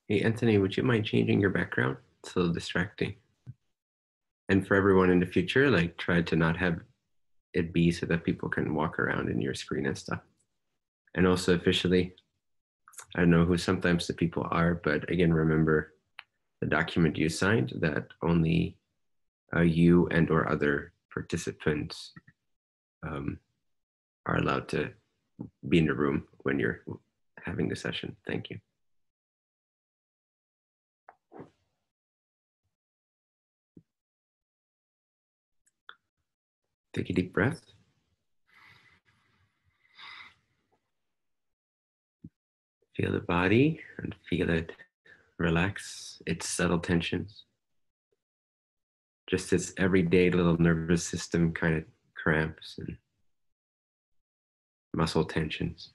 Hey, Anthony, would you mind changing your background? It's a little distracting. And for everyone in the future, like try to not have it be so that people can walk around in your screen and stuff. And also officially, I don't know who sometimes the people are, but again, remember the document you signed that only you and or other participants um, are allowed to be in the room when you're having the session. Thank you. Take a deep breath. Feel the body and feel it relax its subtle tensions. Just its everyday little nervous system kind of cramps and muscle tensions.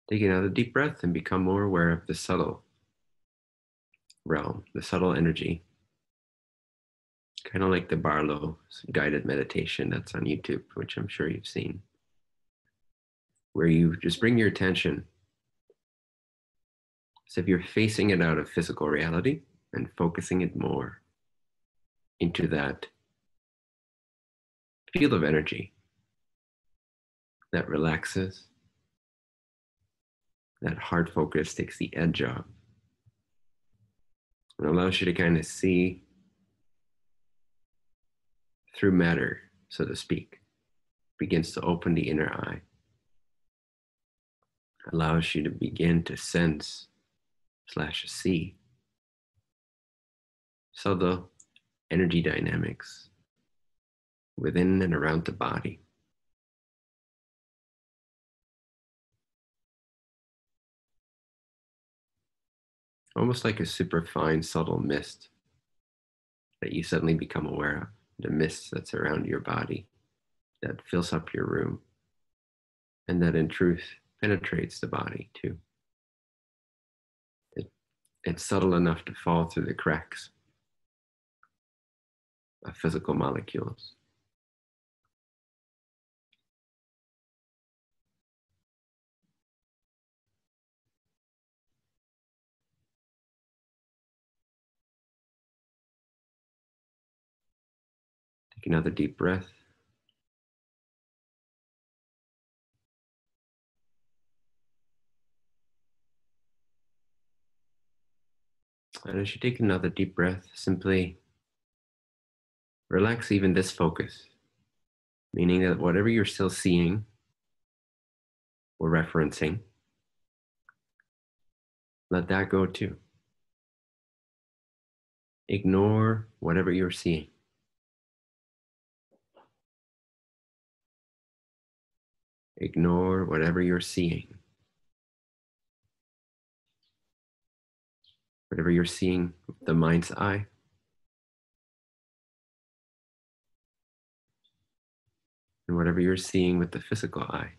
Take another deep breath and become more aware of the subtle realm, the subtle energy. Kind of like the Barlow guided meditation that's on YouTube, which I'm sure you've seen, where you just bring your attention as if you're facing it out of physical reality and focusing it more into that field of energy that relaxes, that hard focus takes the edge off, and allows you to kind of see through matter, so to speak, begins to open the inner eye, allows you to begin to sense / see subtle energy dynamics within and around the body. Almost like a superfine, subtle mist that you suddenly become aware of, the mist that's around your body, that fills up your room, and that in truth penetrates the body too. It's subtle enough to fall through the cracks of physical molecules. Take another deep breath. And as you take another deep breath, simply relax even this focus, meaning that whatever you're still seeing or referencing, let that go too. Ignore whatever you're seeing. Ignore whatever you're seeing. Whatever you're seeing with the mind's eye, and whatever you're seeing with the physical eye.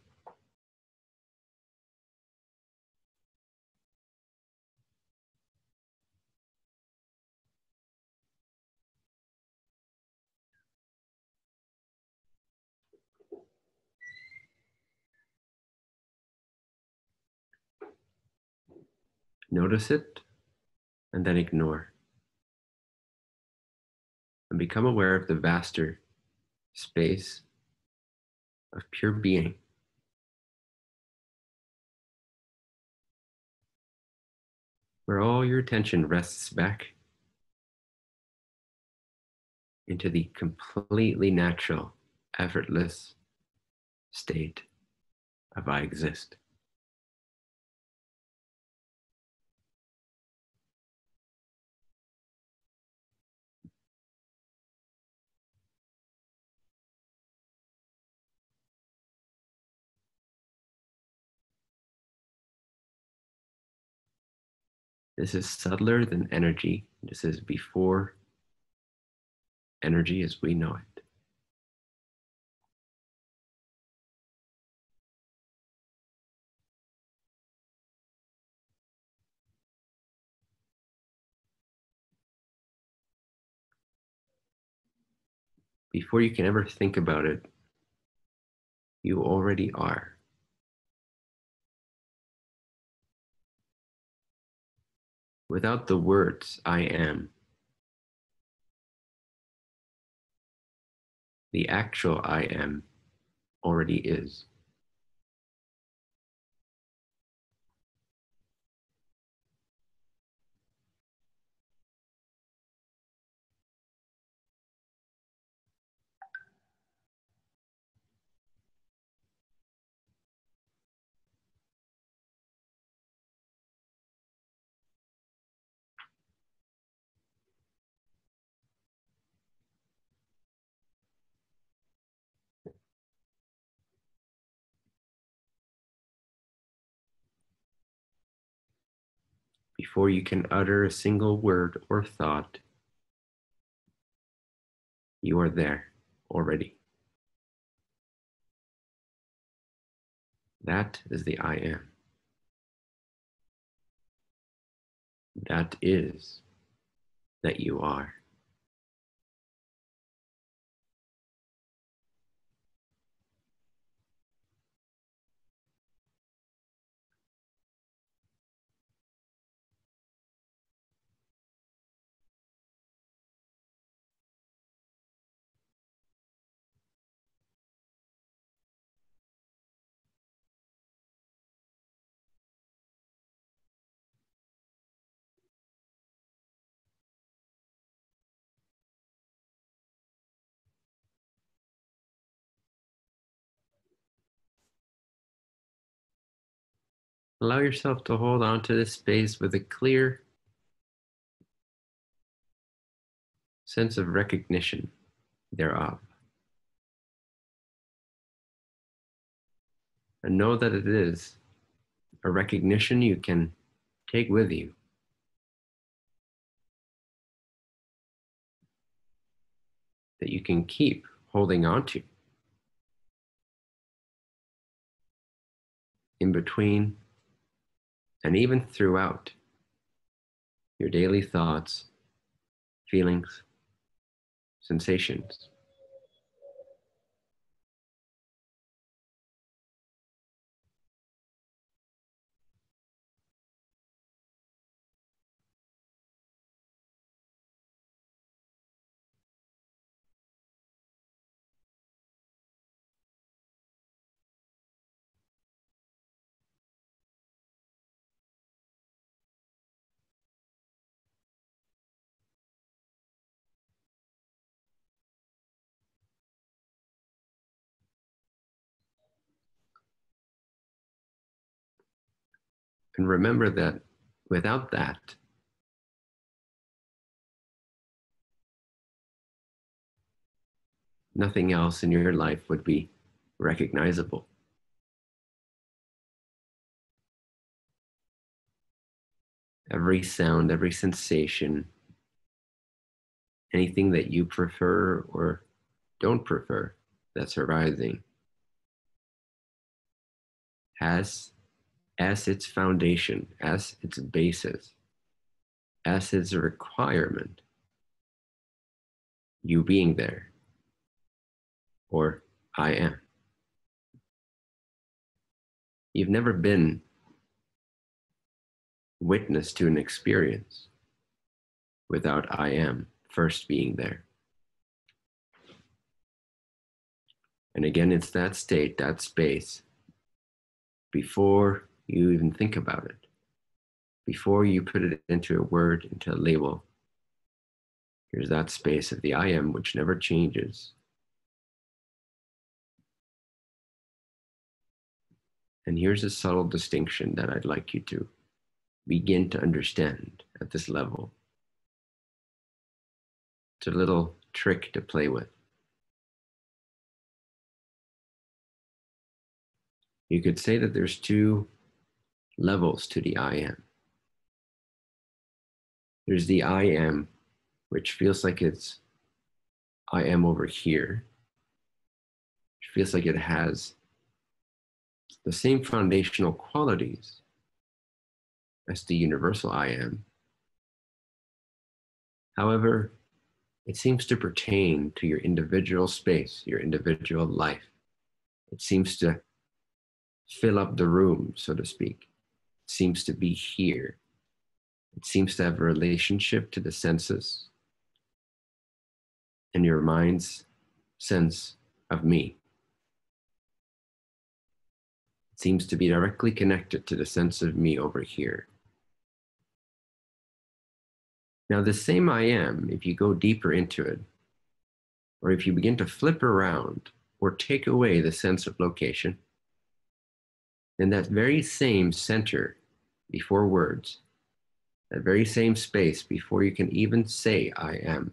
Notice it and then ignore. And become aware of the vaster space of pure being. Where all your attention rests back into the completely natural, effortless state of I exist. This is subtler than energy. This is before energy as we know it. Before you can ever think about it, you already are. Without the words, I am, the actual I am already is. Before you can utter a single word or thought, you are there already. That is the I am. That is that you are. Allow yourself to hold on to this space with a clear sense of recognition thereof. And know that it is a recognition you can take with you. That you can keep holding on to in between and even throughout your daily thoughts, feelings, sensations. And remember that without that, nothing else in your life would be recognizable. Every sound, every sensation, anything that you prefer or don't prefer that's arising has as its foundation, as its basis, as its requirement, you being there, or I am. You've never been witness to an experience without I am first being there. And again, it's that state, that space, before you even think about it, before you put it into a word, into a label. Here's that space of the I am, which never changes. And here's a subtle distinction that I'd like you to begin to understand at this level. It's a little trick to play with. You could say that there's two levels to the I am. There's the I am, which feels like it's I am over here, it feels like it has the same foundational qualities as the universal I am. However, it seems to pertain to your individual space, your individual life. It seems to fill up the room, so to speak. It seems to be here. It seems to have a relationship to the senses and your mind's sense of me. It seems to be directly connected to the sense of me over here. Now, the same I am, if you go deeper into it, or if you begin to flip around or take away the sense of location, then that very same center before words, that very same space before you can even say I am,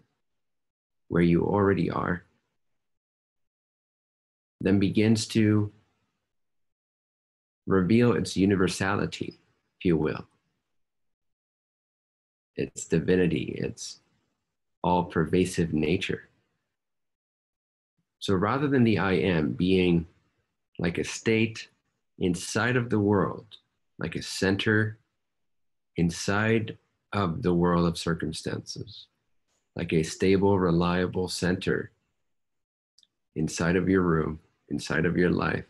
where you already are, then begins to reveal its universality, if you will, its divinity, its all-pervasive nature. So rather than the I am being like a state inside of the world, like a center inside of the world of circumstances, like a stable, reliable center inside of your room, inside of your life,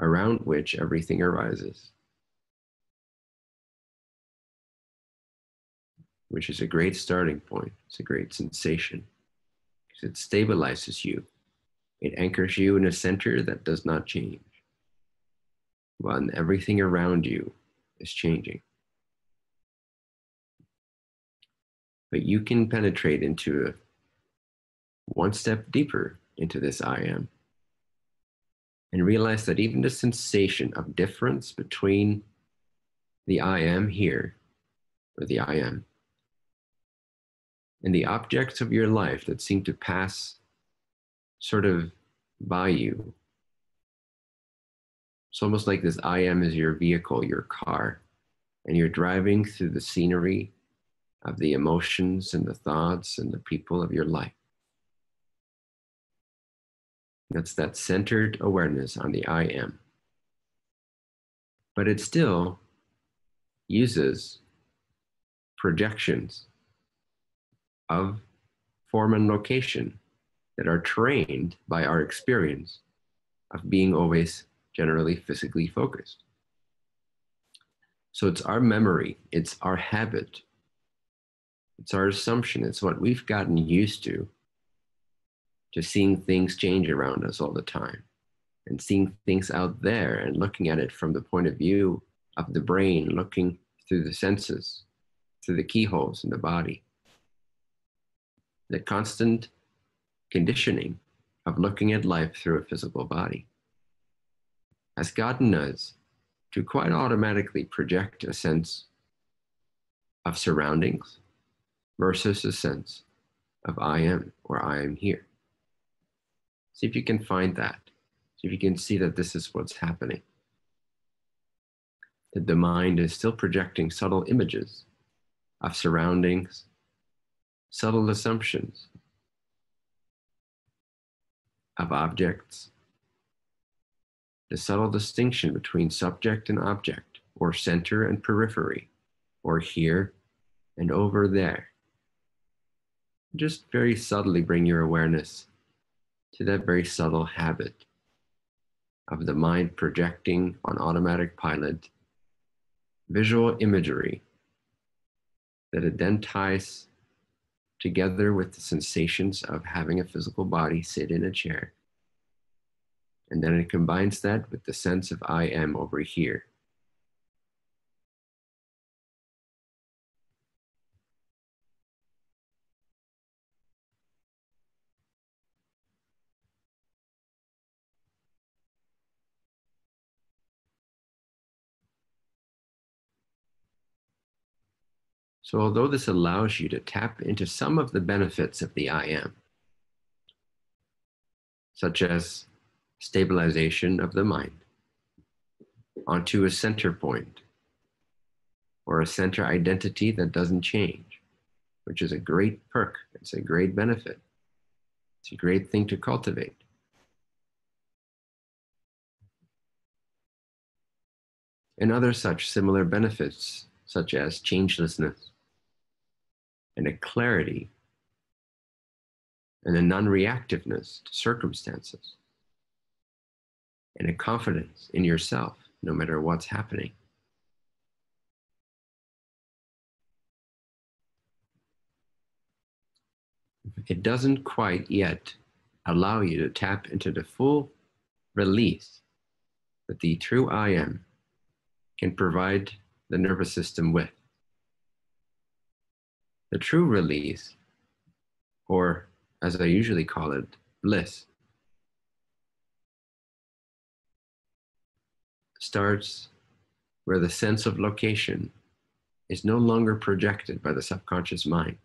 around which everything arises, which is a great starting point. It's a great sensation because it stabilizes you. It anchors you in a center that does not change, when everything around you is changing. But you can penetrate into one step deeper into this I am and realize that even the sensation of difference between the I am here, or the I am, and the objects of your life that seem to pass sort of by you. It's almost like this I am is your vehicle, your car, and you're driving through the scenery of the emotions and the thoughts and the people of your life. That's that centered awareness on the I am. But it still uses projections of form and location that are trained by our experience of being always generally physically focused. So it's our memory, it's our habit, it's our assumption, it's what we've gotten used to seeing things change around us all the time and seeing things out there and looking at it from the point of view of the brain, looking through the senses, through the keyholes in the body. The constant conditioning of looking at life through a physical body has gotten us to quite automatically project a sense of surroundings versus a sense of I am or I am here. See if you can find that. See if you can see that this is what's happening. That the mind is still projecting subtle images of surroundings, subtle assumptions of objects, the subtle distinction between subject and object, or center and periphery, or here and over there. Just very subtly bring your awareness to that very subtle habit of the mind projecting on automatic pilot visual imagery that it then ties together with the sensations of having a physical body sit in a chair. And then it combines that with the sense of I am over here. So although this allows you to tap into some of the benefits of the I am, such as stabilization of the mind onto a center point or a center identity that doesn't change, which is a great perk, it's a great benefit. It's a great thing to cultivate. And other such similar benefits, such as changelessness and a clarity and a non-reactiveness to circumstances and a confidence in yourself, no matter what's happening. It doesn't quite yet allow you to tap into the full release that the true I am can provide the nervous system with. The true release, or as I usually call it, bliss, starts where the sense of location is no longer projected by the subconscious mind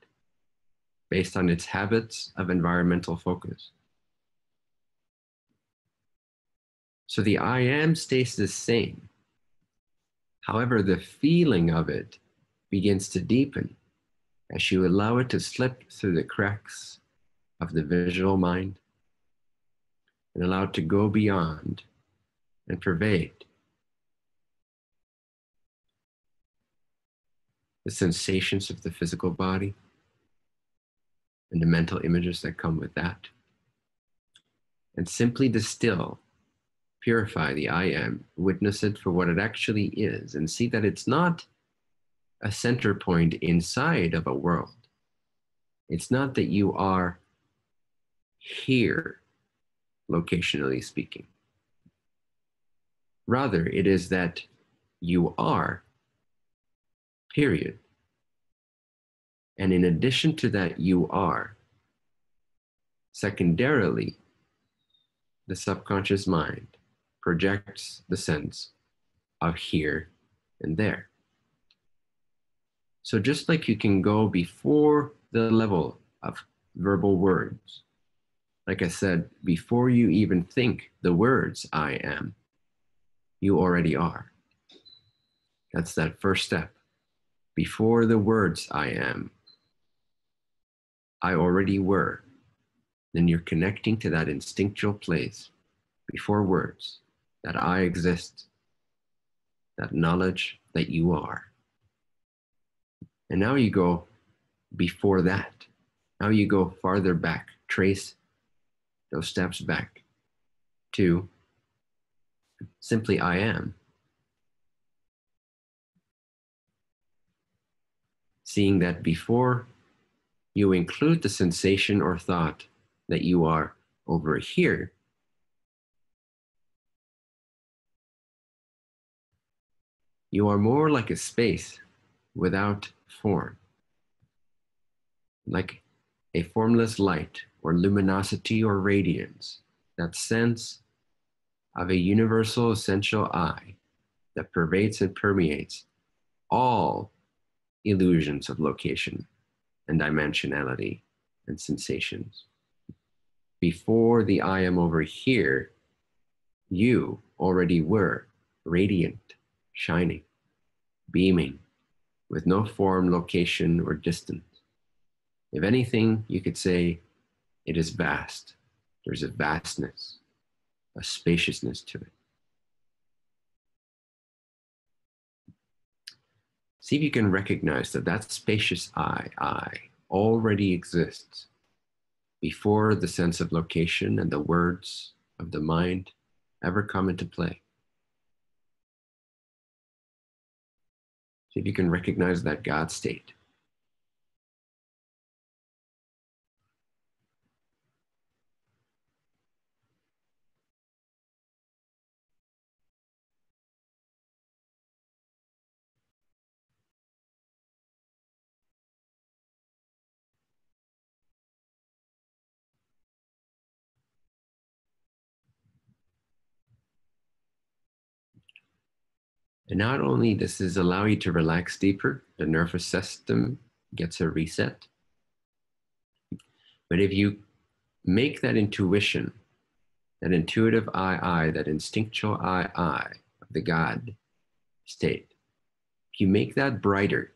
based on its habits of environmental focus. So the I am stays the same. However, the feeling of it begins to deepen as you allow it to slip through the cracks of the visual mind and allow it to go beyond and pervade the sensations of the physical body and the mental images that come with that, and simply distill, purify the I am, witness it for what it actually is, and see that it's not a center point inside of a world. It's not that you are here, locationally speaking. Rather, it is that you are, period. And in addition to that, you are, secondarily, the subconscious mind projects the sense of here and there. So just like you can go before the level of verbal words, like I said, before you even think the words I am, you already are. That's that first step. Before the words I am, I already were. Then you're connecting to that instinctual place before words, that I exist, that knowledge that you are. And now you go before that. Now you go farther back, trace those steps back to simply I am. Seeing that before you include the sensation or thought that you are over here, you are more like a space without form, like a formless light or luminosity or radiance, that sense of a universal essential I that pervades and permeates all illusions of location and dimensionality and sensations. Before the I am over here, you already were radiant, shining, beaming, with no form, location, or distance. If anything, you could say it is vast. There's a vastness, a spaciousness to it. See if you can recognize that that spacious I already exists before the sense of location and the words of the mind ever come into play. See if you can recognize that God state. And not only does this allow you to relax deeper, the nervous system gets a reset, but if you make that intuition, that intuitive I, that instinctual I of the God state, if you make that brighter,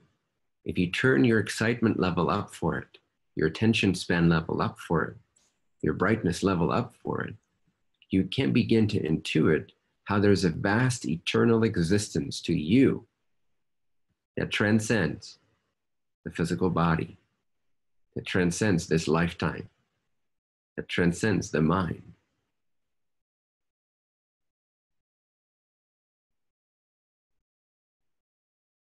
if you turn your excitement level up for it, your attention span level up for it, your brightness level up for it, you can begin to intuit how there's a vast eternal existence to you that transcends the physical body, that transcends this lifetime, that transcends the mind.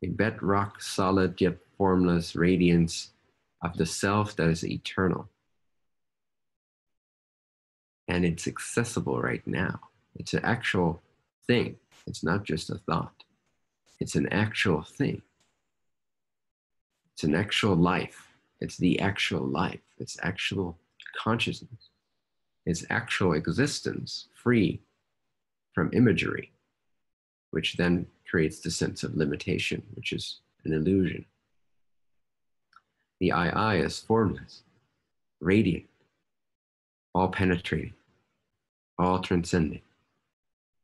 A bedrock solid yet formless radiance of the self that is eternal. And it's accessible right now. It's an actual thing. It's not just a thought. It's an actual thing. It's an actual life. It's the actual life. It's actual consciousness. It's actual existence, free from imagery, which then creates the sense of limitation, which is an illusion. The I is formless, radiant, all penetrating, all transcending,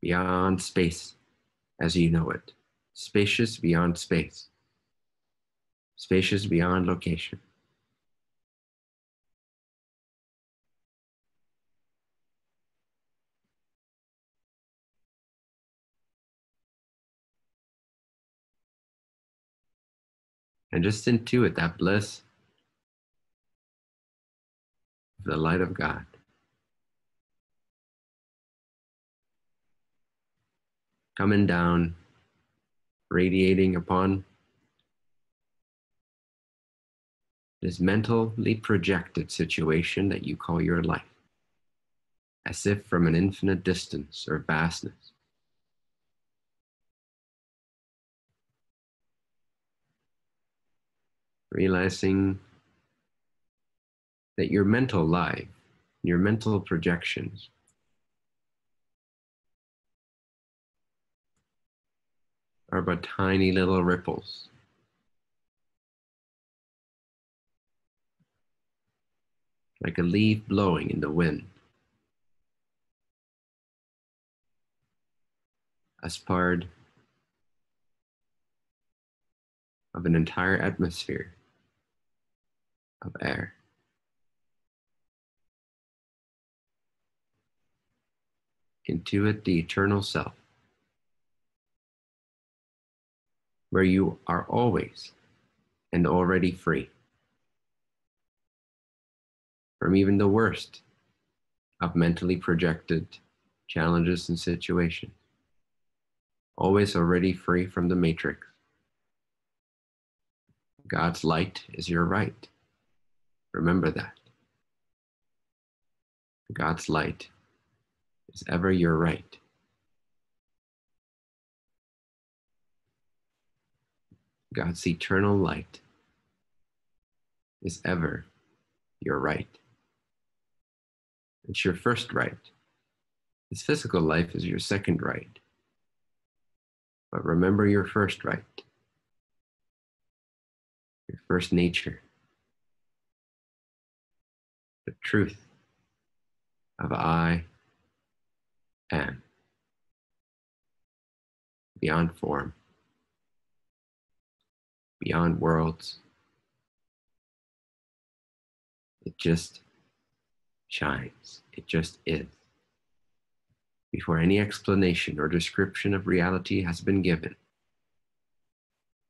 beyond space as you know it, spacious beyond space, spacious beyond location. And just intuit that bliss of the light of God. Coming down, radiating upon this mentally projected situation that you call your life, as if from an infinite distance or vastness. Realizing that your mental life, your mental projections, are but tiny little ripples. Like a leaf blowing in the wind. As part of an entire atmosphere of air. Intuit the eternal self, where you are always and already free from even the worst of mentally projected challenges and situations. Always already free from the matrix. God's light is your right. Remember that. God's light is ever your right. God's eternal light is ever your right. It's your first right. This physical life is your second right. But remember your first right, your first nature, the truth of I am, beyond form, beyond worlds. It just shines. It just is. Before any explanation or description of reality has been given,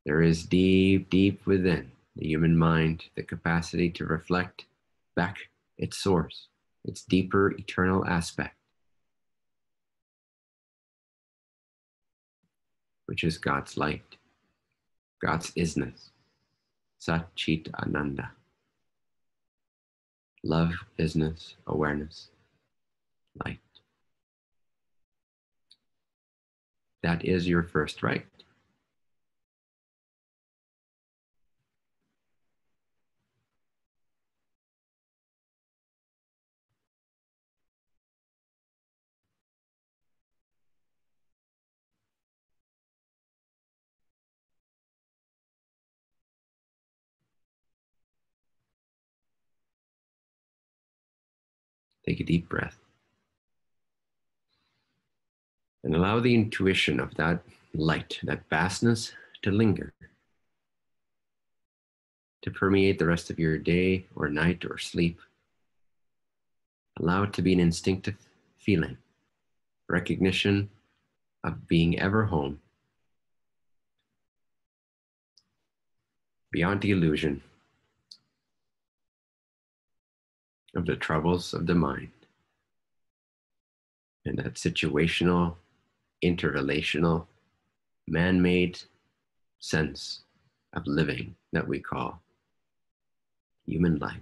there is deep, deep within the human mind the capacity to reflect back its source, its deeper eternal aspect, which is God's light, God's isness, Sat Chit Ananda. Love, isness, awareness, light. That is your first right. Take a deep breath. And allow the intuition of that light, that vastness, to linger, to permeate the rest of your day or night or sleep. Allow it to be an instinctive feeling, recognition of being ever home, beyond the illusion of the troubles of the mind and that situational, interrelational, man-made sense of living that we call human life.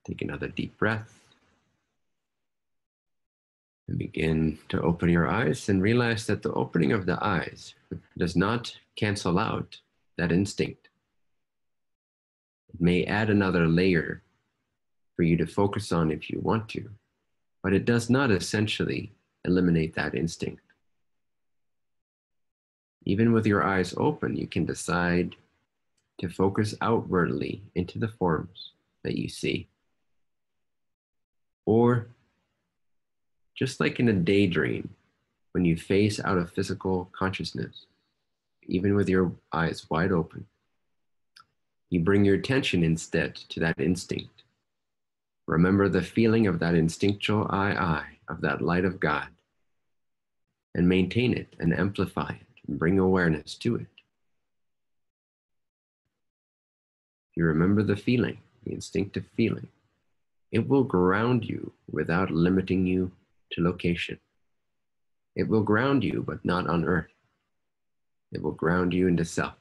Take another deep breath and begin to open your eyes and realize that the opening of the eyes does not cancel out that instinct. It may add another layer for you to focus on if you want to, but it does not essentially eliminate that instinct. Even with your eyes open, you can decide to focus outwardly into the forms that you see. Or, just like in a daydream, when you phase out of physical consciousness, even with your eyes wide open, you bring your attention instead to that instinct. Remember the feeling of that instinctual I, of that light of God, and maintain it and amplify it and bring awareness to it. You remember the feeling, the instinctive feeling. It will ground you without limiting you to location. It will ground you, but not on earth. It will ground you into self.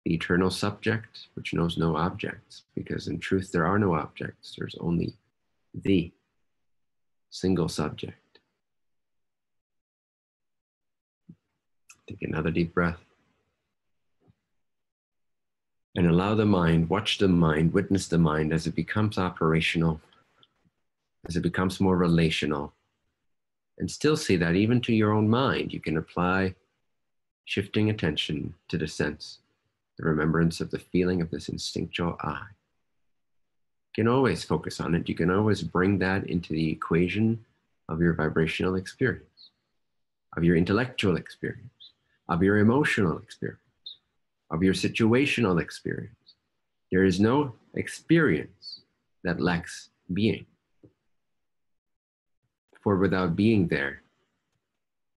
The eternal subject, which knows no objects, because in truth there are no objects. There's only the single subject. Take another deep breath. And allow the mind, watch the mind, witness the mind as it becomes operational, as it becomes more relational. And still see that even to your own mind, you can apply shifting attention to the sense, the remembrance of the feeling of this instinctual I. You can always focus on it. You can always bring that into the equation of your vibrational experience, of your intellectual experience, of your emotional experience, of your situational experience. There is no experience that lacks being. For without being there,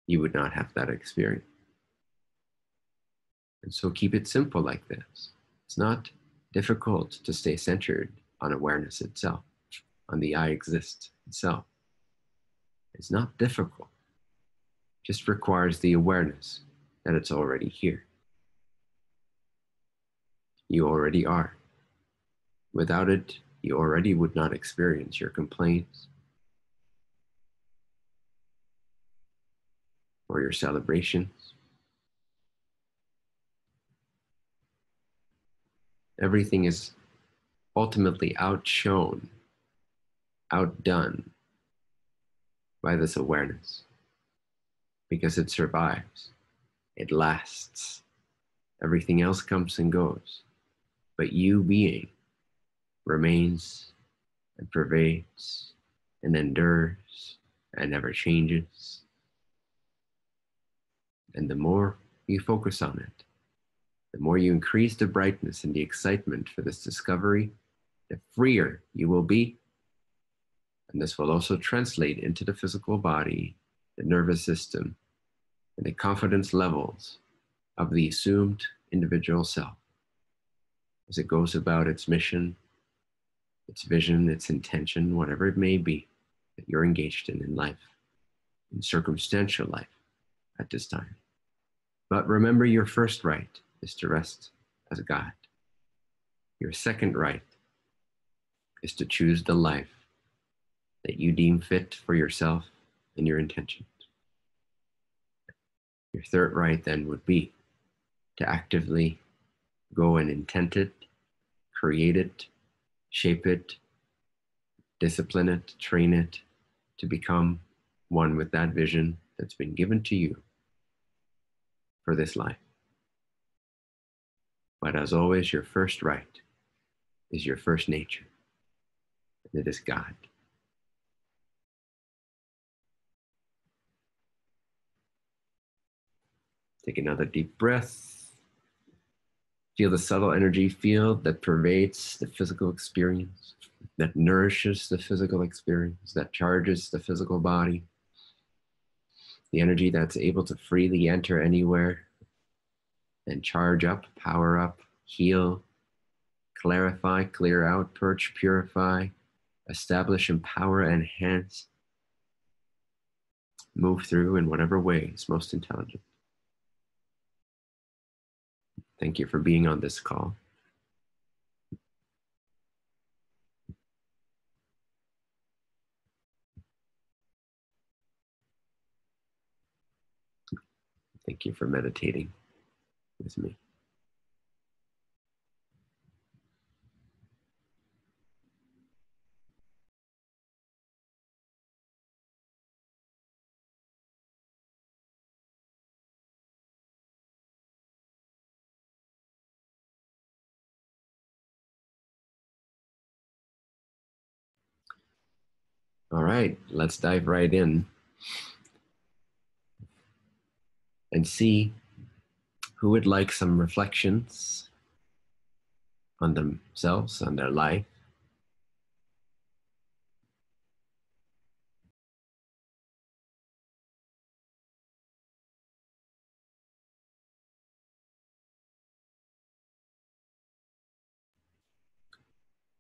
you would not have that experience. And so keep it simple like this. It's not difficult to stay centered on awareness itself, on the I exist itself. It's not difficult. It just requires the awareness that it's already here. You already are. Without it, you already would not experience your complaints or your celebrations. Everything is ultimately outshone, outdone by this awareness because it survives, it lasts. Everything else comes and goes, but you being remains and pervades and endures and never changes. And the more you focus on it, the more you increase the brightness and the excitement for this discovery, the freer you will be. And this will also translate into the physical body, the nervous system, and the confidence levels of the assumed individual self as it goes about its mission, its vision, its intention, whatever it may be that you're engaged in life, in circumstantial life at this time. But remember, your first right is to rest as God. Your second right is to choose the life that you deem fit for yourself and your intentions. Your third right then would be to actively go and intend it, create it, shape it, discipline it, train it to become one with that vision that's been given to you for this life. But as always, your first right is your first nature, and it is God. Take another deep breath. Feel the subtle energy field that pervades the physical experience, that nourishes the physical experience, that charges the physical body. The energy that's able to freely enter anywhere and charge up, power up, heal, clarify, clear out, purge, purify, establish, empower, enhance, move through in whatever way is most intelligent. Thank you for being on this call. Thank you for meditating with me. All right, let's dive right in and see who would like some reflections on themselves, on their life.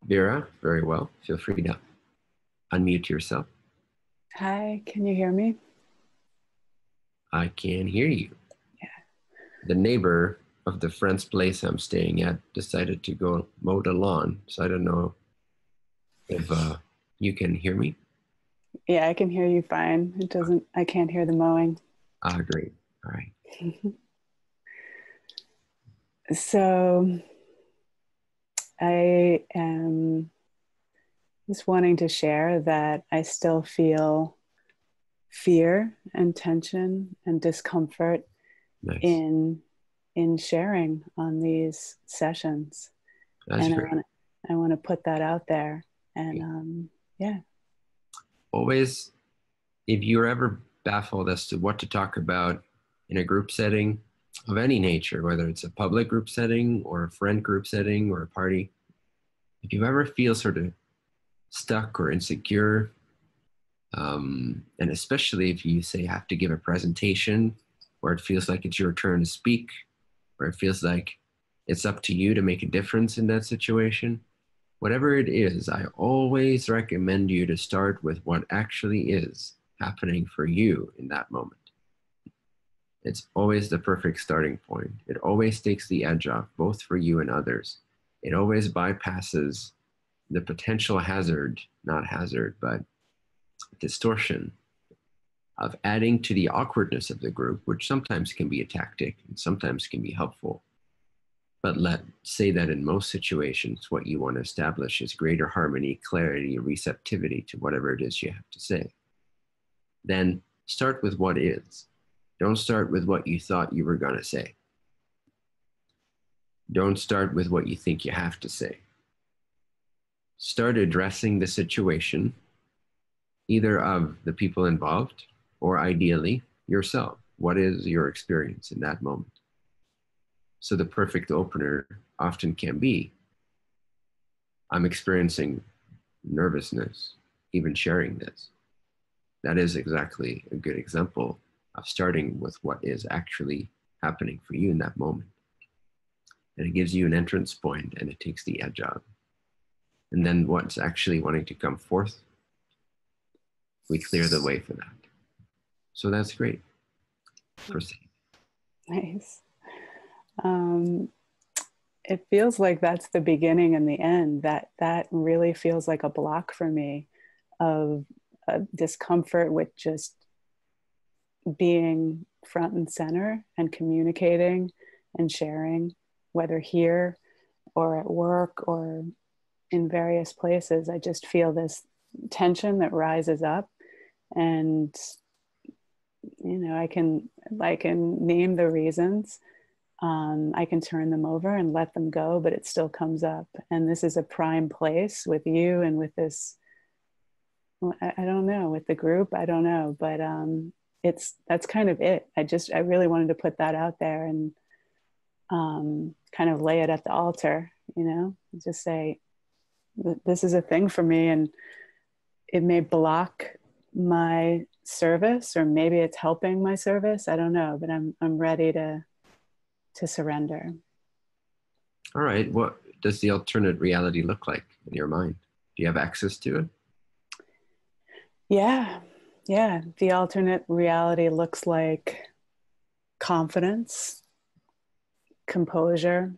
Vera, very well. Feel free to unmute yourself. Hi, can you hear me? I can hear you. Yeah. The neighbor of the friend's place I'm staying at decided to go mow the lawn. So I don't know if you can hear me. Yeah, I can hear you fine. I can't hear the mowing. Ah, great. All right. So I am just wanting to share that I still feel fear and tension and discomfort Nice. in sharing on these sessions. That's and great. I want to put that out there. And yeah. Always, if you're ever baffled as to what to talk about in a group setting of any nature, whether it's a public group setting or a friend group setting or a party, if you ever feel sort of stuck or insecure, and especially if you say have to give a presentation where it feels like it's your turn to speak, where it feels like it's up to you to make a difference in that situation, whatever it is, I always recommend you to start with what actually is happening for you in that moment. It's always the perfect starting point. It always takes the edge off, both for you and others. It always bypasses the potential hazard, not hazard, but distortion of adding to the awkwardness of the group, which sometimes can be a tactic and sometimes can be helpful. But let's say that in most situations, what you want to establish is greater harmony, clarity, receptivity to whatever it is you have to say. Then start with what is. Don't start with what you thought you were going to say. Don't start with what you think you have to say. Start addressing the situation, either of the people involved or ideally yourself. What is your experience in that moment? So the perfect opener often can be, I'm experiencing nervousness, even sharing this. That is exactly a good example of starting with what is actually happening for you in that moment. And it gives you an entrance point and it takes the edge out. And then what's actually wanting to come forth, we clear the way for that. So that's great. Proceed. Nice. It feels like that's the beginning and the end. That really feels like a block for me of discomfort with just being front and center and communicating and sharing, whether here or at work or in various places. I just feel this tension that rises up, and I can name the reasons. I can turn them over and let them go, but it still comes up. And this is a prime place with you and with this, I don't know, with the group, I don't know. But that's kind of it. I really wanted to put that out there and kind of lay it at the altar, you know, just say, this is a thing for me, and it may block my service, or maybe it's helping my service. I don't know, but I'm ready to surrender. All right. What does the alternate reality look like in your mind? Do you have access to it? Yeah. Yeah. The alternate reality looks like confidence, composure,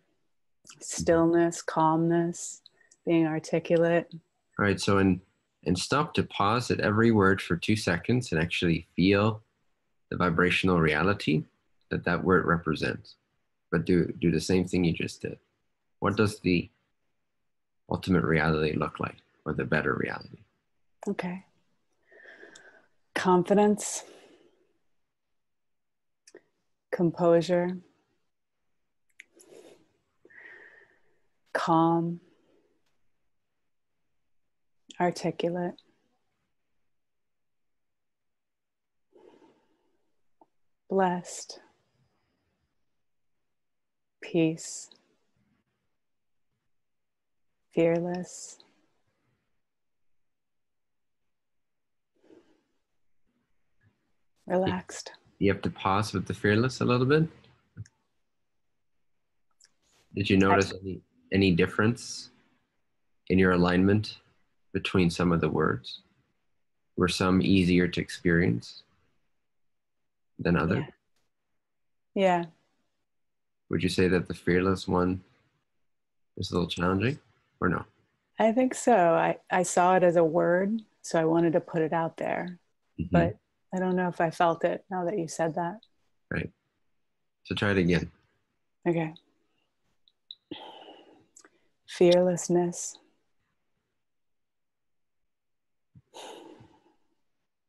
stillness, calmness, being articulate. All right. So, and stop to pause at every word for 2 seconds and actually feel the vibrational reality that that word represents. But do the same thing you just did. What does the ultimate reality look like, or the better reality? Okay. Confidence, composure, calm, articulate, blessed, peace, fearless, relaxed. You have to pause with the fearless a little bit. Did you notice any difference in your alignment between some of the words? Were some easier to experience than others? Yeah. Would you say that the fearless one is a little challenging, or no? I think so. I saw it as a word, so I wanted to put it out there. Mm-hmm. But I don't know if I felt it now that you said that. Right. So try it again. Okay. Fearlessness.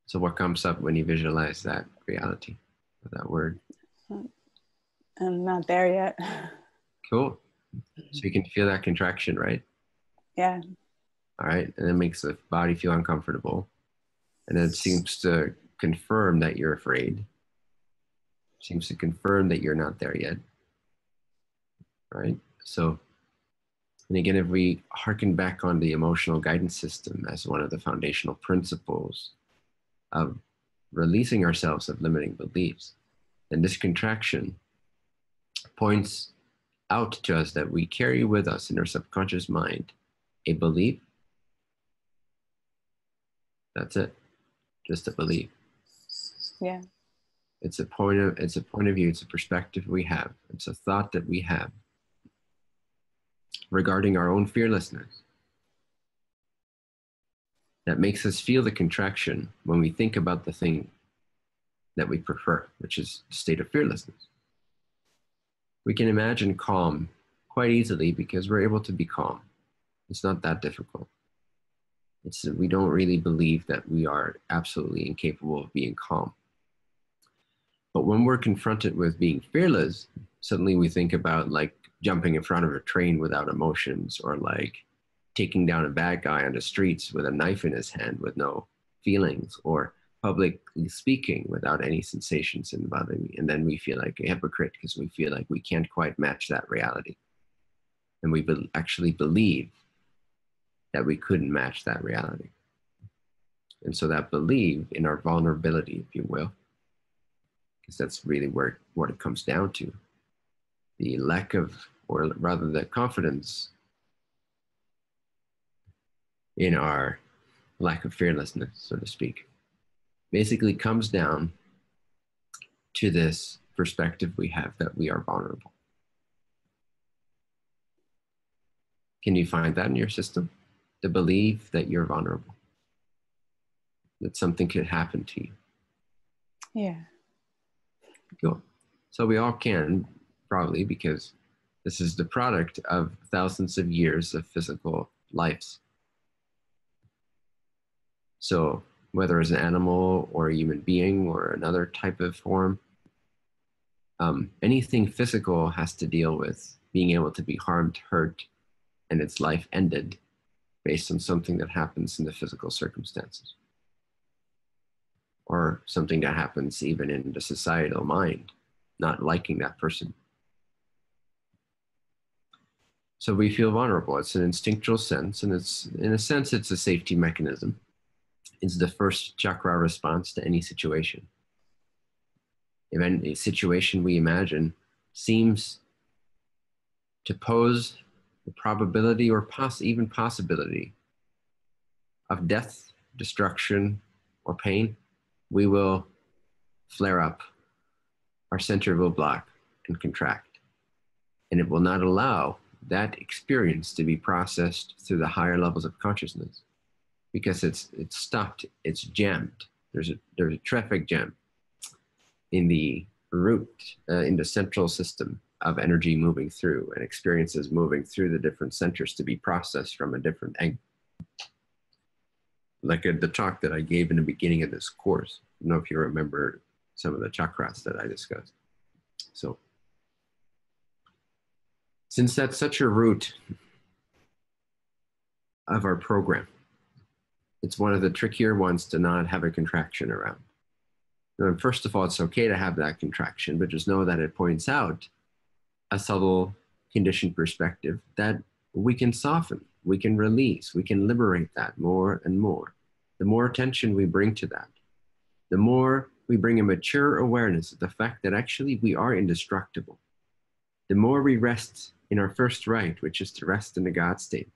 So what comes up when you visualize that reality, or that word? I'm not there yet. Cool. So you can feel that contraction, right? Yeah. All right. And it makes the body feel uncomfortable. And it seems to confirm that you're afraid. Seems to confirm that you're not there yet. Right? So, and again, if we harken back on the emotional guidance system as one of the foundational principles of releasing ourselves of limiting beliefs, then this contraction points out to us that we carry with us in our subconscious mind a belief. That's it. Just a belief. Yeah. It's a point of view, it's a perspective we have, it's a thought that we have regarding our own fearlessness that makes us feel the contraction when we think about the thing that we prefer, which is a state of fearlessness. We can imagine calm quite easily because we're able to be calm. It's not that difficult. We don't really believe that we are absolutely incapable of being calm. But when we're confronted with being fearless, suddenly we think about like jumping in front of a train without emotions, or like taking down a bad guy on the streets with a knife in his hand with no feelings, or publicly speaking without any sensations in the body. And then we feel like a hypocrite because we feel like we can't quite match that reality. And we actually believe that we couldn't match that reality. And so that belief in our vulnerability, if you will, because that's really what it comes down to. The lack of, or rather the confidence in our lack of fearlessness, so to speak, basically comes down to this perspective we have that we are vulnerable. Can you find that in your system? The belief that you're vulnerable, that something could happen to you. Yeah. Cool. So we all can, probably, because this is the product of thousands of years of physical lives. So whether it's an animal or a human being or another type of form, anything physical has to deal with being able to be harmed, hurt, and its life ended based on something that happens in the physical circumstances. or something that happens even in the societal mind, not liking that person. So we feel vulnerable. It's an instinctual sense, and it's, in a sense, it's a safety mechanism. It's the first chakra response to any situation. If any situation we imagine seems to pose the probability or even possibility of death, destruction, or pain, we will flare up. Our center will block and contract. And it will not allow that experience to be processed through the higher levels of consciousness, because it's stopped, it's jammed. There's a traffic jam in the root, in the central system of energy moving through and experiences moving through the different centers to be processed from a different angle. Like the talk that I gave in the beginning of this course. I don't know if you remember some of the chakras that I discussed. So, since that's such a root of our program, it's one of the trickier ones to not have a contraction around. Now, first of all, it's okay to have that contraction, but just know that it points out a subtle conditioned perspective that we can soften, we can release, we can liberate that more and more. The more attention we bring to that, the more we bring a mature awareness of the fact that actually we are indestructible. The more we rest in our first right, which is to rest in the God state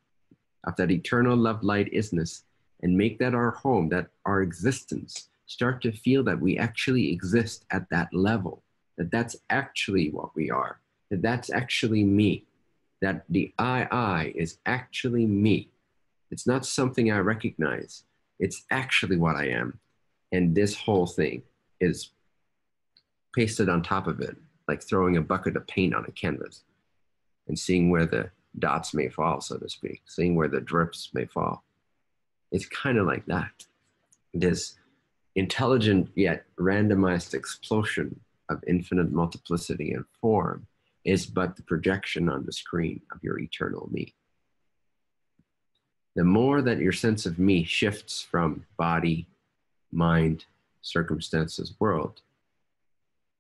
of that eternal love light isness, and make that our home, that our existence, start to feel that we actually exist at that level, that that's actually what we are, that that's actually me, that the I is actually me. It's not something I recognize. It's actually what I am. And this whole thing is pasted on top of it, like throwing a bucket of paint on a canvas and seeing where the dots may fall, so to speak, seeing where the drips may fall. It's kind of like that. This intelligent yet randomized explosion of infinite multiplicity and form is but the projection on the screen of your eternal me. The more that your sense of me shifts from body, mind, circumstances, world,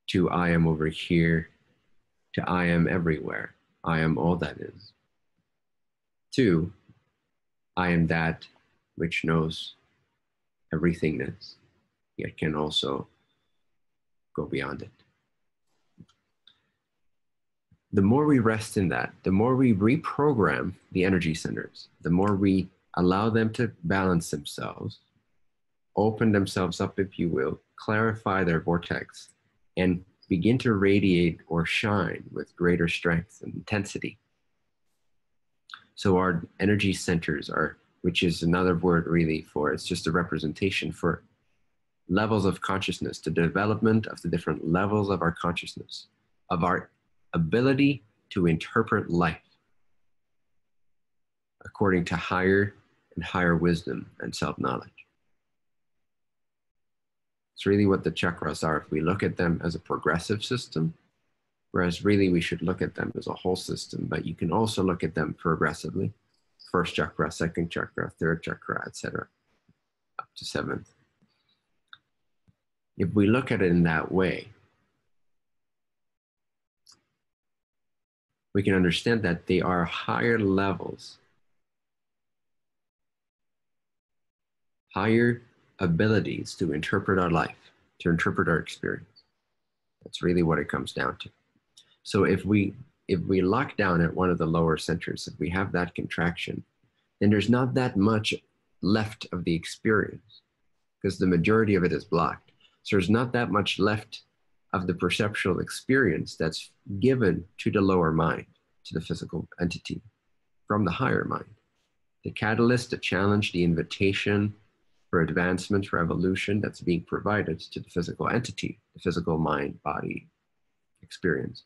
to I am over here, to I am everywhere, I am all that is, to I am that which knows everythingness, yet can also go beyond it. The more we rest in that, the more we reprogram the energy centers, the more we allow them to balance themselves, open themselves up, if you will, clarify their vortex, and begin to radiate or shine with greater strength and intensity. So our energy centers are, which is another word really for, it's just a representation for levels of consciousness, the development of the different levels of our consciousness, of our ability to interpret life according to higher and higher wisdom and self-knowledge. It's really what the chakras are if we look at them as a progressive system, whereas really we should look at them as a whole system, but you can also look at them progressively. First chakra, second chakra, third chakra, etc., up to seventh. If we look at it in that way, we can understand that they are higher levels, higher abilities to interpret our life, to interpret our experience. That's really what it comes down to. So if we lock down at one of the lower centers, if we have that contraction, then there's not that much left of the experience because the majority of it is blocked. So there's not that much left of the perceptual experience that's given to the lower mind, to the physical entity from the higher mind. The catalyst, the challenge, the invitation for advancement, for evolution that's being provided to the physical entity, the physical mind, body experience,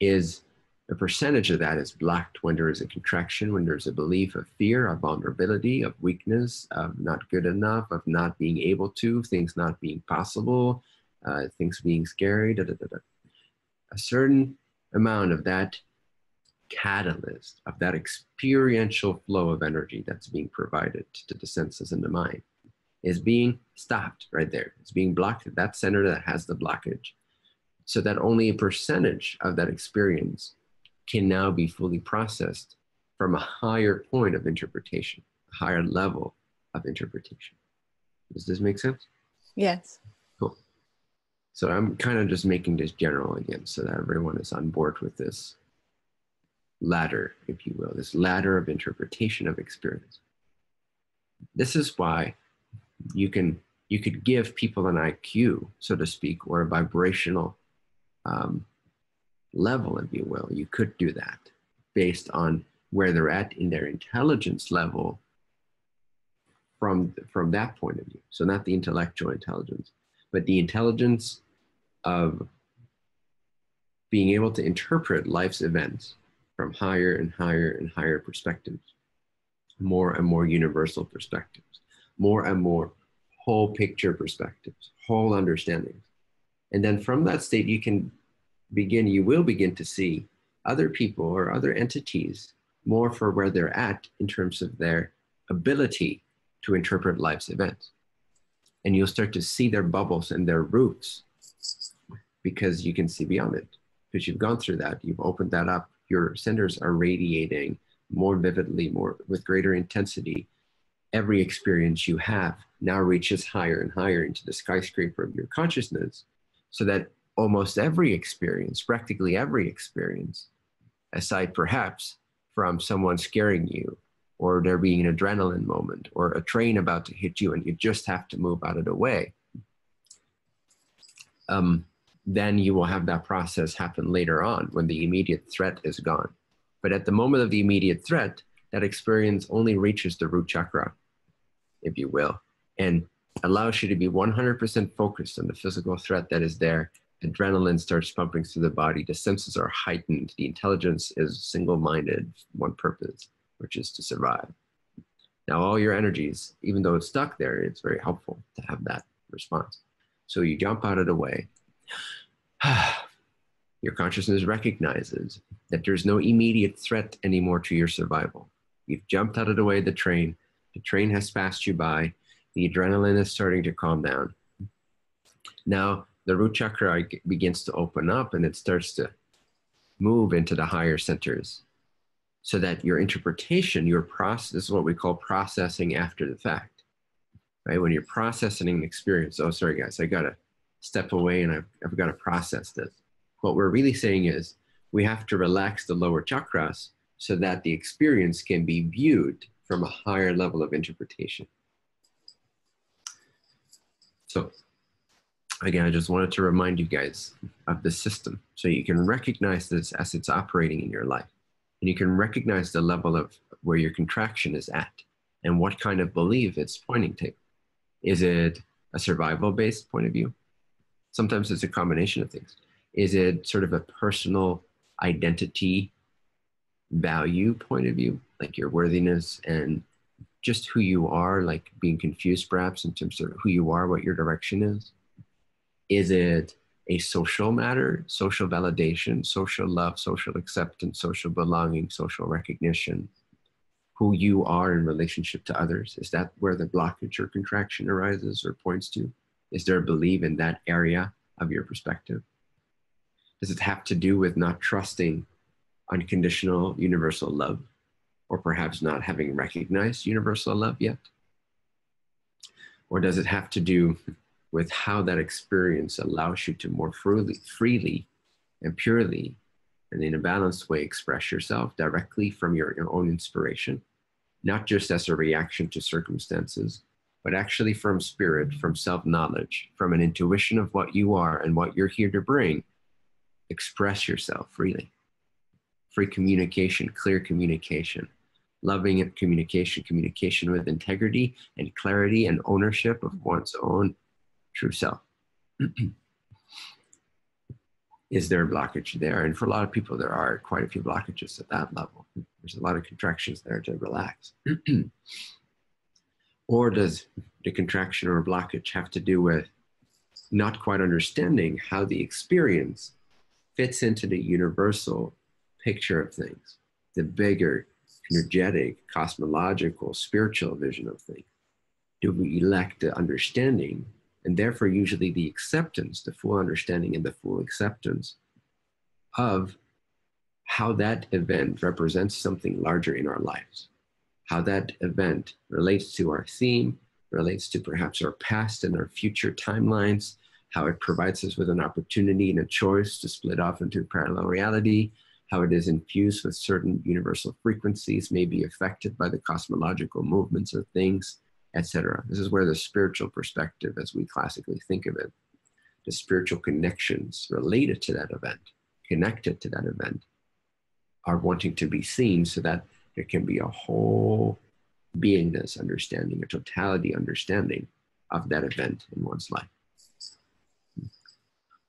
is a percentage of that is blocked when there is a contraction, when there's a belief of fear, of vulnerability, of weakness, of not good enough, of not being able to, things not being possible, things being scary, A certain amount of that catalyst, of that experiential flow of energy that's being provided to the senses and the mind, is being stopped right there. It's being blocked at that center that has the blockage, so that only a percentage of that experience can now be fully processed from a higher point of interpretation, a higher level of interpretation. Does this make sense? Yes. Cool. So I'm kind of just making this general again so that everyone is on board with this ladder, if you will, this ladder of interpretation of experience. This is why you could give people an IQ, so to speak, or a vibrational level, if you will. You could do that based on where they're at in their intelligence level from that point of view. So not the intellectual intelligence, but the intelligence of being able to interpret life's events from higher and higher and higher perspectives, more and more universal perspectives, more and more whole picture perspectives, whole understandings. And then from that state, you will begin to see other people or other entities more for where they're at in terms of their ability to interpret life's events. And you'll start to see their bubbles and their roots because you can see beyond it. Because you've gone through that, you've opened that up. Your centers are radiating more vividly, more with greater intensity. Every experience you have now reaches higher and higher into the skyscraper of your consciousness, so that almost every experience, practically every experience, aside perhaps from someone scaring you, or there being an adrenaline moment, or a train about to hit you and you just have to move out of the way, then you will have that process happen later on when the immediate threat is gone. But at the moment of the immediate threat, that experience only reaches the root chakra, if you will, and allows you to be 100% focused on the physical threat that is there. Adrenaline starts pumping through the body. The senses are heightened. The intelligence is single-minded, one purpose, which is to survive. Now, all your energies, even though it's stuck there, it's very helpful to have that response. So you jump out of the way. Your consciousness recognizes that there's no immediate threat anymore to your survival. You've jumped out of the way of the train. The train has passed you by. The adrenaline is starting to calm down. Now, the root chakra begins to open up and it starts to move into the higher centers, so that your interpretation, your process, is what we call processing after the fact, right? When you're processing an experience, oh, sorry guys, I gotta step away and I've got to process this. What we're really saying is we have to relax the lower chakras so that the experience can be viewed from a higher level of interpretation. So again, I just wanted to remind you guys of the system so you can recognize this as it's operating in your life. And you can recognize the level of where your contraction is at and what kind of belief it's pointing to. Is it a survival-based point of view? Sometimes it's a combination of things. Is it sort of a personal identity value point of view, like your worthiness and just who you are, like being confused perhaps in terms of who you are, what your direction is? Is it a social matter, social validation, social love, social acceptance, social belonging, social recognition, who you are in relationship to others? Is that where the blockage or contraction arises or points to? Is there a belief in that area of your perspective? Does it have to do with not trusting unconditional universal love, or perhaps not having recognized universal love yet? Or does it have to do with how that experience allows you to more freely and purely and in a balanced way express yourself directly from your own inspiration, not just as a reaction to circumstances, but actually from spirit, from self-knowledge, from an intuition of what you are and what you're here to bring? Express yourself freely. Free communication, clear communication, loving communication, communication with integrity and clarity and ownership of one's own true self. Is there a blockage there? And for a lot of people, there are quite a few blockages at that level. There's a lot of contractions there to relax. Or does the contraction or blockage have to do with not quite understanding how the experience fits into the universal picture of things, the bigger, energetic, cosmological, spiritual vision of things? do we elect the understanding, and therefore usually the acceptance, the full understanding and the full acceptance of how that event represents something larger in our lives, how that event relates to our theme, relates to perhaps our past and our future timelines, how it provides us with an opportunity and a choice to split off into parallel reality, how it is infused with certain universal frequencies, may be affected by the cosmological movements of things, etc. This is where the spiritual perspective, as we classically think of it, the spiritual connections related to that event, connected to that event, are wanting to be seen so that there can be a whole beingness understanding, a totality understanding of that event in one's life.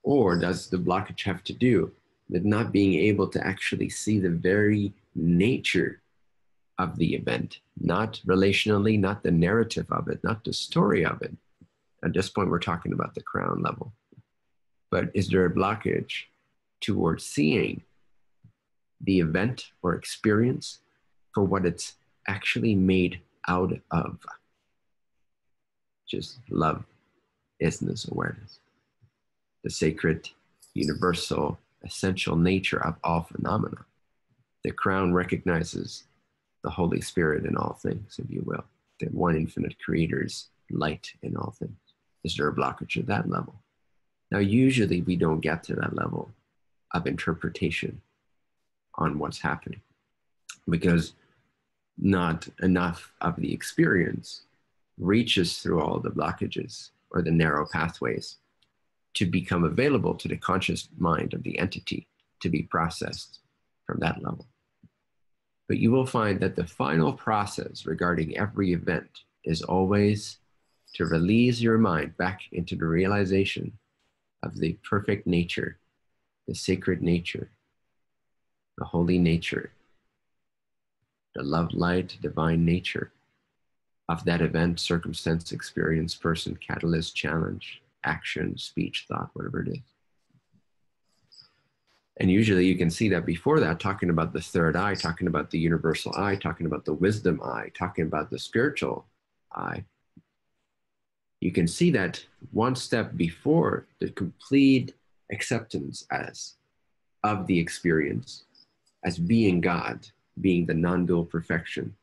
Or does the blockage have to do with not being able to actually see the very nature of the event, not relationally, not the narrative of it, not the story of it? At this point, we're talking about the crown level. But is there a blockage towards seeing the event or experience for what it's actually made out of? Just love, isness, awareness. The sacred, universal, essential nature of all phenomena. The crown recognizes the Holy Spirit in all things, if you will, the one infinite creator's light in all things. Is there a blockage at that level? Now, usually we don't get to that level of interpretation on what's happening because not enough of the experience reaches through all the blockages or the narrow pathways to become available to the conscious mind of the entity to be processed from that level. But you will find that the final process regarding every event is always to release your mind back into the realization of the perfect nature, the sacred nature, the holy nature, the love, light, divine nature of that event, circumstance, experience, person, catalyst, challenge, action, speech, thought, whatever it is. And usually you can see that before that, talking about the third eye, talking about the universal eye, talking about the wisdom eye, talking about the spiritual eye. You can see that one step before the complete acceptance of the experience as being God, being the non-dual perfection,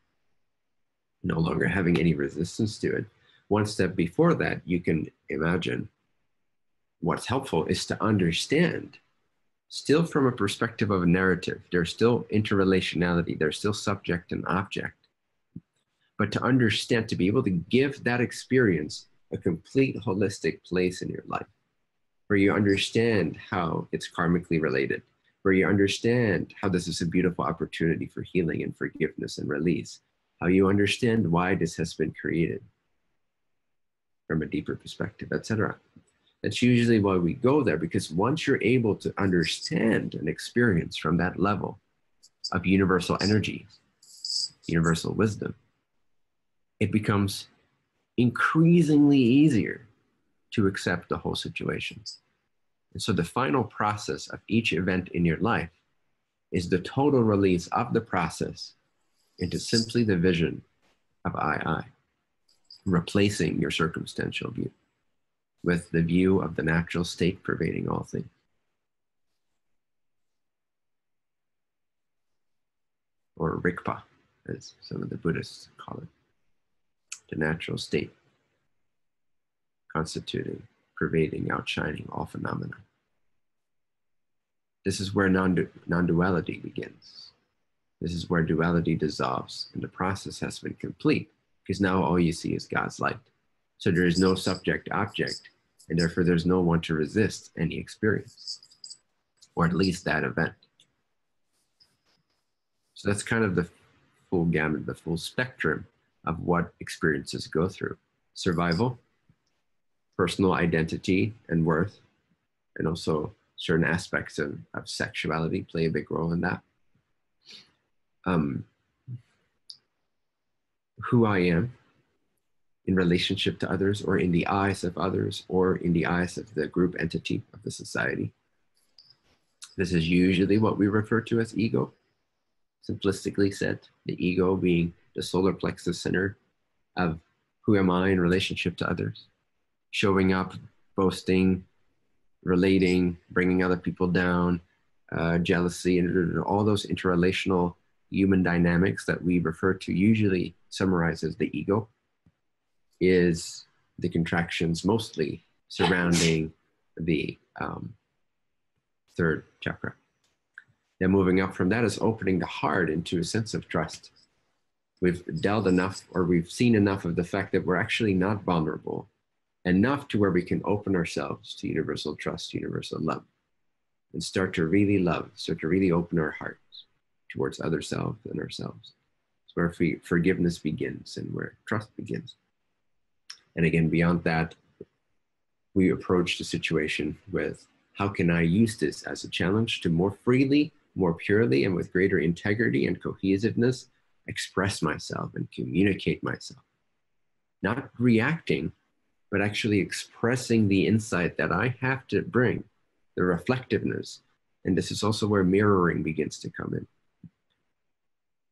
no longer having any resistance to it. One step before that, you can imagine what's helpful is to understand, still from a perspective of a narrative, there's still interrelationality, there's still subject and object, but to understand, to be able to give that experience a complete holistic place in your life, where you understand how it's karmically related, where you understand how this is a beautiful opportunity for healing and forgiveness and release, how you understand why this has been created from a deeper perspective, etc. That's usually why we go there, because once you're able to understand an experience from that level of universal energy, universal wisdom, it becomes increasingly easier to accept the whole situation. And so the final process of each event in your life is the total release of the process into simply the vision of I, replacing your circumstantial view with the view of the natural state pervading all things. Or Rigpa, as some of the Buddhists call it. The natural state constituting, pervading, outshining all phenomena. This is where non-duality begins. This is where duality dissolves and the process has been complete, because now all you see is God's light. So there is no subject-object, and therefore there's no one to resist any experience, or at least that event. So that's kind of the full gamut, the full spectrum of what experiences go through. Survival, personal identity and worth, and also certain aspects of sexuality play a big role in that. Who I am in relationship to others, or in the eyes of others, or in the eyes of the group entity of the society. This is usually what we refer to as ego, simplistically said, the ego being the solar plexus center of Who am I in relationship to others? Showing up, boasting, relating, bringing other people down, jealousy, and all those interrelational human dynamics that we refer to usually summarize as the ego, is the contractions mostly surrounding the third chakra. Then moving up from that is opening the heart into a sense of trust. We've dealt enough, or we've seen enough of the fact that we're actually not vulnerable, enough to where we can open ourselves to universal trust, universal love, and start to really love, start to really open our hearts towards other self and ourselves. It's where forgiveness begins and where trust begins. And again, beyond that, we approach the situation with, how can I use this as a challenge to more freely, more purely, and with greater integrity and cohesiveness express myself and communicate myself? Not reacting, but actually expressing the insight that I have to bring, the reflectiveness. And this is also where mirroring begins to come in.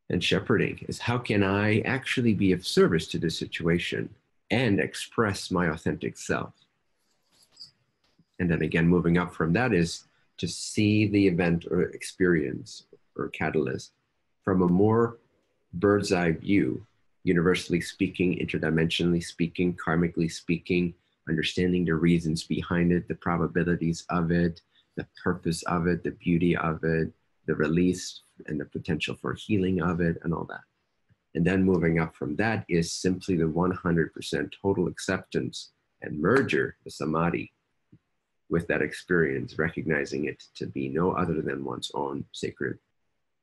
And shepherding is, how can I actually be of service to this situation and express my authentic self? And then again, moving up from that is to see the event or experience or catalyst from a more bird's eye view, universally speaking, interdimensionally speaking, karmically speaking, understanding the reasons behind it, the probabilities of it, the purpose of it, the beauty of it, the release and the potential for healing of it, and all that. And then moving up from that is simply the 100% total acceptance and merger, the samadhi, with that experience, recognizing it to be no other than one's own sacred,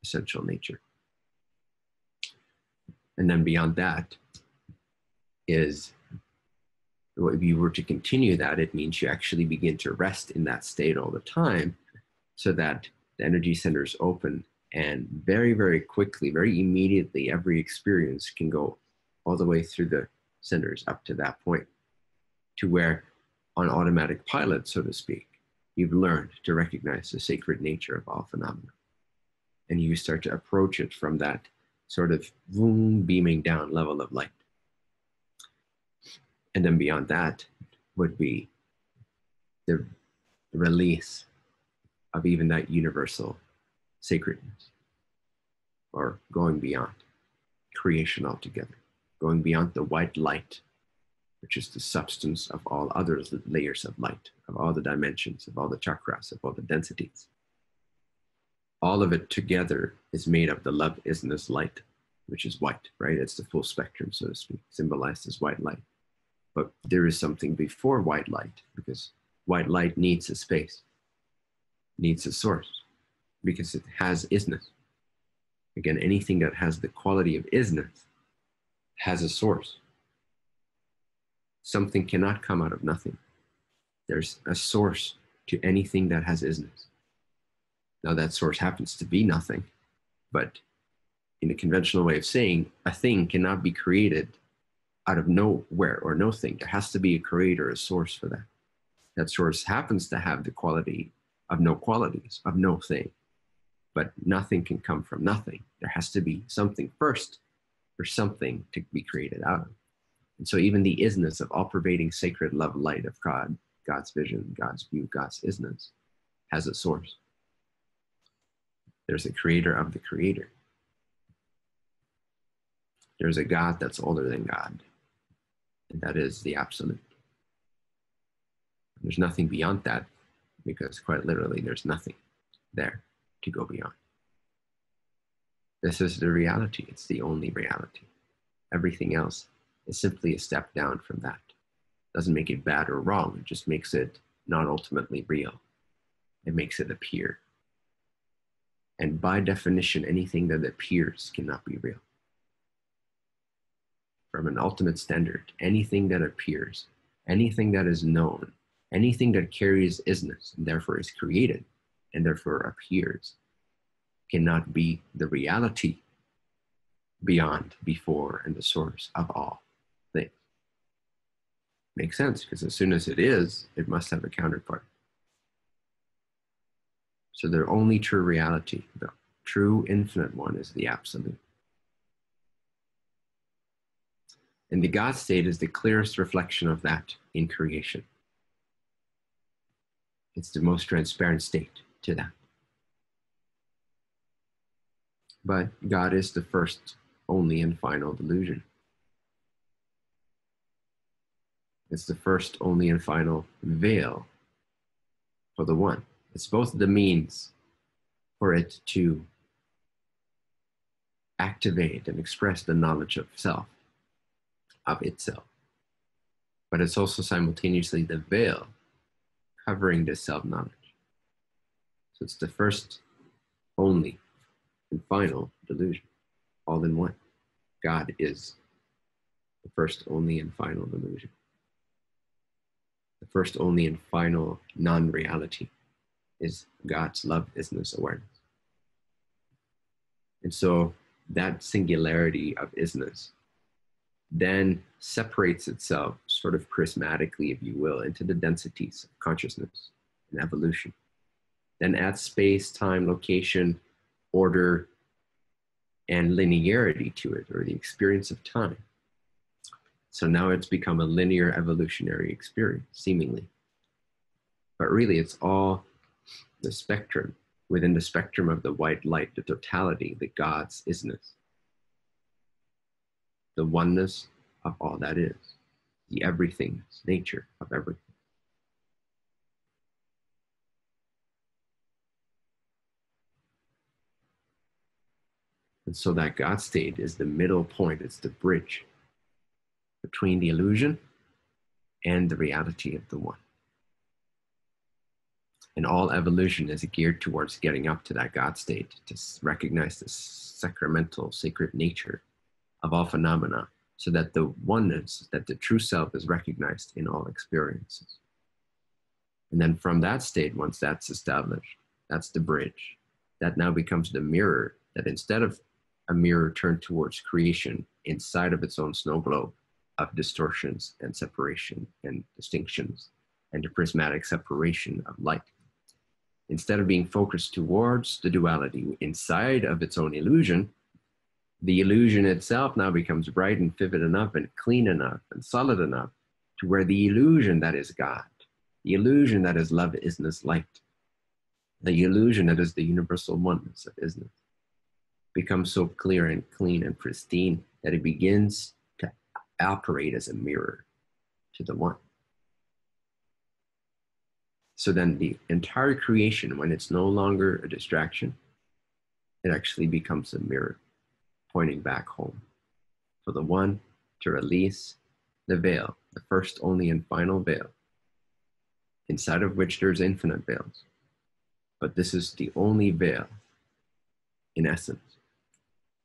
essential nature. And then beyond that is, if you were to continue that, it means you actually begin to rest in that state all the time, so that the energy centers open, and very, very quickly, very immediately, every experience can go all the way through the centers up to that point, to where on automatic pilot, so to speak, you've learned to recognize the sacred nature of all phenomena. And you start to approach it from that sort of beaming down level of light. And then beyond that would be the release of even that universal sacredness, or going beyond creation altogether, going beyond the white light, which is the substance of all other layers of light, of all the dimensions, of all the chakras, of all the densities. All of it together is made of the love isness light, which is white, right? It's the full spectrum, so to speak, symbolized as white light. But there is something before white light, because white light needs a space, needs a source, because it has isness. Again, anything that has the quality of isness has a source. Something cannot come out of nothing. There's a source to anything that has isness. Now that source happens to be nothing, but in the conventional way of saying, a thing cannot be created out of nowhere or no thing. There has to be a creator, a source for that. That source happens to have the quality of no qualities, of no thing. But nothing can come from nothing. There has to be something first for something to be created out of. And so even the isness of all-pervading sacred love light of God, God's vision, God's view, God's isness, has a source. There's a creator of the creator. There's a God that's older than God, and that is the absolute. There's nothing beyond that, because quite literally there's nothing there to go beyond. This is the reality. It's the only reality. Everything else is simply a step down from that. Doesn't make it bad or wrong. It just makes it not ultimately real. It makes it appear. And by definition, anything that appears cannot be real. From an ultimate standard, anything that appears, anything that is known, anything that carries isness and therefore is created and therefore appears, cannot be the reality beyond, before, and the source of all things. Makes sense, because as soon as it is, it must have a counterpart. So the only true reality, the true infinite one, is the absolute. And the God state is the clearest reflection of that in creation. It's the most transparent state to that. But God is the first, only, and final delusion. It's the first, only, and final veil for the one. It's both the means for it to activate and express the knowledge of self, of itself. But it's also simultaneously the veil covering this self-knowledge. So it's the first, only, and final delusion, all in one. God is the first, only, and final delusion. The first, only, and final non-reality is God's love, isness, awareness. And so that singularity of isness then separates itself sort of prismatically, if you will, into the densities of consciousness and evolution. Then adds space, time, location, order, and linearity to it, or the experience of time. So now it's become a linear evolutionary experience, seemingly. But really, it's all the spectrum, within the spectrum of the white light, the totality, the God's isness, the oneness of all that is, the everythingness, nature of everything. And so that God state is the middle point, it's the bridge between the illusion and the reality of the one. And all evolution is geared towards getting up to that God state, to recognize the sacramental, sacred nature of all phenomena, so that the oneness, that the true self is recognized in all experiences. And then from that state, once that's established, that's the bridge. That now becomes the mirror, that instead of a mirror turned towards creation inside of its own snow globe of distortions and separation and distinctions and the prismatic separation of light, instead of being focused towards the duality inside of its own illusion, the illusion itself now becomes bright and vivid enough and clean enough and solid enough to where the illusion that is God, the illusion that is love, isness, light, the illusion that is the universal oneness of isness, becomes so clear and clean and pristine that it begins to operate as a mirror to the one. So then the entire creation, when it's no longer a distraction, it actually becomes a mirror pointing back home for the one to release the veil, the first, only, and final veil, inside of which there's infinite veils. But this is the only veil in essence.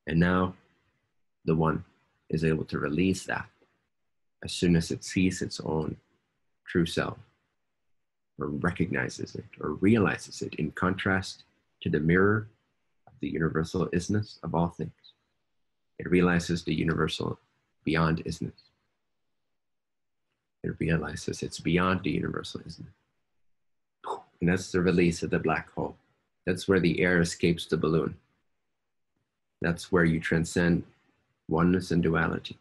And now the one is able to release that as soon as it sees its own true self, or recognizes it, or realizes it, in contrast to the mirror of the universal isness of all things. It realizes the universal beyond isness. It realizes it's beyond the universal isness. And that's the release of the black hole. That's where the air escapes the balloon. That's where you transcend oneness and duality.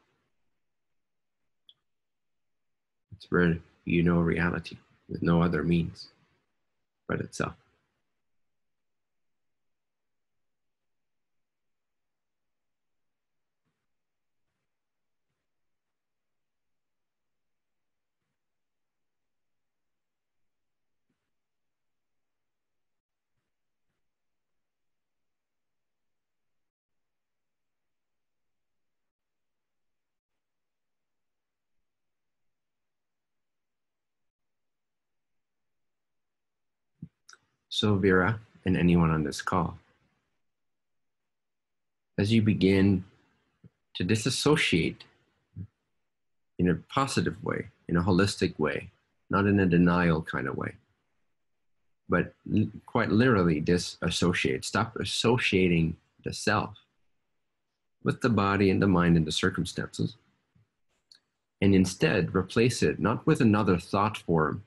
It's where you know reality with no other means but itself. So Vera, and anyone on this call, as you begin to disassociate in a positive way, in a holistic way, not in a denial kind of way, but quite literally disassociate, stop associating the self with the body and the mind and the circumstances, and instead replace it not with another thought form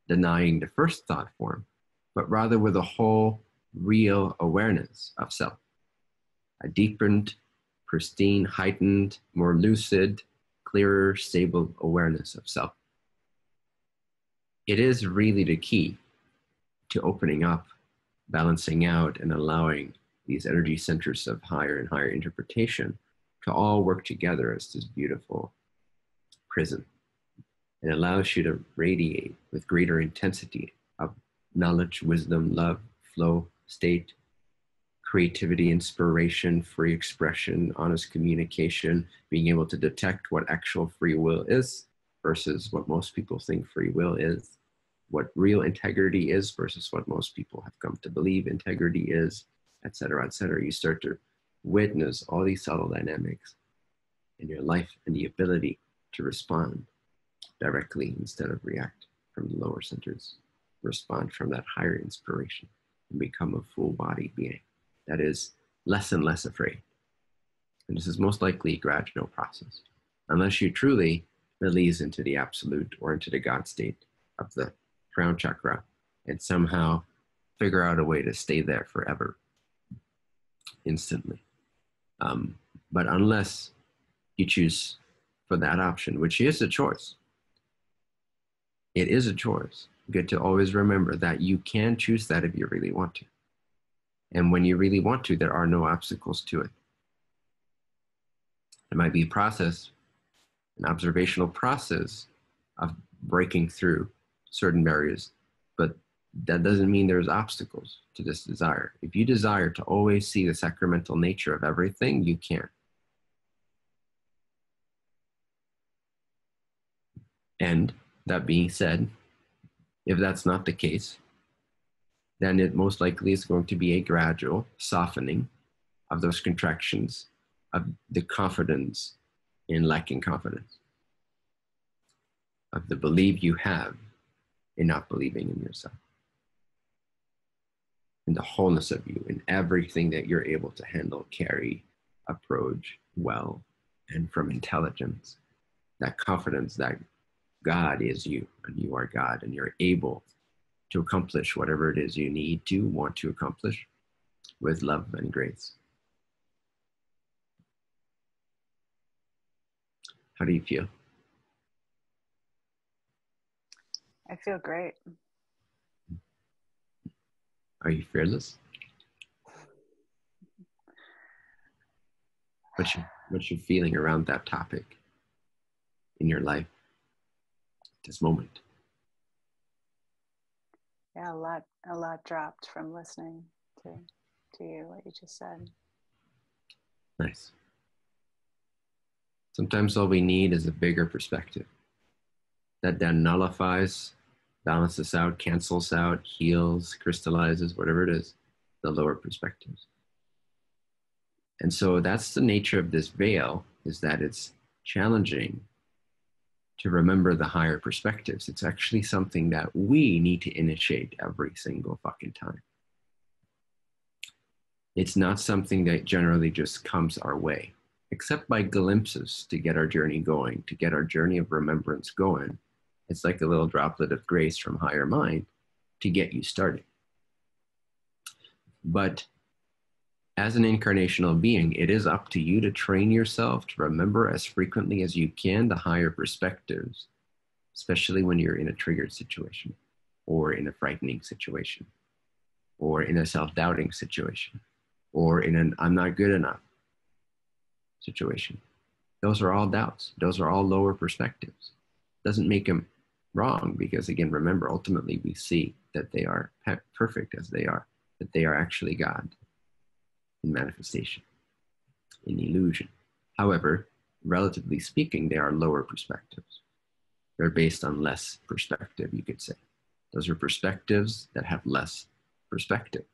denying the first thought form, but rather with a whole real awareness of self, a deepened, pristine, heightened, more lucid, clearer, stable awareness of self. It is really the key to opening up, balancing out, and allowing these energy centers of higher and higher interpretation to all work together as this beautiful prism. It allows you to radiate with greater intensity of knowledge, wisdom, love, flow, state, creativity, inspiration, free expression, honest communication, being able to detect what actual free will is versus what most people think free will is, what real integrity is versus what most people have come to believe integrity is, et cetera, et cetera. You start to witness all these subtle dynamics in your life and the ability to respond directly instead of react from the lower centers, respond from that higher inspiration and become a full-bodied being that is less and less afraid. And this is most likely a gradual process, unless you truly release into the absolute or into the God state of the crown chakra and somehow figure out a way to stay there forever, instantly. But unless you choose for that option, which is a choice, it is a choice. Good to always remember that you can choose that if you really want to. And when you really want to, there are no obstacles to it. It might be a process, an observational process of breaking through certain barriers, but that doesn't mean there's obstacles to this desire. If you desire to always see the sacramental nature of everything, you can. And that being said, if that's not the case, then it most likely is going to be a gradual softening of those contractions of the confidence in lacking confidence, of the belief you have in not believing in yourself, in the wholeness of you, in everything that you're able to handle, carry, approach well, and from intelligence, that confidence that God is you and you are God and you're able to accomplish whatever it is you need to, want to accomplish with love and grace. How do you feel? I feel great. Are you fearless? What's your feeling around that topic in your life at this moment? Yeah, a lot dropped from listening to you, what you just said. Nice. Sometimes all we need is a bigger perspective that then nullifies, balances out, cancels out, heals, crystallizes, whatever it is, the lower perspectives. And so that's the nature of this veil, is that it's challenging to remember the higher perspectives. It's actually something that we need to initiate every single fucking time. It's not something that generally just comes our way, except by glimpses to get our journey going, to get our journey of remembrance going. It's like a little droplet of grace from higher mind to get you started. But as an incarnational being, it is up to you to train yourself to remember as frequently as you can the higher perspectives, especially when you're in a triggered situation or in a frightening situation or in a self-doubting situation or in an I'm not good enough situation. Those are all doubts. Those are all lower perspectives. Doesn't make them wrong because, again, remember, ultimately we see that they are perfect as they are, that they are actually God in manifestation, in illusion. However, relatively speaking, they are lower perspectives. They're based on less perspective, you could say. Those are perspectives that have less perspective.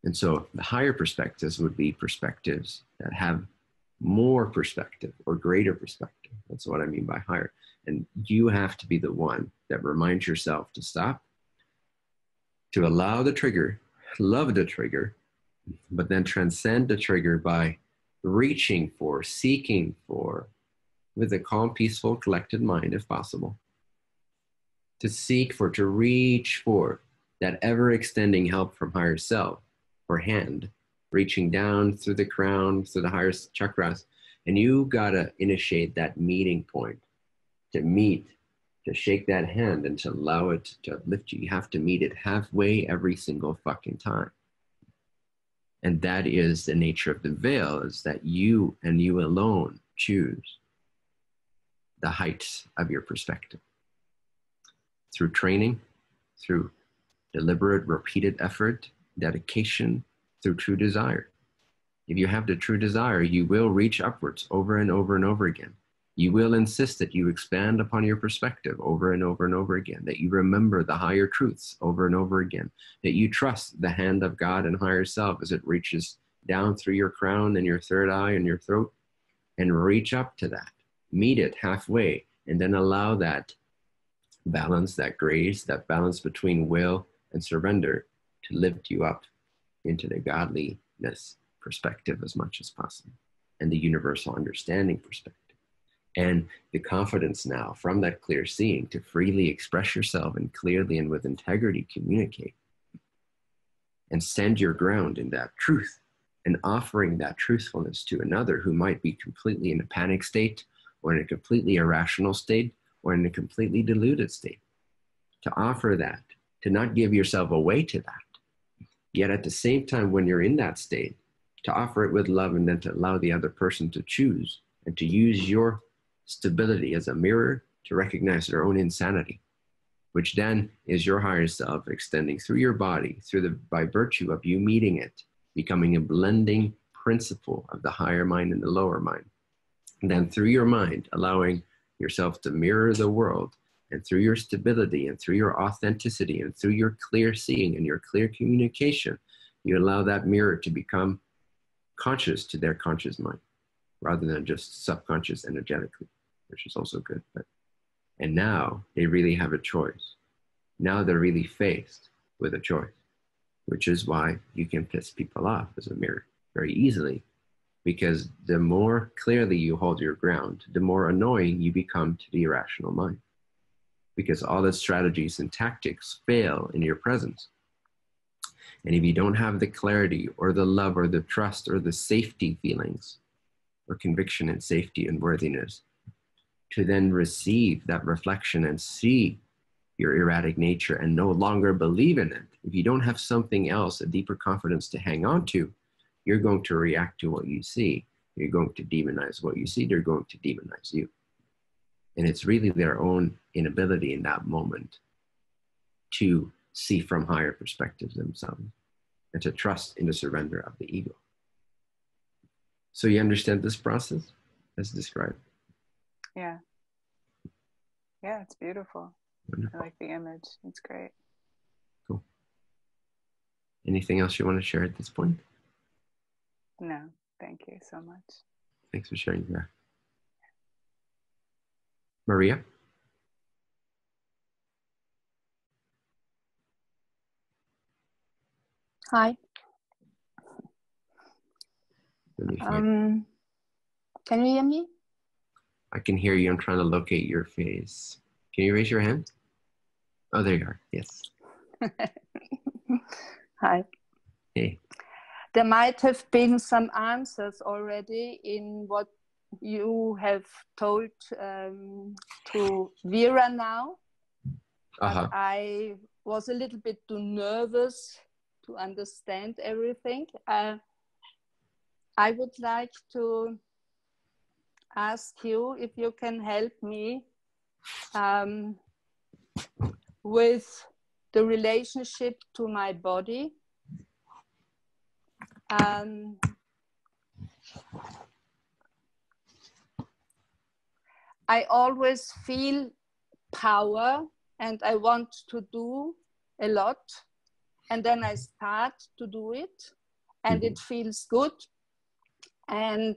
And so the higher perspectives would be perspectives that have more perspective or greater perspective. That's what I mean by higher. And you have to be the one that reminds yourself to stop, to allow the trigger, love the trigger, but then transcend the trigger by reaching for, seeking for, with a calm, peaceful, collected mind, if possible, to seek for, to reach for that ever-extending help from higher self or hand, reaching down through the crown, through the higher chakras, And you gotta initiate that meeting point to meet, to shake that hand and to allow it to uplift you. You have to meet it halfway every single fucking time. And that is the nature of the veil, is that you and you alone choose the heights of your perspective. Through training, through deliberate, repeated effort, dedication, through true desire. If you have the true desire, you will reach upwards over and over and over again. You will insist that you expand upon your perspective over and over and over again, that you remember the higher truths over and over again, that you trust the hand of God and higher self as it reaches down through your crown and your third eye and your throat, and reach up to that. Meet it halfway, and then allow that balance, that grace, that balance between will and surrender to lift you up into the godliness perspective as much as possible, and the universal understanding perspective. And the confidence now from that clear seeing to freely express yourself and clearly and with integrity communicate and stand your ground in that truth, and offering that truthfulness to another who might be completely in a panic state or in a completely irrational state or in a completely deluded state. To offer that, to not give yourself away to that. Yet at the same time, when you're in that state, to offer it with love, and then to allow the other person to choose and to use your stability as a mirror to recognize their own insanity, which then is your higher self extending through your body, by virtue of you meeting it, becoming a blending principle of the higher mind and the lower mind. And then through your mind, allowing yourself to mirror the world, and through your stability and through your authenticity and through your clear seeing and your clear communication, you allow that mirror to become conscious to their conscious mind, rather than just subconscious energetically, which is also good. And now they really have a choice. Now they're really faced with a choice, which is why you can piss people off as a mirror very easily, because the more clearly you hold your ground, the more annoying you become to the irrational mind, because all the strategies and tactics fail in your presence. And if you don't have the clarity or the love or the trust or the safety feelings or conviction and safety and worthiness to then receive that reflection and see your erratic nature and no longer believe in it, if you don't have something else, a deeper confidence to hang on to, you're going to react to what you see. You're going to demonize what you see. They're going to demonize you. And it's really their own inability in that moment to see from higher perspectives themselves and to trust in the surrender of the ego. So you understand this process as described? Yeah. Yeah, it's beautiful. Wonderful. I like the image. It's great. Cool. Anything else you want to share at this point? No, thank you so much. Thanks for sharing that. Maria? Hi. Can you hear me? I can hear you. I'm trying to locate your face. Can you raise your hand? Oh, there you are. Yes. Hi. Hey. There might have been some answers already in what you have told to Vera now. But I was a little bit too nervous to understand everything. I would like to ask you if you can help me with the relationship to my body. I always feel power and I want to do a lot, and then I start to do it and it feels good, and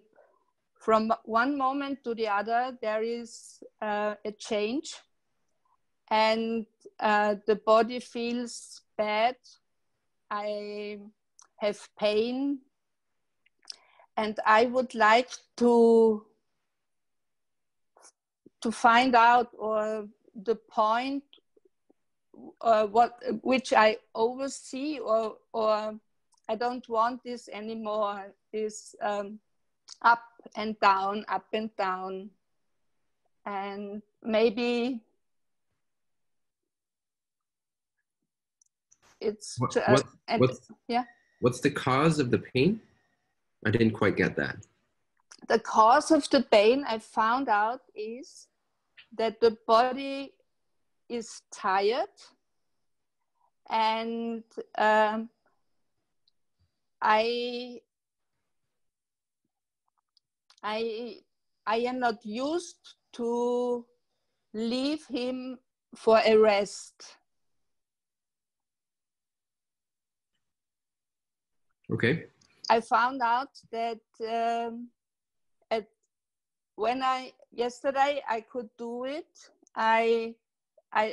from one moment to the other there is a change, and the body feels bad. I have pain, and I would like to find out or the point which I oversee, or I don't want this anymore, this up and down, up and down. And maybe it's yeah. What's the cause of the pain? I didn't quite get that. The cause of the pain I found out is that the body is tired, and I am not used to leave him for a rest. Okay. I found out that yesterday I could do it. I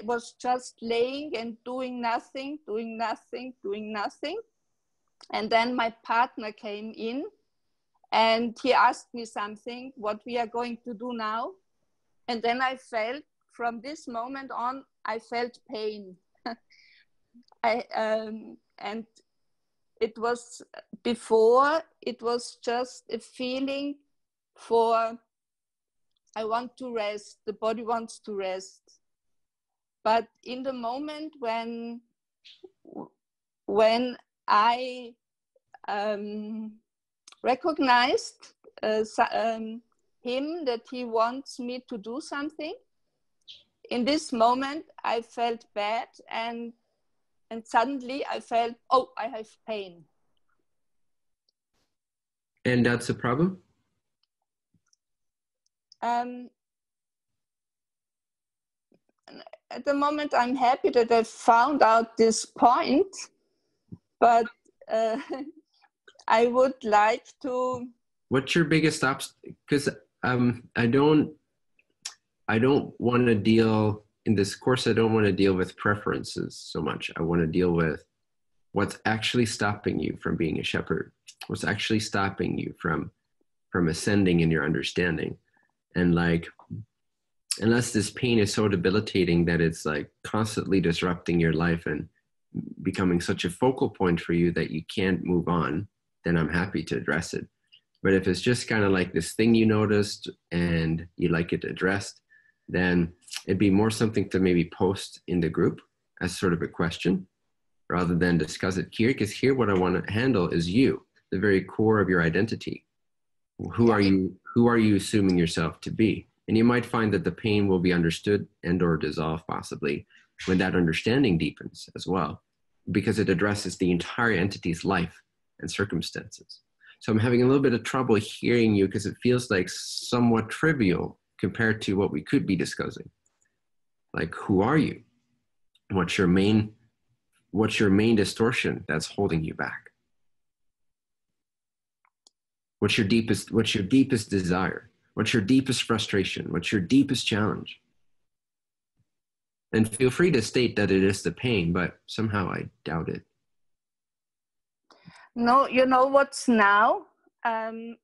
was just laying and doing nothing. And then my partner came in and he asked me something, what we are going to do now. And then I felt, from this moment on, I felt pain. And it was before, it was just a feeling for, I want to rest, the body wants to rest. But in the moment when I recognized him, that he wants me to do something, in this moment I felt bad, and suddenly I felt, oh, I have pain. And that's a problem? At the moment, I'm happy that I found out this point, but I would like to. What's your biggest obstacle? Because I don't want to deal in this course. I don't want to deal with preferences so much. I want to deal with what's actually stopping you from being a shepherd. What's actually stopping you from ascending in your understanding, and like. Unless this pain is so debilitating that it's like constantly disrupting your life and becoming such a focal point for you that you can't move on, then I'm happy to address it. But if it's just kind of like this thing you noticed and you like it addressed, then it'd be more something to maybe post in the group as sort of a question rather than discuss it here. Because here what I want to handle is you, the very core of your identity. Who are you? Who are you assuming yourself to be? And you might find that the pain will be understood and or dissolve possibly when that understanding deepens as well, because it addresses the entire entity's life and circumstances. So I'm having a little bit of trouble hearing you because it feels like somewhat trivial compared to what we could be discussing. Like, who are you? What's your main distortion that's holding you back? What's your deepest desire? What's your deepest frustration? What's your deepest challenge? And feel free to state that it is the pain, but somehow I doubt it. No, you know what's now? Now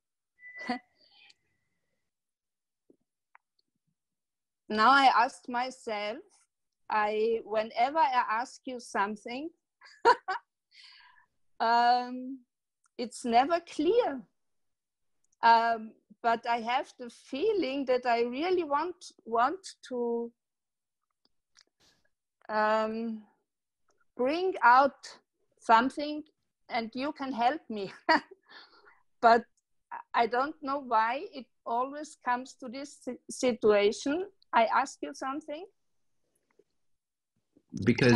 I asked myself, whenever I ask you something, it's never clear. But I have the feeling that I really want to bring out something, and you can help me. But I don't know why it always comes to this situation. I ask you something. Because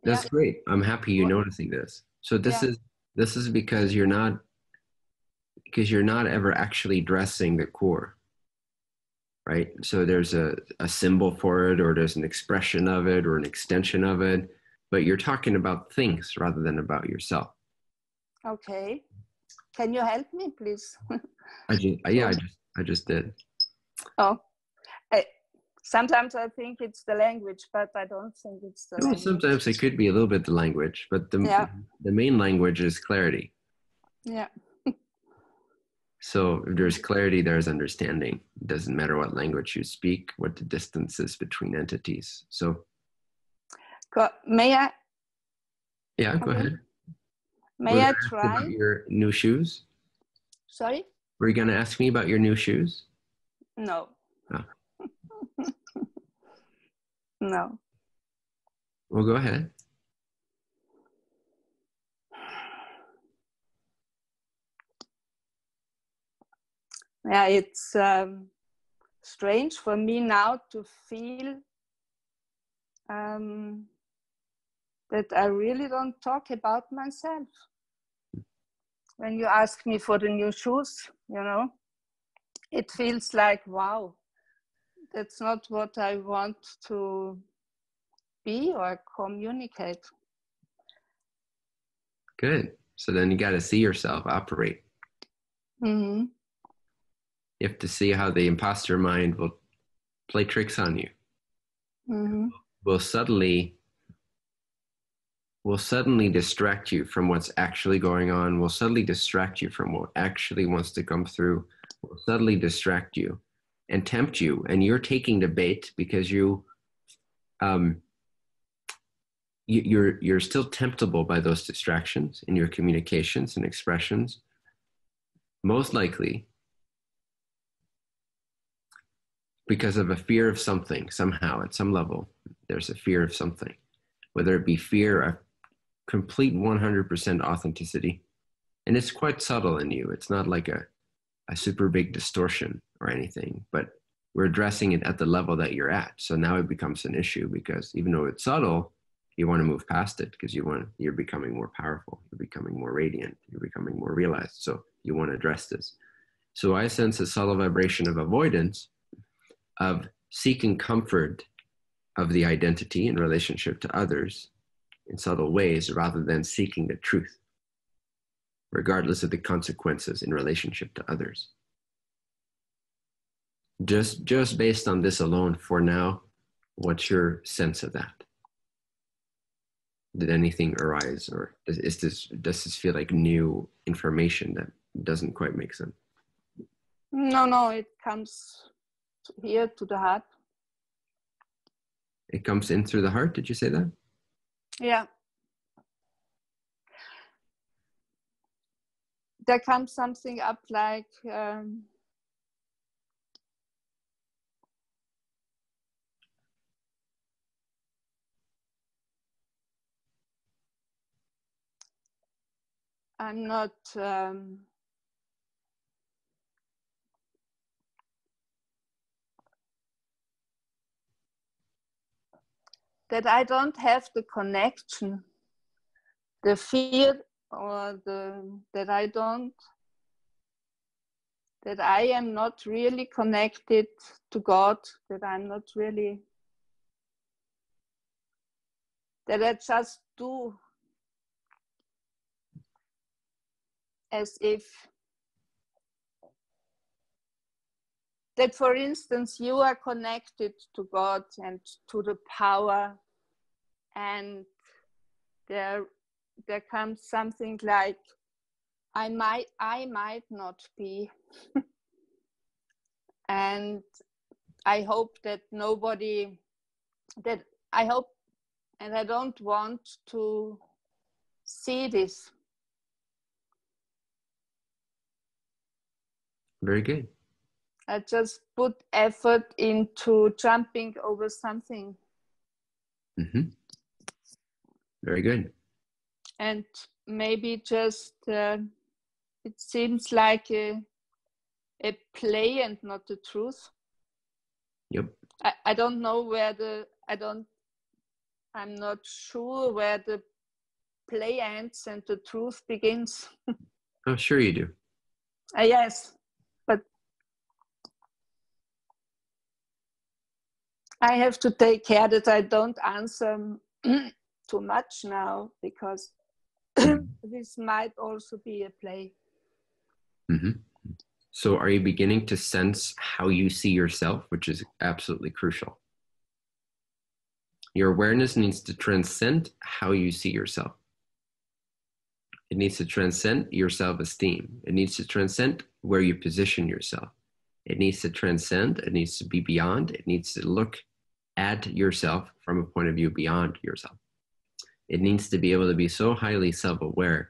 that's great. I'm happy you're noticing this. So this is because you're not ever actually addressing the core, right? So there's a symbol for it, or there's an expression of it, or an extension of it, but you're talking about things rather than about yourself. Okay. Can you help me, please? I just did. Oh, sometimes I think it's the language, but I don't think it's the language. Sometimes it could be a little bit the language, but the main language is clarity. Yeah. So if there's clarity, there's understanding. It doesn't matter what language you speak, what the distance is between entities. So may I? Yeah, go ahead. May I try? About your new shoes? Sorry? Were you going to ask me about your new shoes? No. Oh. No. Well, go ahead. Yeah, it's strange for me now to feel that I really don't talk about myself. When you ask me for the new shoes, you know, it feels like, wow, that's not what I want to be or communicate. Good. So then you got to see yourself operate. Mm-hmm. You have to see how the imposter mind will play tricks on you. Mm-hmm. Will suddenly distract you from what's actually going on, will suddenly distract you from what actually wants to come through, will suddenly distract you and tempt you. And you're taking the bait because you're still temptable by those distractions in your communications and expressions. Most likely because of a fear of something, somehow, at some level, there's a fear of something, whether it be fear of complete 100% authenticity. And it's quite subtle in you. It's not like a super big distortion or anything, but we're addressing it at the level that you're at. So now it becomes an issue because even though it's subtle, you want to move past it because you're becoming more powerful. You're becoming more radiant. You're becoming more realized. So you want to address this. So I sense a subtle vibration of avoidance, of seeking comfort of the identity in relationship to others in subtle ways rather than seeking the truth, regardless of the consequences in relationship to others. Just based on this alone for now, what's your sense of that? Did anything arise, or does this feel like new information that doesn't quite make sense? No, it comes here to the heart. It comes in through the heart, did you say that? Yeah. There comes something up like I'm not that I don't have the connection, the fear, or that I am not really connected to God, that I'm not really, that I just do as if, that for instance, you are connected to God and to the power, and there comes something like, I might not be. And I hope that nobody, that I hope, and I don't want to see this. Very good. I just put effort into jumping over something. Mm-hmm. Very good. And maybe just, it seems like a play and not the truth. Yep. I don't know where I'm not sure where the play ends and the truth begins. Oh, sure you do. Yes, but I have to take care that I don't answer too much now, because this might also be a play. Mm-hmm. So are you beginning to sense how you see yourself, which is absolutely crucial? Your awareness needs to transcend how you see yourself. It needs to transcend your self-esteem. It needs to transcend where you position yourself. It needs to transcend. It needs to be beyond. It needs to look at yourself from a point of view beyond yourself. It needs to be able to be so highly self-aware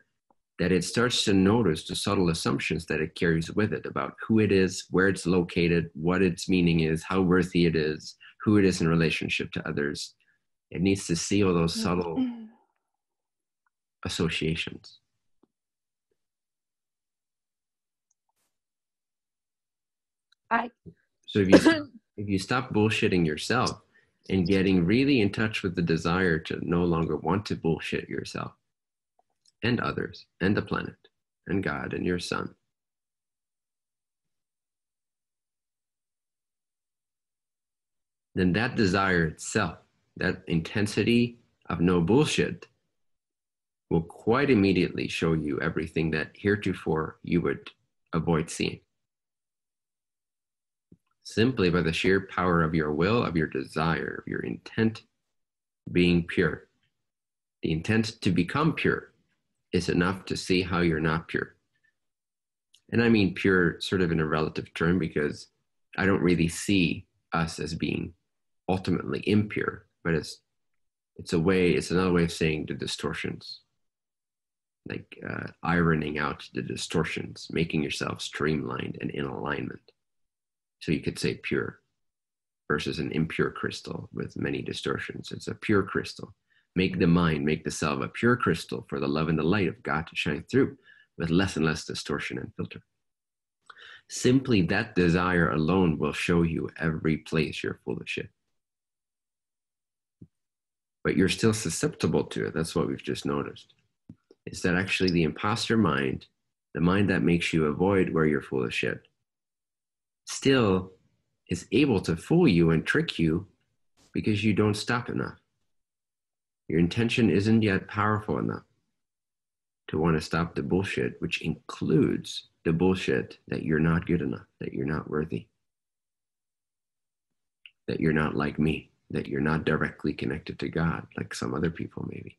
that it starts to notice the subtle assumptions that it carries with it about who it is, where it's located, what its meaning is, how worthy it is, who it is in relationship to others. It needs to see all those subtle associations. So if you stop bullshitting yourself and getting really in touch with the desire to no longer want to bullshit yourself and others and the planet and God and your son, then that desire itself, that intensity of no bullshit, will quite immediately show you everything that heretofore you would avoid seeing. Simply by the sheer power of your will, of your desire, of your intent being pure. The intent to become pure is enough to see how you're not pure. And I mean pure sort of in a relative term, because I don't really see us as being ultimately impure, but it's another way of saying the distortions, like ironing out the distortions, making yourself streamlined and in alignment. So you could say pure versus an impure crystal with many distortions. It's a pure crystal. Make the mind, make the self a pure crystal for the love and the light of God to shine through with less and less distortion and filter. Simply that desire alone will show you every place you're full of shit. But you're still susceptible to it. That's what we've just noticed. Is that actually the imposter mind, the mind that makes you avoid where you're full of shit, still is able to fool you and trick you because you don't stop enough. Your intention isn't yet powerful enough to want to stop the bullshit, which includes the bullshit that you're not good enough, that you're not worthy, that you're not like me, that you're not directly connected to God like some other people maybe.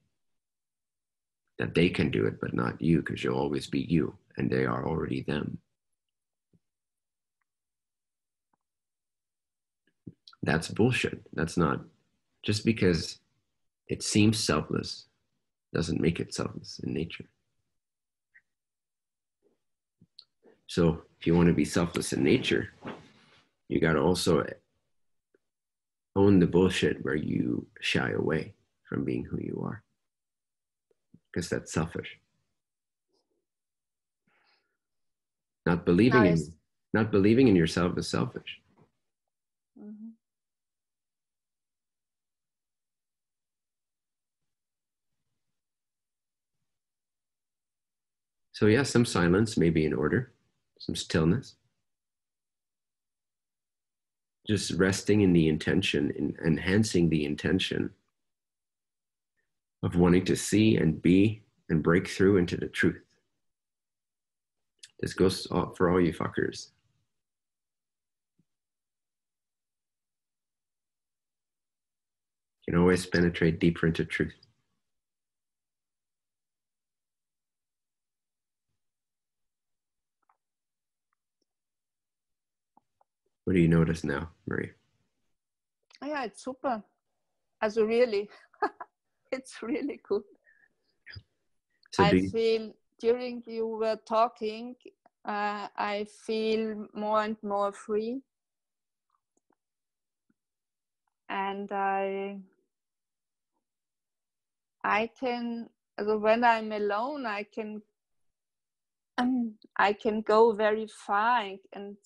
That they can do it, but not you, because you'll always be you, and they are already them. That's bullshit. That's not, just because it seems selfless doesn't make it selfless in nature. So if you want to be selfless in nature, you got to also own the bullshit where you shy away from being who you are, because that's selfish. Not believing in yourself is selfish. Mm-hmm. So yeah, some silence may be in order, some stillness. Just resting in the intention, in enhancing the intention of wanting to see and be and break through into the truth. This goes for all you fuckers. You can always penetrate deeper into truth. What do you notice now, Maria? Yeah, it's super. Also really, it's really good. So I feel during you were talking, I feel more and more free. And I can, also when I'm alone, I can go very far, and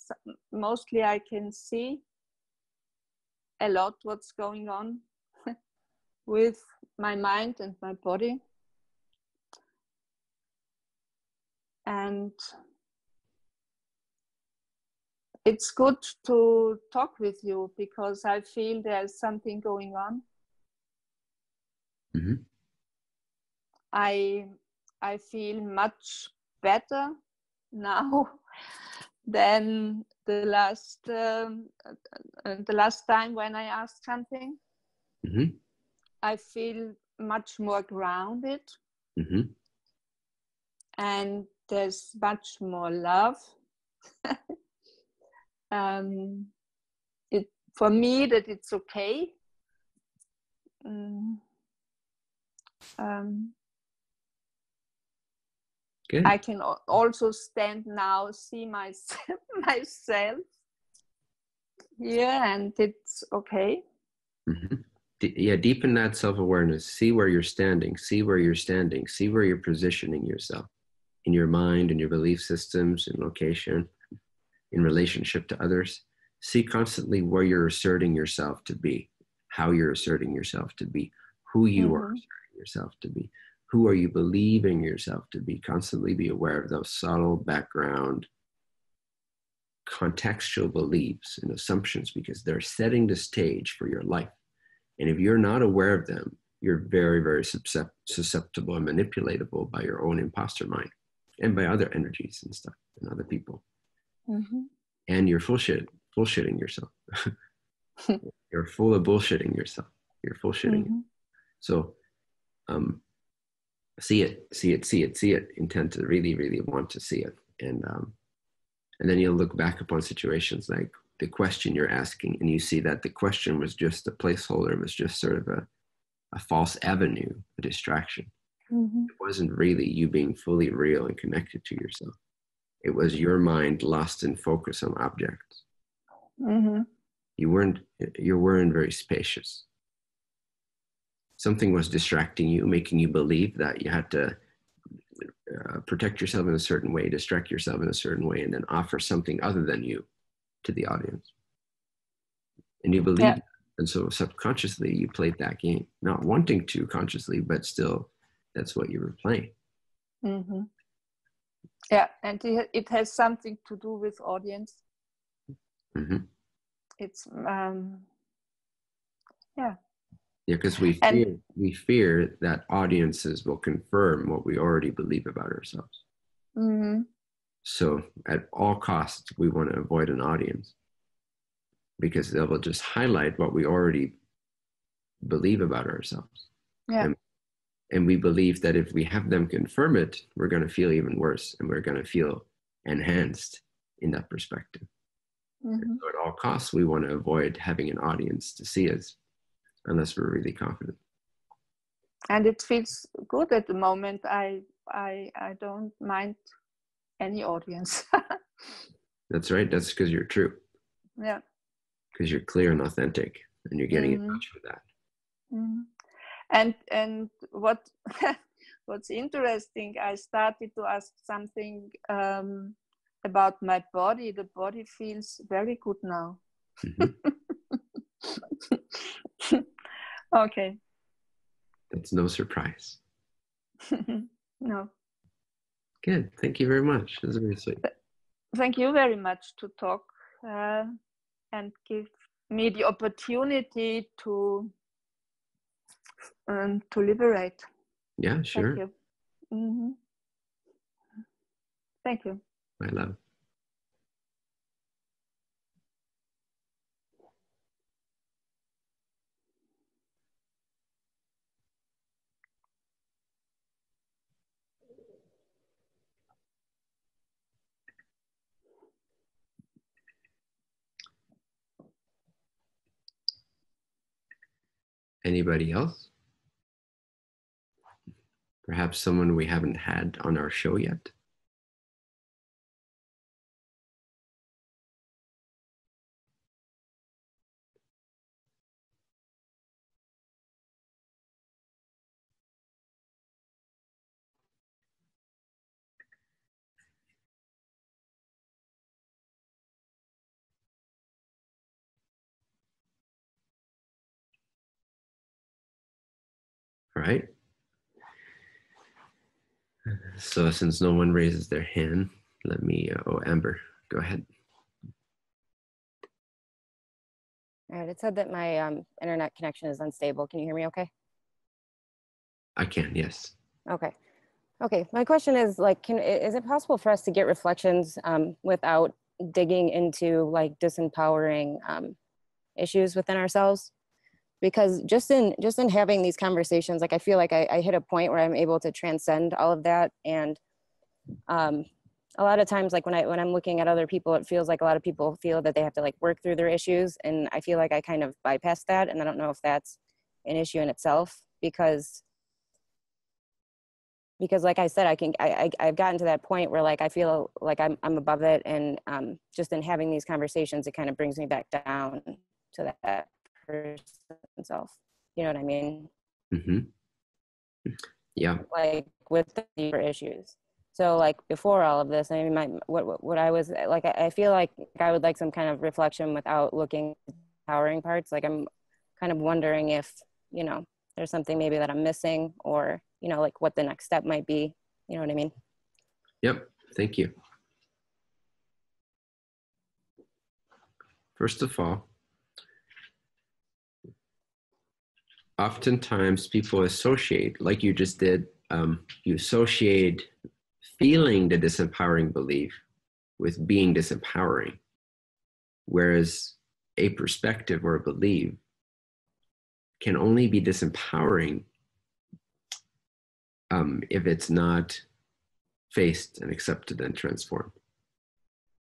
mostly I can see a lot what's going on with my mind and my body. And it's good to talk with you because I feel there's something going on. Mm-hmm. I feel much better now than the last time when I asked something. Mm-hmm. I feel much more grounded. Mm-hmm. And there's much more love. For me, that it's okay. Good. I can also stand now, see myself here, and it's okay. Mm-hmm. Yeah, deepen that self-awareness. See where you're standing. See where you're standing. See where you're positioning yourself in your mind, in your belief systems, in location, in relationship to others. See constantly where you're asserting yourself to be, how you're asserting yourself to be, who you are asserting yourself to be, who are you believing yourself to be. Constantly be aware of those subtle background contextual beliefs and assumptions, because they're setting the stage for your life. And if you're not aware of them, you're very, very susceptible and manipulatable by your own imposter mind and by other energies and stuff and other people. Mm-hmm. And you're bullshitting yourself. You're full of bullshitting yourself. You're bullshitting. Mm-hmm. So see it. Intend to really, really want to see it. And then you'll look back upon situations like the question you're asking, and you see that the question was just a placeholder. It was just sort of a false avenue, a distraction. Mm-hmm. It wasn't really you being fully real and connected to yourself. It was your mind lost in focus on objects. Mm-hmm. You weren't very spacious. Something was distracting you, making you believe that you had to protect yourself in a certain way, distract yourself in a certain way, and then offer something other than you to the audience. And you believe, and so subconsciously you played that game, not wanting to consciously, but still that's what you were playing. Mm-hmm. Yeah, and it has something to do with audience. Mm-hmm. It's yeah, because we fear that audiences will confirm what we already believe about ourselves. Mm-hmm. So at all costs, we want to avoid an audience because they will just highlight what we already believe about ourselves. Yeah. And we believe that if we have them confirm it, we're going to feel even worse, and we're going to feel enhanced in that perspective. Mm-hmm. So at all costs, we want to avoid having an audience to see us unless we're really confident. And it feels good at the moment. I don't mind any audience. That's right. That's because you're true. Yeah. Because you're clear and authentic, and you're getting in touch with that. Mm-hmm. And what's interesting, I started to ask something about my body. The body feels very good now. Mm-hmm. Okay. That's no surprise. No. Good. Thank you very much. That's very sweet. Thank you very much to talk and give me the opportunity to liberate. Yeah, sure. Thank you. Mm-hmm. Thank you. My love. Anybody else? Perhaps someone we haven't had on our show yet? All right. So since no one raises their hand, let me, Amber, go ahead. All right, it said that my internet connection is unstable. Can you hear me okay? I can, yes. Okay. Okay, my question is like, is it possible for us to get reflections without digging into like disempowering issues within ourselves? Because just in having these conversations, like I feel like I hit a point where I'm able to transcend all of that. And a lot of times, like when I'm looking at other people, it feels like a lot of people feel that they have to like work through their issues. And I feel like I kind of bypass that. And I don't know if that's an issue in itself, because because like I said, I've gotten to that point where like I feel like I'm above it, and just in having these conversations, it kind of brings me back down to that person self. You know what I mean? Mm-hmm. Yeah. Like with the deeper issues. So like before all of this, I mean, what I was like, I feel like I would like some kind of reflection without looking at the empowering parts. Like I'm kind of wondering if, you know, there's something maybe that I'm missing, or, you know, like what the next step might be. You know what I mean? Yep. Thank you. First of all, oftentimes people associate, like you just did, you associate feeling the disempowering belief with being disempowering, whereas a perspective or a belief can only be disempowering if it's not faced and accepted and transformed.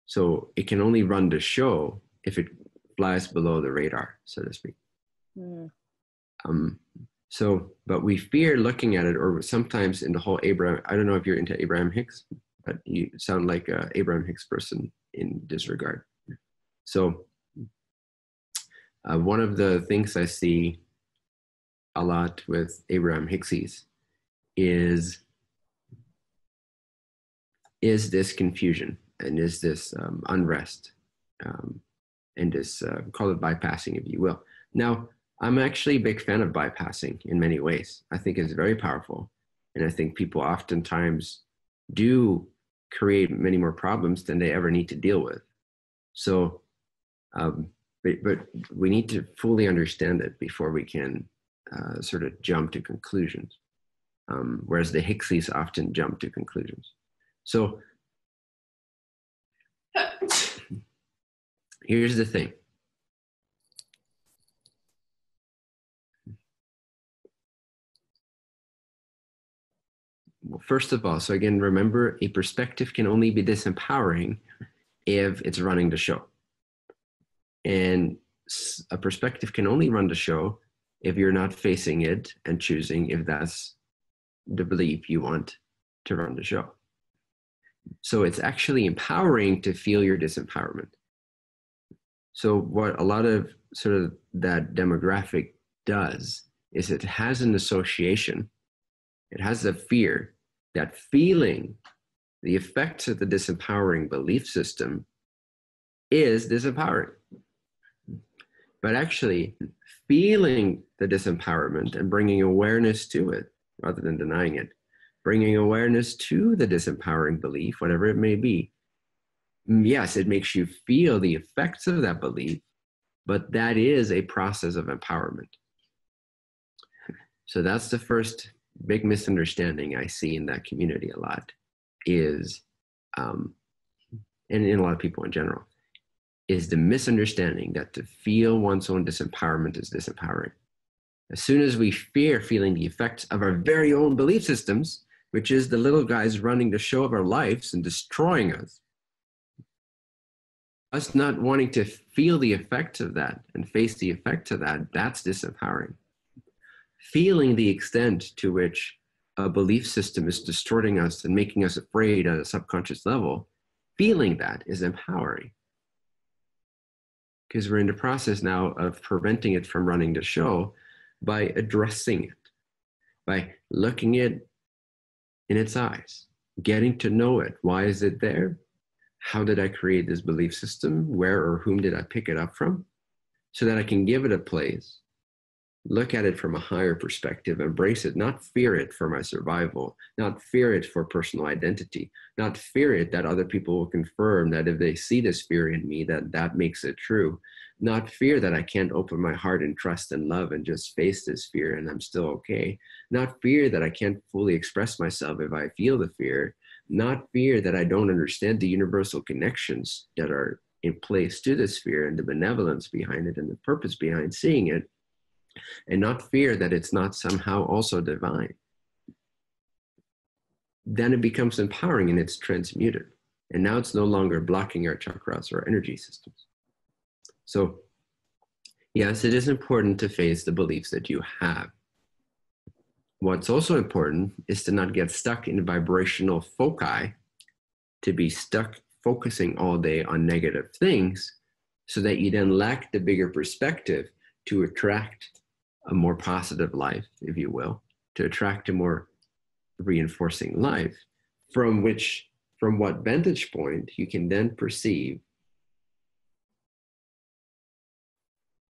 So it can only run the show if it flies below the radar, so to speak. Mm. But we fear looking at it, or sometimes in the whole Abraham, I don't know if you're into Abraham Hicks, but you sound like a Abraham Hicks person in this regard. So one of the things I see a lot with Abraham Hicksies is this confusion, and is this unrest, and this, call it bypassing, if you will. Now, I'm actually a big fan of bypassing in many ways. I think it's very powerful. And I think people oftentimes do create many more problems than they ever need to deal with. So, but we need to fully understand it before we can sort of jump to conclusions. Whereas the Hicksies often jump to conclusions. So here's the thing. Well, first of all, so again, remember, a perspective can only be disempowering if it's running the show. And a perspective can only run the show if you're not facing it and choosing if that's the belief you want to run the show. So it's actually empowering to feel your disempowerment. So what a lot of sort of that demographic does is it has an association. It has a fear that feeling the effects of the disempowering belief system is disempowering. But actually, feeling the disempowerment and bringing awareness to it, rather than denying it, bringing awareness to the disempowering belief, whatever it may be, yes, it makes you feel the effects of that belief, but that is a process of empowerment. So that's the first big misunderstanding I see in that community a lot, is, and in a lot of people in general, is the misunderstanding that to feel one's own disempowerment is disempowering. As soon as we fear feeling the effects of our very own belief systems, which is the little guys running the show of our lives and destroying us not wanting to feel the effects of that and face the effects of that, that's disempowering. Feeling the extent to which a belief system is distorting us and making us afraid at a subconscious level, feeling that is empowering. Because we're in the process now of preventing it from running the show by addressing it, by looking it in its eyes, getting to know it. Why is it there? How did I create this belief system? Where or whom did I pick it up from? So that I can give it a place, look at it from a higher perspective, embrace it, not fear it for my survival, not fear it for personal identity, not fear it that other people will confirm that if they see this fear in me, that makes it true, not fear that I can't open my heart and trust and love and just face this fear and I'm still okay, not fear that I can't fully express myself if I feel the fear, not fear that I don't understand the universal connections that are in place to this fear and the benevolence behind it and the purpose behind seeing it, and not fear that it's not somehow also divine. Then it becomes empowering and it's transmuted. And now it's no longer blocking our chakras or energy systems. So yes, it is important to face the beliefs that you have. What's also important is to not get stuck in vibrational foci, to be stuck focusing all day on negative things, so that you then lack the bigger perspective to attract a more positive life, if you will, to attract a more reinforcing life, from what vantage point you can then perceive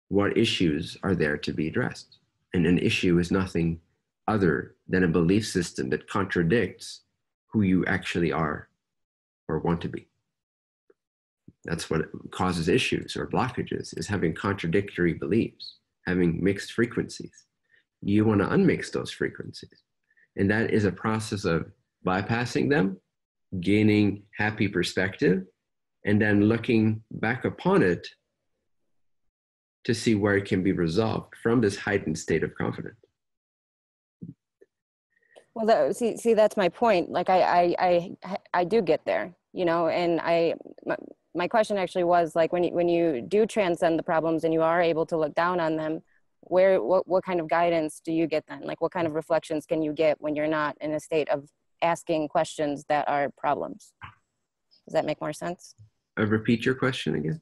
what issues are there to be addressed. And an issue is nothing other than a belief system that contradicts who you actually are or want to be. That's what causes issues or blockages, is having contradictory beliefs, having mixed frequencies. You want to unmix those frequencies. And that is a process of bypassing them, gaining happy perspective, and then looking back upon it to see where it can be resolved from this heightened state of confidence. Well, see, that's my point. Like I do get there, you know, and my question actually was like, when you do transcend the problems and you are able to look down on them, what kind of guidance do you get then? Like, what kind of reflections can you get when you're not in a state of asking questions that are problems? Does that make more sense? Repeat your question again.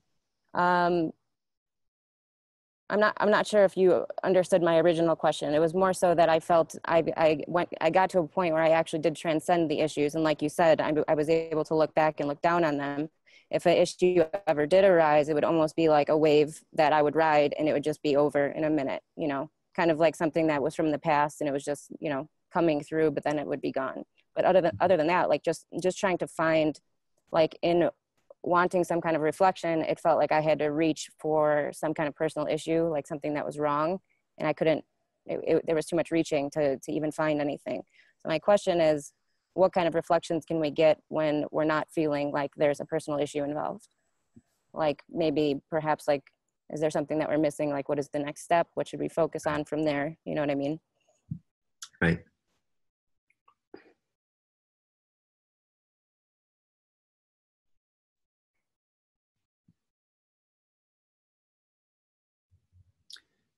I'm not sure if you understood my original question. It was more so that I felt I got to a point where I actually did transcend the issues. And like you said, I was able to look back and look down on them. If an issue ever did arise, it would almost be like a wave that I would ride and it would just be over in a minute, you know, kind of like something that was from the past and it was just, you know, coming through, but then it would be gone. But other than that, like just trying to find, like, in wanting some kind of reflection, it felt like I had to reach for some kind of personal issue, like something that was wrong, and I couldn't, there was too much reaching to even find anything. So my question is, what kind of reflections can we get when we're not feeling like there's a personal issue involved? Like maybe perhaps, like, is there something that we're missing? Like, what is the next step? What should we focus on from there? You know what I mean? Right.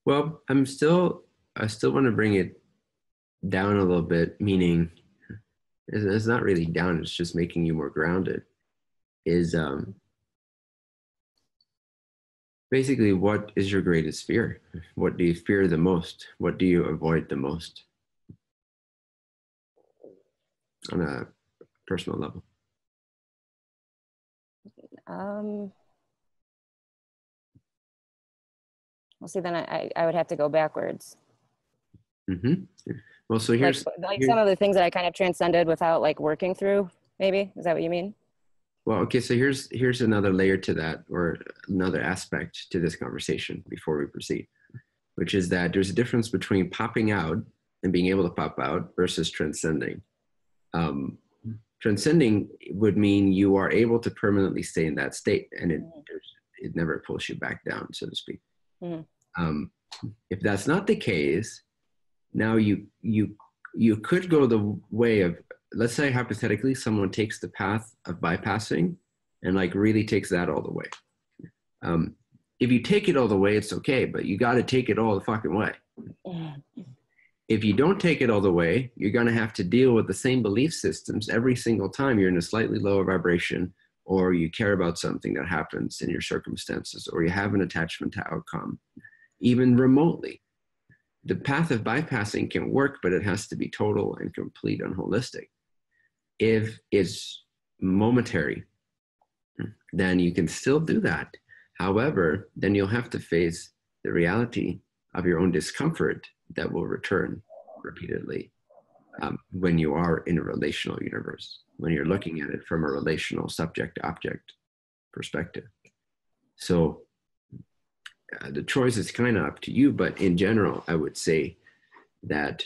Well, I still want to bring it down a little bit, meaning it's not really down, it's just making you more grounded, is basically, what is your greatest fear? What do you fear the most? What do you avoid the most on a personal level? Well, see, then I would have to go backwards. Mm-hmm. Well, so here's some of the things that I kind of transcended without like working through, maybe. Is that what you mean? Well, okay, so here's another layer to that, or another aspect to this conversation before we proceed, which is that there's a difference between popping out and being able to pop out versus transcending. Transcending would mean you are able to permanently stay in that state, and it never pulls you back down, so to speak. Mm-hmm. If that's not the case, now you could go the way of, let's say hypothetically, someone takes the path of bypassing and like really takes that all the way. If you take it all the way, it's okay, but you got to take it all the fucking way. If you don't take it all the way, you're going to have to deal with the same belief systems every single time you're in a slightly lower vibration, or you care about something that happens in your circumstances, or you have an attachment to outcome, even remotely. The path of bypassing can work, but it has to be total and complete and holistic. If it's momentary, then you can still do that. However, then you'll have to face the reality of your own discomfort that will return repeatedly when you are in a relational universe, when you're looking at it from a relational subject-object perspective. So the choice is kind of up to you, but in general, I would say that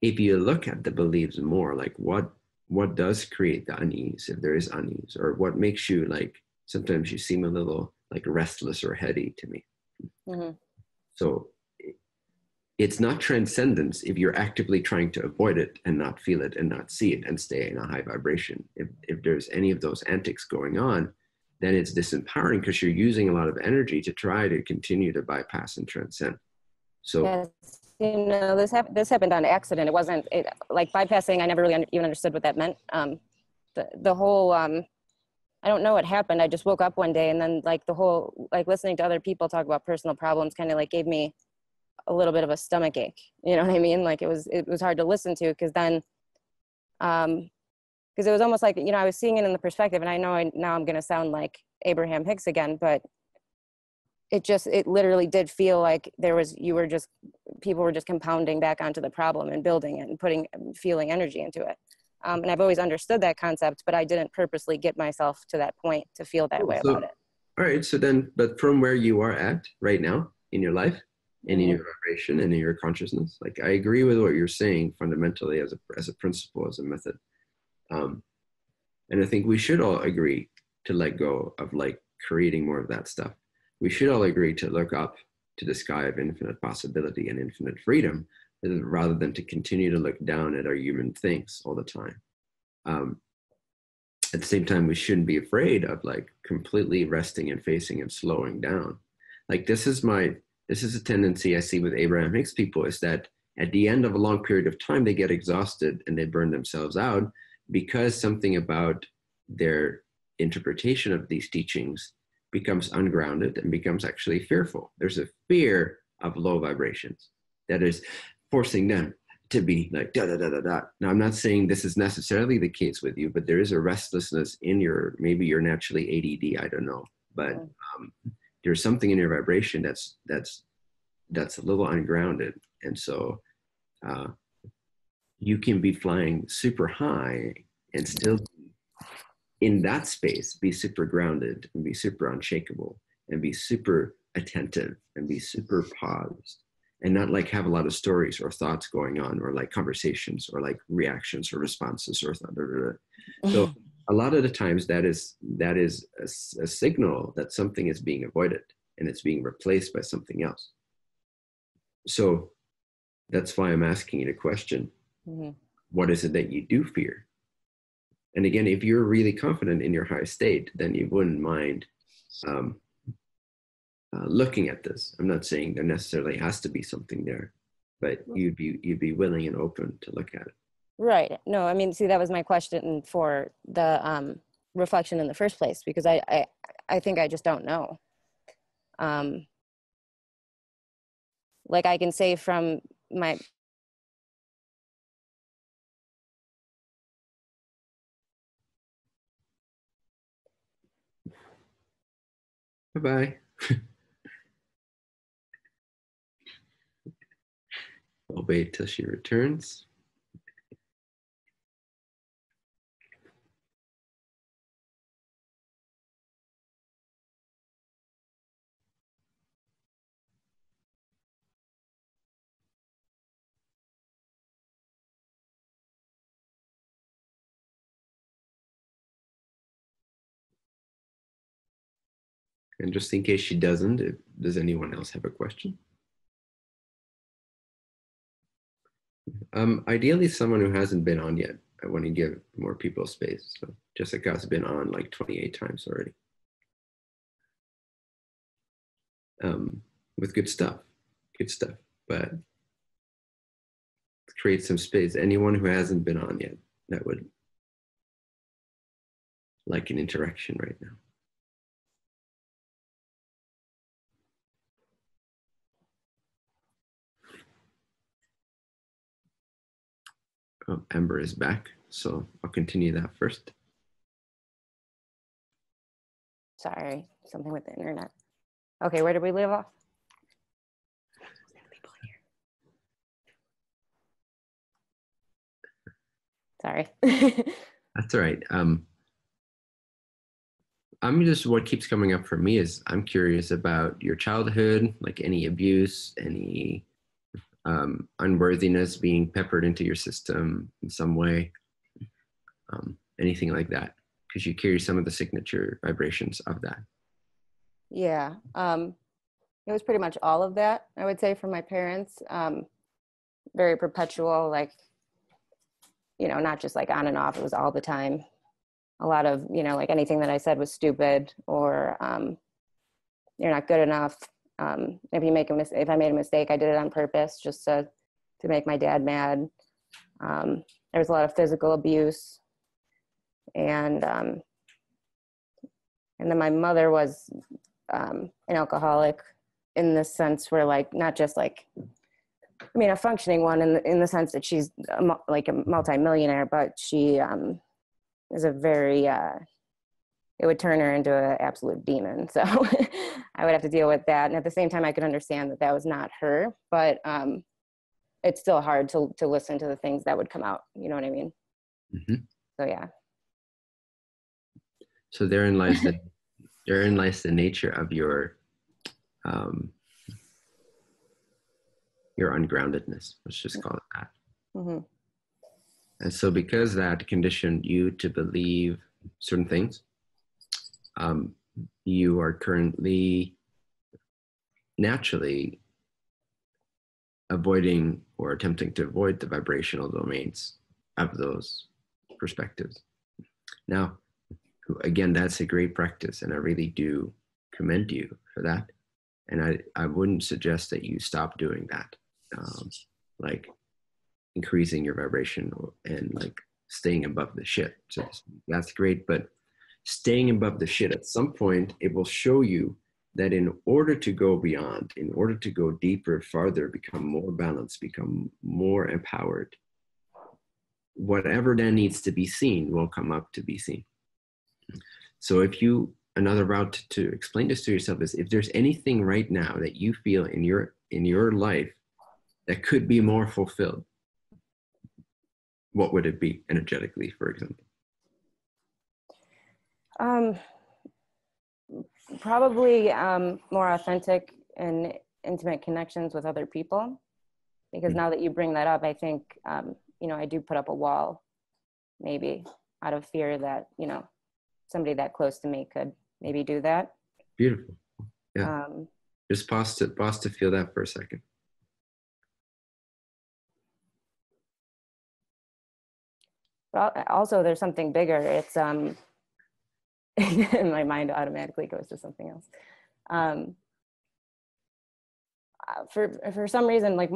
if you look at the beliefs more, like what does create the unease, if there is unease, or what makes you, like, sometimes you seem a little like restless or heady to me. Mm-hmm. So it's not transcendence if you're actively trying to avoid it and not feel it and not see it and stay in a high vibration. If there's any of those antics going on, then it's disempowering because you're using a lot of energy to try to continue to bypass and transcend. So this happened on accident. It wasn't like bypassing. I never really even understood what that meant. The whole, I don't know what happened. I just woke up one day and then like the whole, like listening to other people talk about personal problems kind of like gave me a little bit of a stomach ache. You know what I mean? Like it was hard to listen to because then, because it was almost like, I was seeing it in the perspective, and I know now I'm going to sound like Abraham Hicks again, but it literally did feel like people were just compounding back onto the problem and building it and feeling energy into it. And I've always understood that concept, but I didn't purposely get myself to that point to feel that way about it. All right. So then, but from where you are at right now in your life and in your vibration and in your consciousness, like I agree with what you're saying fundamentally as a principle, as a method. And I think we should all agree to let go of like creating more of that stuff. We should all agree to look up to the sky of infinite possibility and infinite freedom rather than to continue to look down at our human things all the time. At the same time, we shouldn't be afraid of like completely resting and facing and slowing down. Like this is a tendency I see with Abraham Hicks people, is that at the end of a long period of time, they get exhausted and they burn themselves out because something about their interpretation of these teachings becomes ungrounded and becomes actually fearful. There's a fear of low vibrations that is forcing them to be like da da da da da. Now, I'm not saying this is necessarily the case with you, but there is a restlessness in maybe you're naturally ADD, I don't know, but there's something in your vibration that's a little ungrounded, and so you can be flying super high and still in that space be super grounded and be super unshakable and be super attentive and be super paused and not like have a lot of stories or thoughts going on or like conversations or like reactions or responses or so a lot of the times that is a signal that something is being avoided and it's being replaced by something else. So that's why I'm asking you the question, what is it that you do fear? And again, if you're really confident in your higher state, then you wouldn't mind looking at this. I'm not saying there necessarily has to be something there, but you'd be willing and open to look at it. Right. No, I mean, see, that was my question for the reflection in the first place, because I think I just don't know. Like I can say from my... Bye-bye. I'll wait till she returns. And just in case she doesn't, does anyone else have a question? Ideally, someone who hasn't been on yet. I want to give more people space. So Jessica's been on like 28 times already. With good stuff, but create some space. Anyone who hasn't been on yet, that would like an interaction right now. Oh, Amber is back, so I'll continue that first. Sorry, something with the internet. Okay, where did we leave off? Sorry. That's all right. What keeps coming up for me is I'm curious about your childhood, like any abuse, any unworthiness being peppered into your system in some way, anything like that, because you carry some of the signature vibrations of that. Yeah, it was pretty much all of that, I would say, from my parents. Very perpetual, like, not just like on and off, it was all the time. A lot of, like anything that I said was stupid or you're not good enough. If I made a mistake, I did it on purpose just to make my dad mad. There was a lot of physical abuse, and then my mother was an alcoholic, in the sense where, like, not just like, I mean, a functioning one in the sense that she's like a multimillionaire, but she is a very, it would turn her into an absolute demon. So I would have to deal with that. And at the same time, I could understand that that was not her, but it's still hard to listen to the things that would come out. You know what I mean? Mm-hmm. So, yeah. So therein lies the nature of your ungroundedness. Let's just call it that. Mm-hmm. And so because that conditioned you to believe certain things, you are currently naturally avoiding or attempting to avoid the vibrational domains of those perspectives. Now, again, that's a great practice, and I really do commend you for that. And I wouldn't suggest that you stop doing that, like increasing your vibration and like staying above the shit. So that's great, but staying above the shit, at some point, it will show you that in order to go beyond, in order to go deeper, farther, become more balanced, become more empowered, whatever then needs to be seen will come up to be seen. So another route to explain this to yourself is, if there's anything right now that you feel in your life that could be more fulfilled, what would it be energetically, for example? Probably more authentic and intimate connections with other people, because now that you bring that up, I think, I do put up a wall, maybe out of fear that, somebody that close to me could maybe do that. Beautiful. Yeah. Just pause to feel that for a second. But also, there's something bigger. It's my mind automatically goes to something else. For some reason, like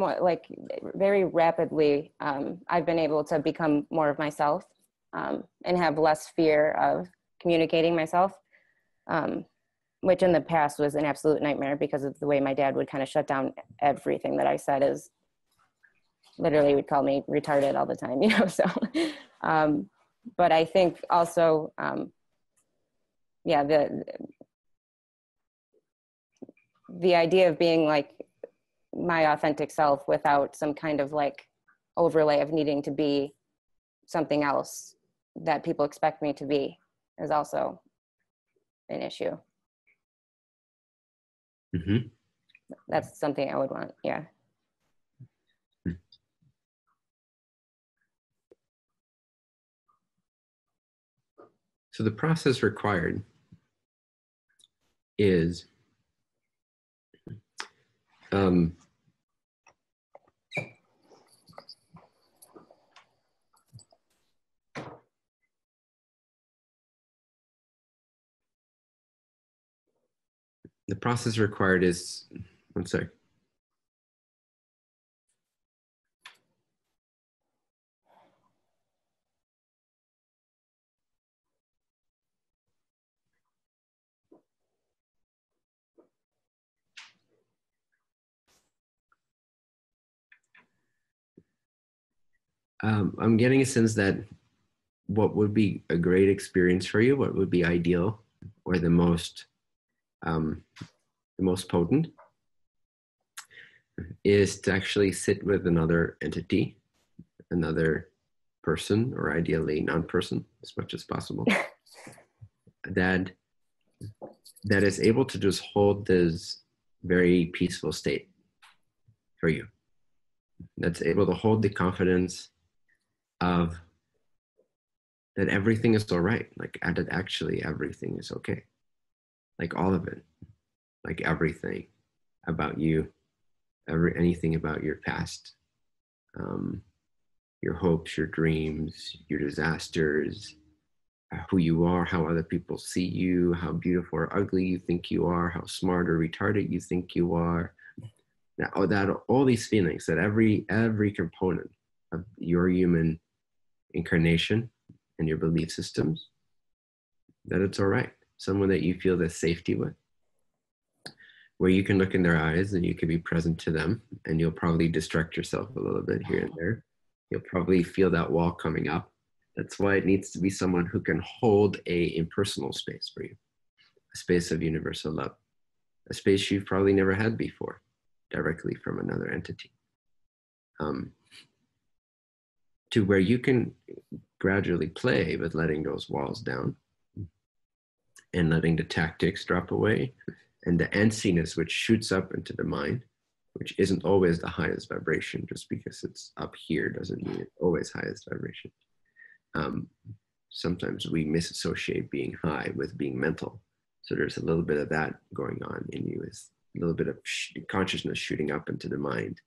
very rapidly, I've been able to become more of myself, and have less fear of communicating myself, which in the past was an absolute nightmare because of the way my dad would kind of shut down everything that I said. Is literally would call me retarded all the time, so but I think also the idea of being like my authentic self without some kind of like overlay of needing to be something else that people expect me to be is also an issue. Mm-hmm. That's something I would want. Yeah. So the process required is the process required is, one sec. I'm getting a sense that what would be a great experience for you, what would be ideal, or the most potent, is to actually sit with another entity, another person, or ideally non-person as much as possible, that is able to just hold this very peaceful state for you, that's able to hold the confidence of that everything is all right, like, and that actually everything is okay, like all of it, like everything about you, anything about your past, your hopes, your dreams, your disasters, who you are, how other people see you, how beautiful or ugly you think you are, how smart or retarded you think you are. That all these feelings, that every component of your human incarnation and your belief systems, that it's all right. Someone that you feel this safety with, where you can look in their eyes and you can be present to them, and you'll probably distract yourself a little bit here and there. You'll probably feel that wall coming up. That's why it needs to be someone who can hold a impersonal space for you, a space of universal love, a space you've probably never had before, directly from another entity, to where you can gradually play with letting those walls down and letting the tactics drop away, and the antsiness which shoots up into the mind, which isn't always the highest vibration. Just because it's up here doesn't mean it's always highest vibration. Sometimes we misassociate being high with being mental. So there's a little bit of that going on in you, is a little bit of consciousness shooting up into the mind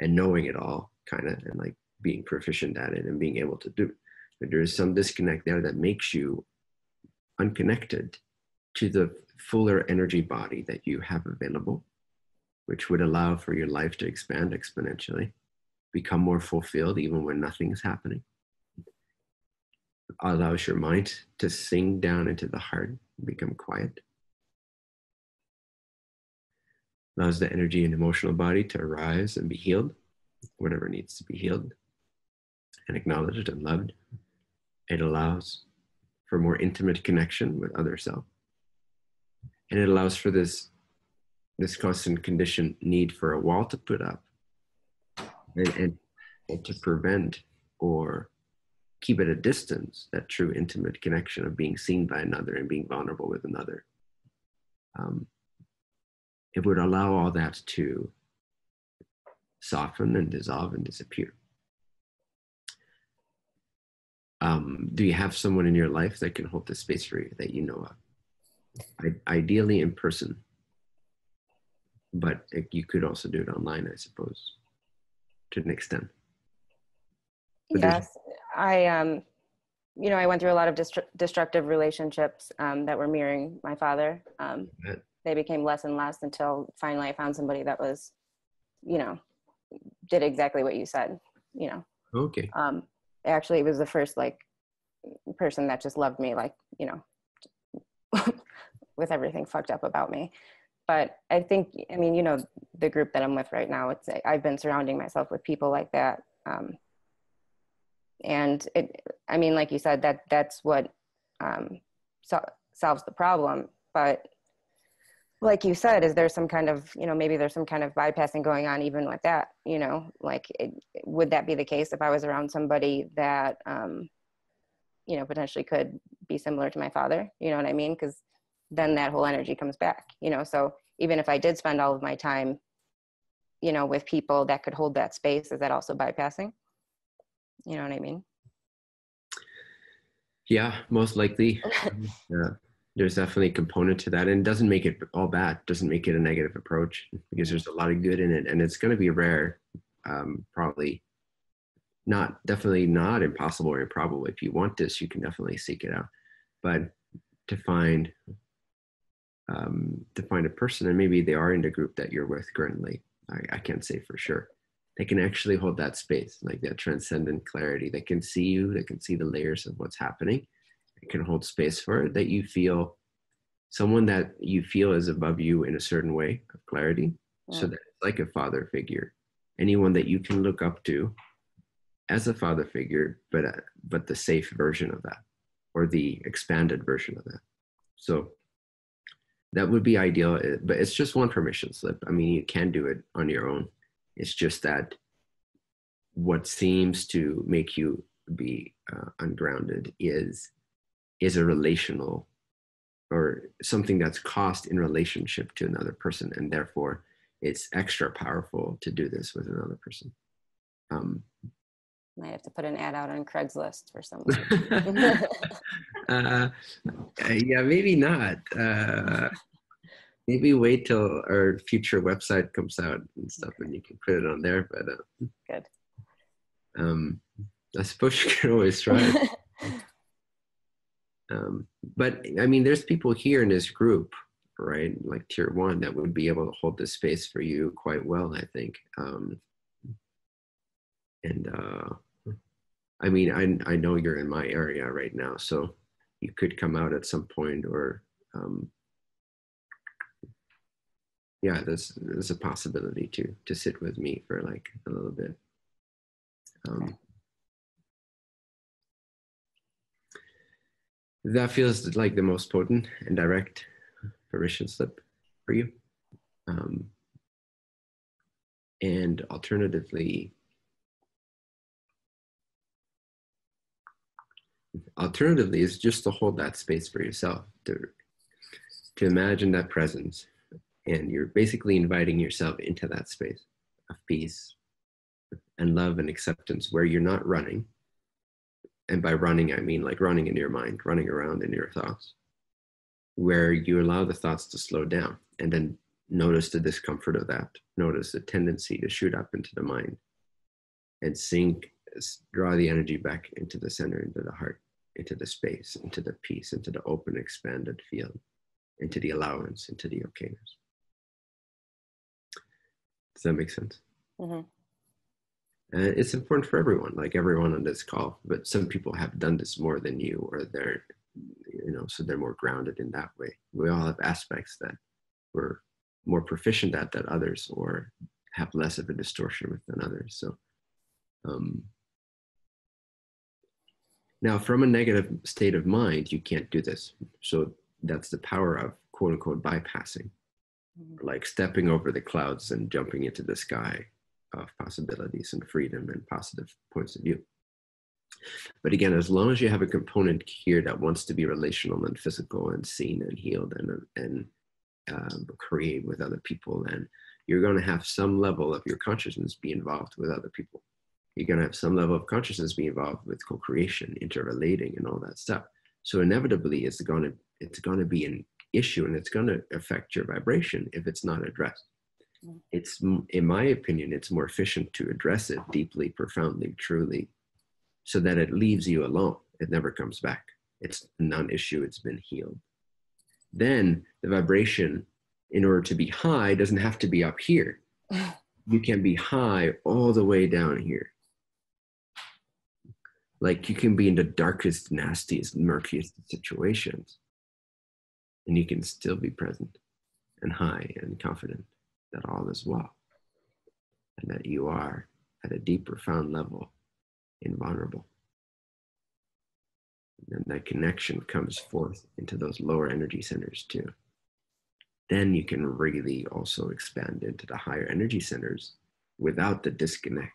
and knowing it all, kind of, and like being proficient at it and being able to do it. But there's some disconnect there that makes you unconnected to the fuller energy body that you have available, which would allow for your life to expand exponentially, become more fulfilled even when nothing's happening. Allows your mind to sink down into the heart, become quiet. Allows the energy and emotional body to arise and be healed, whatever needs to be healed and acknowledged and loved. It allows for more intimate connection with other self. And it allows for this constant conditioned need for a wall to put up and to prevent or keep at a distance that true intimate connection of being seen by another and being vulnerable with another. It would allow all that to soften and dissolve and disappear. Do you have someone in your life that can hold this space for you that you know of? Ideally in person, but you could also do it online, I suppose, to an extent. But yes, I went through a lot of destructive relationships that were mirroring my father. They became less and less until finally I found somebody that was, did exactly what you said, Okay. Actually, it was the first person that just loved me, with everything fucked up about me. But I think, the group that I'm with right now, I've been surrounding myself with people like that. And like you said, that's what solves the problem. But like you said, is there some kind of, maybe there's some kind of bypassing going on even with that, would that be the case if I was around somebody that, potentially could be similar to my father, you know what I mean? Because then that whole energy comes back, so even if I did spend all of my time, with people that could hold that space, is that also bypassing? You know what I mean? Yeah, most likely. There's definitely a component to that, and it doesn't make it all bad. Doesn't make it a negative approach, because there's a lot of good in it, and it's going to be rare. Probably definitely not impossible or improbable. If you want this, you can definitely seek it out. But to find a person, and maybe they are in the group that you're with currently, I can't say for sure. They can actually hold that space, like that transcendent clarity. They can see you. They can see the layers of what's happening. They can hold space for it. That you feel someone that you feel is above you in a certain way of clarity. Yeah. So that it's like a father figure, anyone that you can look up to as a father figure, but the safe version of that, or the expanded version of that. So that would be ideal, but it's just one permission slip. You can do it on your own. It's just that what seems to make you be ungrounded is a relational, or something that's cost in relationship to another person, and therefore it's extra powerful to do this with another person. Might have to put an ad out on Craigslist for someone. Yeah, maybe not. Maybe wait till our future website comes out and stuff, and you can put it on there. But good. I suppose you can always try it. But I mean, there's people here in this group, right? Like tier 1 that would be able to hold this space for you quite well, I think. I mean, I know you're in my area right now, so you could come out at some point, or yeah, there's a possibility to sit with me for like a little bit. That feels like the most potent and direct permission slip for you. And alternatively, is just to hold that space for yourself, to imagine that presence, and you're basically inviting yourself into that space of peace and love and acceptance, where you're not running. And by running, I mean like running in your mind, running around in your thoughts, where you allow the thoughts to slow down, and then notice the discomfort of that. Notice the tendency to shoot up into the mind and sink, draw the energy back into the center, into the heart, into the space, into the peace, into the open, expanded field, into the allowance, into the okayness. Does that make sense? Mm-hmm. And it's important for everyone, like everyone on this call, but some people have done this more than you, or they're, so they're more grounded in that way. We all have aspects that we're more proficient at than others, or have less of a distortion with than others. So now from a negative state of mind, you can't do this. So that's the power of quote unquote bypassing, like stepping over the clouds and jumping into the sky of possibilities and freedom and positive points of view. But again, as long as you have a component here that wants to be relational and physical and seen and healed and create with other people, then you're going to have some level of your consciousness be involved with other people. You're going to have some level of consciousness be involved with co-creation, interrelating, and all that stuff. So inevitably, it's going to be an issue, and it's going to affect your vibration if it's not addressed. It's, in my opinion, it's more efficient to address it deeply, profoundly, truly, so that it leaves you alone. It never comes back. It's a non-issue. It's been healed. Then the vibration, in order to be high, doesn't have to be up here. You can be high all the way down here. Like you can be in the darkest, nastiest, murkiest situations, and you can still be present and high and confident that all is well, and that you are at a deep, profound level invulnerable. And that connection comes forth into those lower energy centers too. Then you can really also expand into the higher energy centers without the disconnect.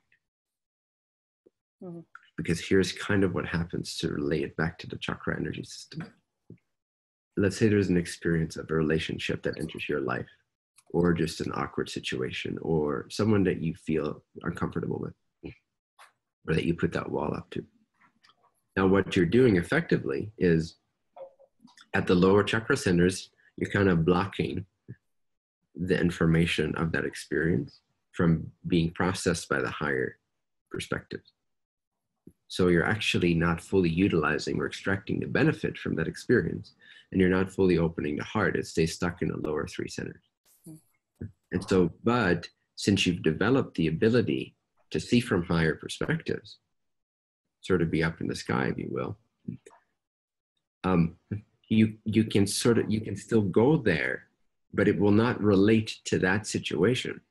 Mm-hmm. Because here's kind of what happens, to relate it back to the chakra energy system. Let's say there's an experience of a relationship that enters your life, or just an awkward situation, or someone that you feel uncomfortable with, or that you put that wall up to. Now, what you're doing effectively is, at the lower chakra centers, you're kind of blocking the information of that experience from being processed by the higher perspectives. So you're actually not fully utilizing or extracting the benefit from that experience, and you're not fully opening the heart. It stays stuck in the lower three centers. And so, but since you've developed the ability to see from higher perspectives, sort of be up in the sky, if you will, you can still go there, but it will not relate to that situation.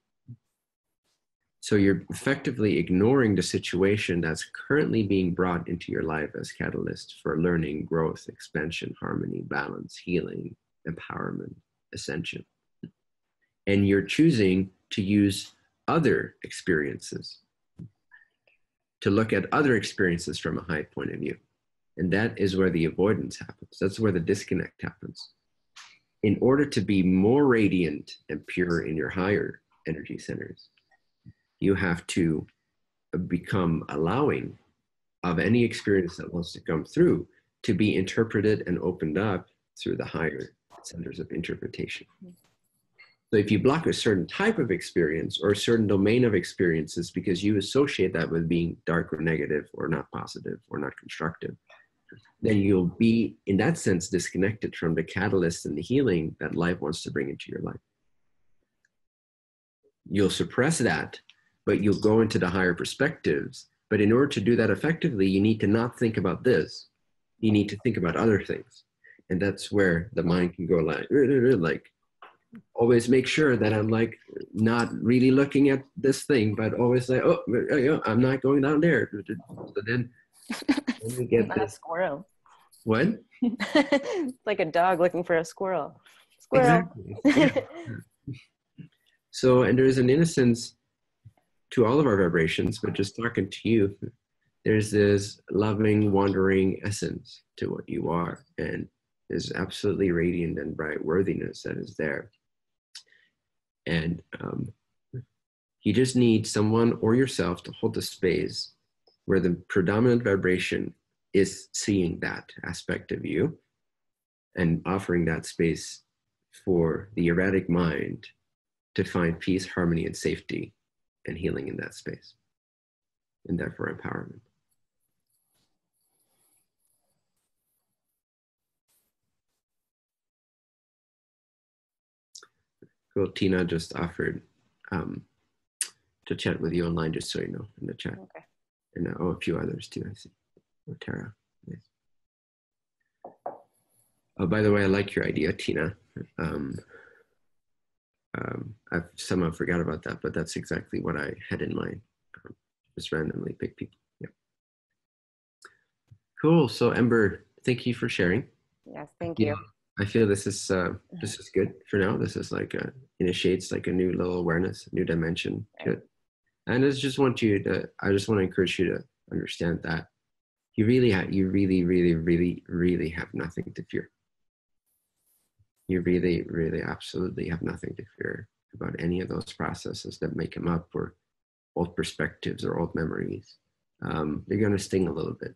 So you're effectively ignoring the situation that's currently being brought into your life as catalyst for learning, growth, expansion, harmony, balance, healing, empowerment, ascension. And you're choosing to use other experiences, to look at other experiences from a high point of view. And that is where the avoidance happens. That's where the disconnect happens. In order to be more radiant and pure in your higher energy centers, you have to become allowing of any experience that wants to come through to be interpreted and opened up through the higher centers of interpretation. So if you block a certain type of experience or a certain domain of experiences because you associate that with being dark or negative or not positive or not constructive, then you'll be, in that sense, disconnected from the catalyst and the healing that life wants to bring into your life. You'll suppress that, but you'll go into the higher perspectives. But in order to do that effectively, you need to not think about this. You need to think about other things. And that's where the mind can go like always make sure that I'm like not really looking at this thing, but always like, oh, I'm not going down there. So then we get not this. a squirrel. What? It's like a dog looking for a squirrel. Squirrel. Exactly. Yeah. So, and there's an innocence to all of our vibrations, but just talking to you, there's this loving, wandering essence to what you are. And there's absolutely radiant and bright worthiness that is there. And you just need someone or yourself to hold the space where the predominant vibration is seeing that aspect of you and offering that space for the erratic mind to find peace, harmony, and safety and healing in that space, and therefore empowerment. Cool. Tina just offered to chat with you online, just so you know, in the chat. Okay. And a few others too, I see. Oh, Tara. Nice. Oh, by the way, I like your idea, Tina. I've somehow forgot about that, but that's exactly what I had in mind. Just randomly pick people. Yeah. Cool. So Ember, thank you for sharing. Yes, thank you. I feel this is good for now. This is like initiates like a new little awareness, a new dimension to it. And I just want to encourage you to understand that you really, really have nothing to fear. You really, absolutely have nothing to fear about any of those processes that may come up, or old perspectives or old memories. They're going to sting a little bit.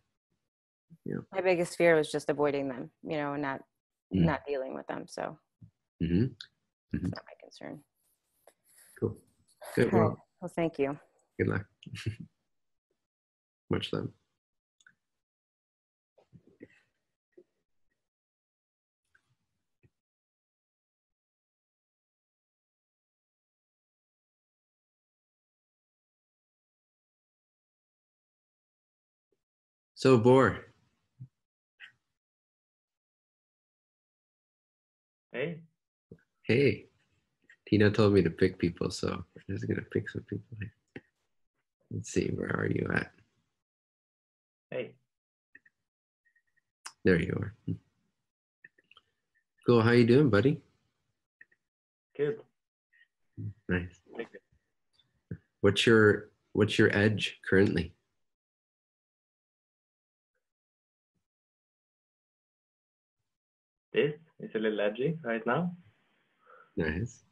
You know. My biggest fear was just avoiding them, and not dealing with them. So it's not my concern. Cool. Good. Well, thank you. Good luck. Much love. So, Bor. Hey. Hey. Tina told me to pick people, so I'm just going to pick some people here. Let's see, where are you at? Hey. There you are. Cool. How you doing, buddy? Good. Nice. Thank you. What's your edge currently? This is a little edgy right now. Nice.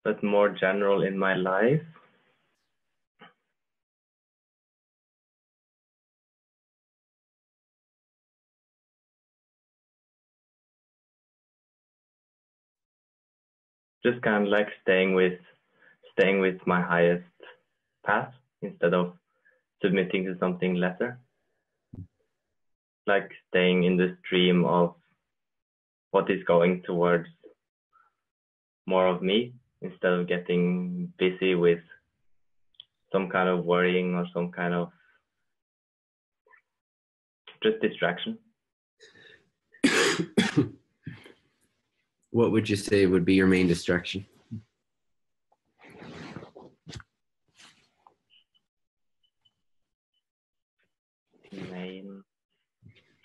But more general in my life. Just kind of like staying with my highest path instead of submitting to something lesser. Like staying in the stream of what is going towards more of me, instead of getting busy with some kind of worrying or some kind of just distraction. What would you say would be your main distraction?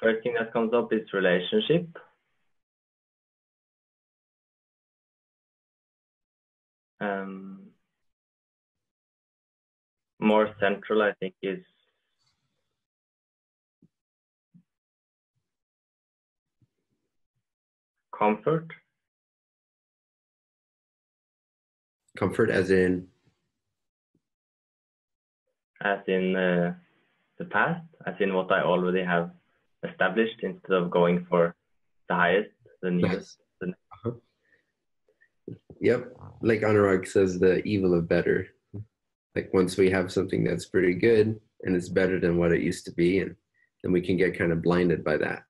First thing that comes up is relationship. More central, I think, is comfort. Comfort as in? As in the past, as in what I already have established, instead of going for the highest, the newest. Nice. Yep, like Anurag says, the evil of better. Like once we have something that's pretty good and it's better than what it used to be, and then we can get kind of blinded by that.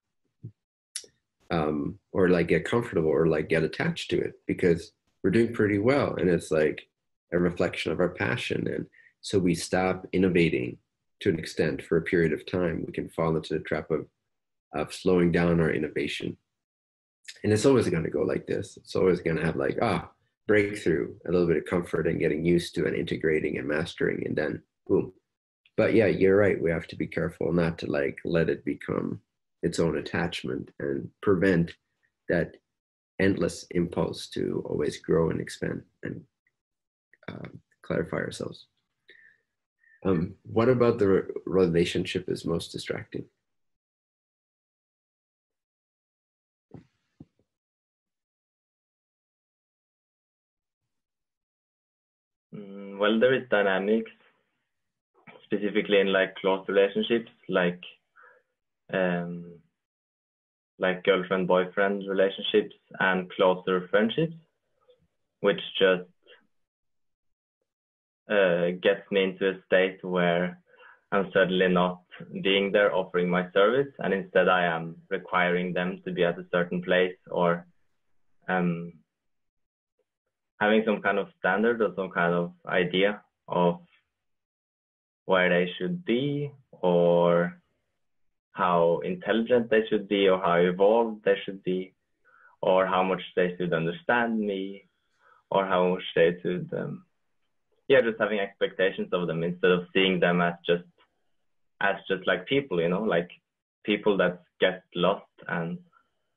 Or like get comfortable or like get attached to it because we're doing pretty well. And it's like a reflection of our passion. And so we stop innovating to an extent for a period of time. We can fall into the trap of slowing down our innovation. And it's always going to go like this. It's always going to have like, breakthrough, a little bit of comfort and getting used to and integrating and mastering, and then boom. But yeah, you're right. We have to be careful not to like let it become its own attachment and prevent that endless impulse to always grow and expand and clarify ourselves. What about the relationship is most distracting? Well, there is dynamics, specifically in like close relationships, like girlfriend-boyfriend relationships and closer friendships, which just gets me into a state where I'm certainly not being there offering my service, and instead I am requiring them to be at a certain place, or having some kind of standard or some kind of idea of where they should be, or how intelligent they should be, or how evolved they should be, or how much they should understand me, or how much they should, just having expectations of them instead of seeing them as just like people, you know, like people that get lost and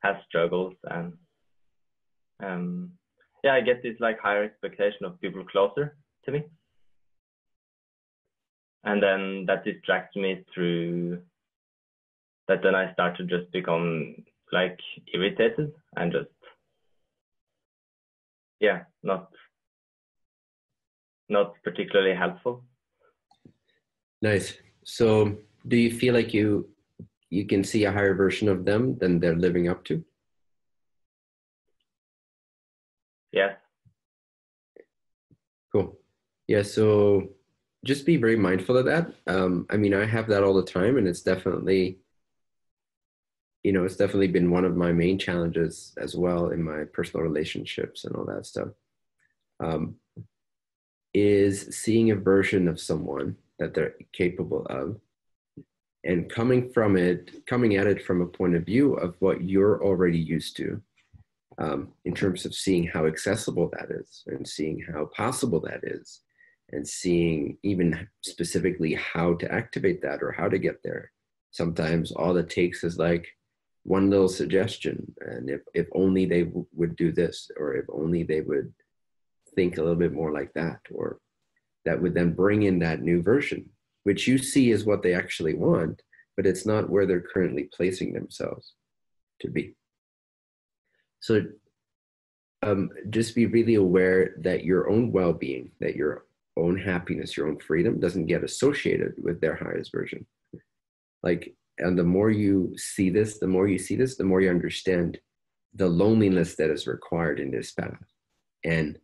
have struggles. And I get this like higher expectation of people closer to me. And then that distracts me through that. Then I start to just become like irritated and just, not particularly helpful. Nice. So do you feel like you can see a higher version of them than they're living up to? Yeah. Cool. Yeah. So just be very mindful of that. I mean, I have that all the time, and it's definitely been one of my main challenges as well in my personal relationships and all that stuff. Is seeing a version of someone that they're capable of, and coming at it from a point of view of what you're already used to, in terms of seeing how accessible that is, and seeing how possible that is, and seeing even specifically how to activate that or how to get there. Sometimes all it takes is like one little suggestion, and if only they would do this, or if only they would think a little bit more like that, or that would then bring in that new version, which you see is what they actually want, but it's not where they're currently placing themselves to be. So just be really aware that your own well-being, that your own happiness, your own freedom doesn't get associated with their highest version. Like, and the more you see this, the more you understand the loneliness that is required in this path. And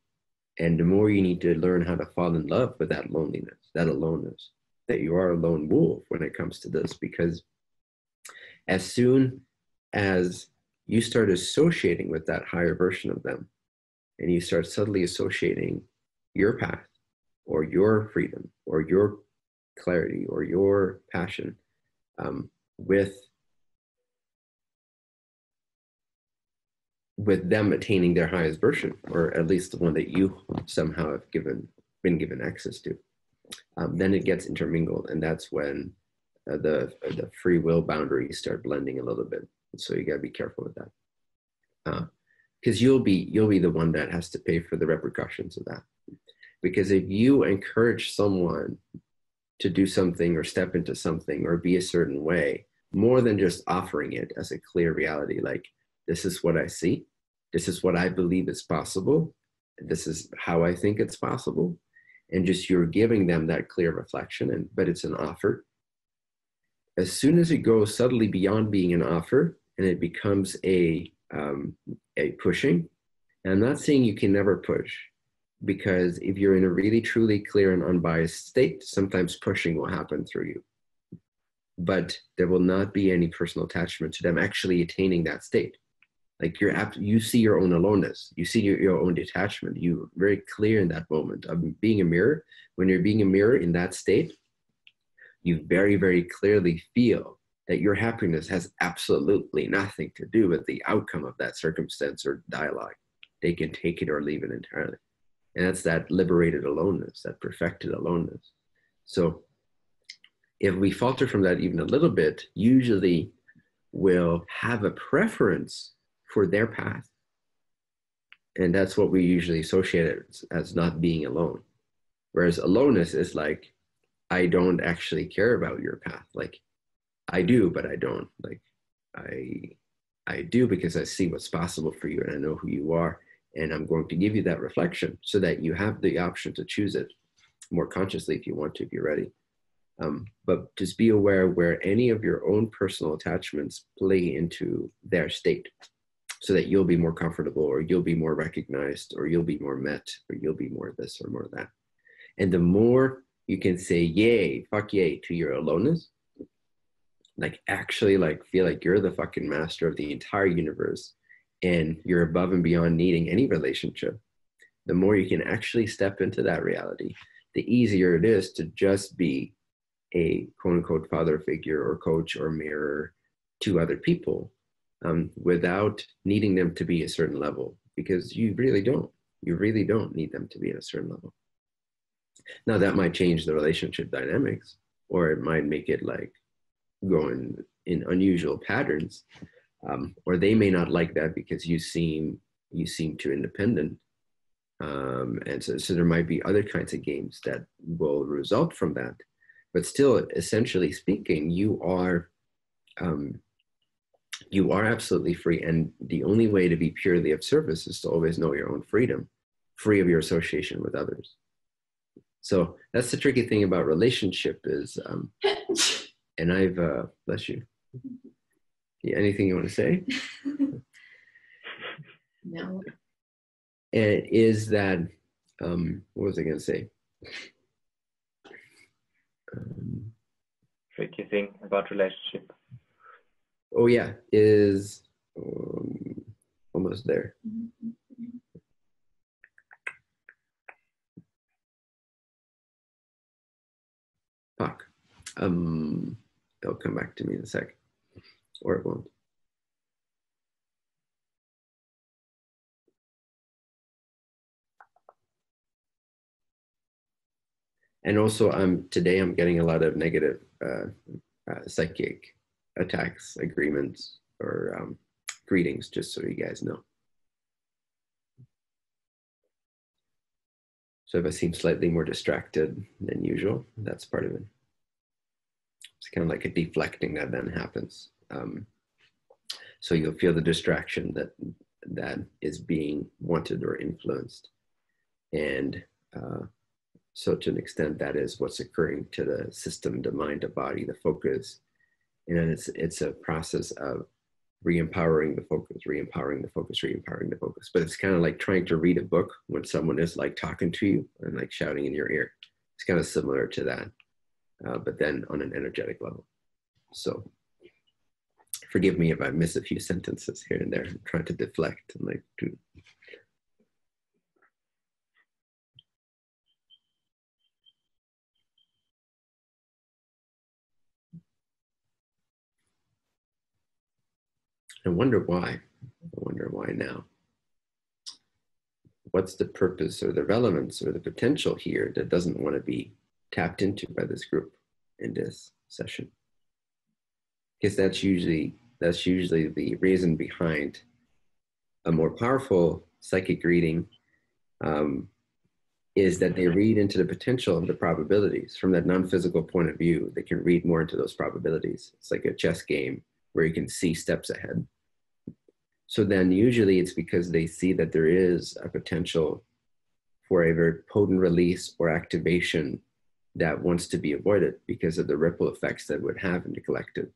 the more you need to learn how to fall in love with that loneliness, that aloneness, that you are a lone wolf when it comes to this. Because as soon as you start associating with that higher version of them, and you start subtly associating your path or your freedom or your clarity or your passion with them attaining their highest version, or at least the one that you somehow have been given access to, then it gets intermingled, and that's when the free will boundaries start blending a little bit. So you gotta be careful with that, because you'll be the one that has to pay for the repercussions of that. Because if you encourage someone to do something or step into something or be a certain way, more than just offering it as a clear reality, like, this is what I see, this is what I believe is possible, this is how I think it's possible, and just you're giving them that clear reflection, but it's an offer. As soon as it goes subtly beyond being an offer and it becomes a pushing, and I'm not saying you can never push, Because if you're in a really truly clear and unbiased state, sometimes pushing will happen through you. But there will not be any personal attachment to them actually attaining that state. Like you see your own aloneness, you see your own detachment. You're very clear in that moment of being a mirror. When you're being a mirror in that state, you very, very clearly feel that your happiness has absolutely nothing to do with the outcome of that circumstance or dialogue. They can take it or leave it entirely. And that's that liberated aloneness, that perfected aloneness. So if we falter from that even a little bit, usually we'll have a preference for their path. And that's what we usually associate as not being alone. Whereas aloneness is like, I don't actually care about your path. Like, I do, but I don't. Like, I do because I see what's possible for you and I know who you are. And I'm going to give you that reflection so that you have the option to choose it more consciously if you want to, if you're ready. But just be aware where any of your own personal attachments play into their state so that you'll be more comfortable or you'll be more recognized or you'll be more met or you'll be more this or more that. And the more you can say yay, fuck yay to your aloneness, like actually like feel like you're the fucking master of the entire universe and you're above and beyond needing any relationship, the more you can actually step into that reality, the easier it is to just be a quote unquote father figure or coach or mirror to other people without needing them to be a certain level, because you really don't need them to be at a certain level. Now that might change the relationship dynamics, or it might make it like go in unusual patterns, or they may not like that because you seem too independent, and so there might be other kinds of games that will result from that. But still, essentially speaking, you are absolutely free, and the only way to be purely of service is to always know your own freedom, free of your association with others. So that's the tricky thing about relationship is, and I've, bless you. Yeah, anything you want to say? No. And is that, what was I going to say? Tricky thing about relationship. Oh yeah, is almost there. Fuck. It'll come back to me in a sec, or it won't. And also, today I'm getting a lot of negative psychic attacks, agreements, or greetings, just so you guys know. So if I seem slightly more distracted than usual, that's part of it. It's kind of like a deflecting that then happens. So you'll feel the distraction that is being wanted or influenced. And so to an extent, that is what's occurring to the system, the mind, the body, the focus. And then it's a process of re-empowering the focus, re-empowering the focus, re-empowering the focus. But it's kind of like trying to read a book when someone is like talking to you and like shouting in your ear. It's kind of similar to that, but then on an energetic level. So forgive me if I miss a few sentences here and there. I'm trying to deflect and like do. I wonder why. I wonder why now. What's the purpose or the relevance or the potential here that doesn't want to be tapped into by this group in this session? Because that's usually the reason behind a more powerful psychic reading, is that they read into the potential of the probabilities from that non-physical point of view. They can read more into those probabilities. It's like a chess game where you can see steps ahead. So then usually it's because they see that there is a potential for a very potent release or activation that wants to be avoided because of the ripple effects that would have in the collective.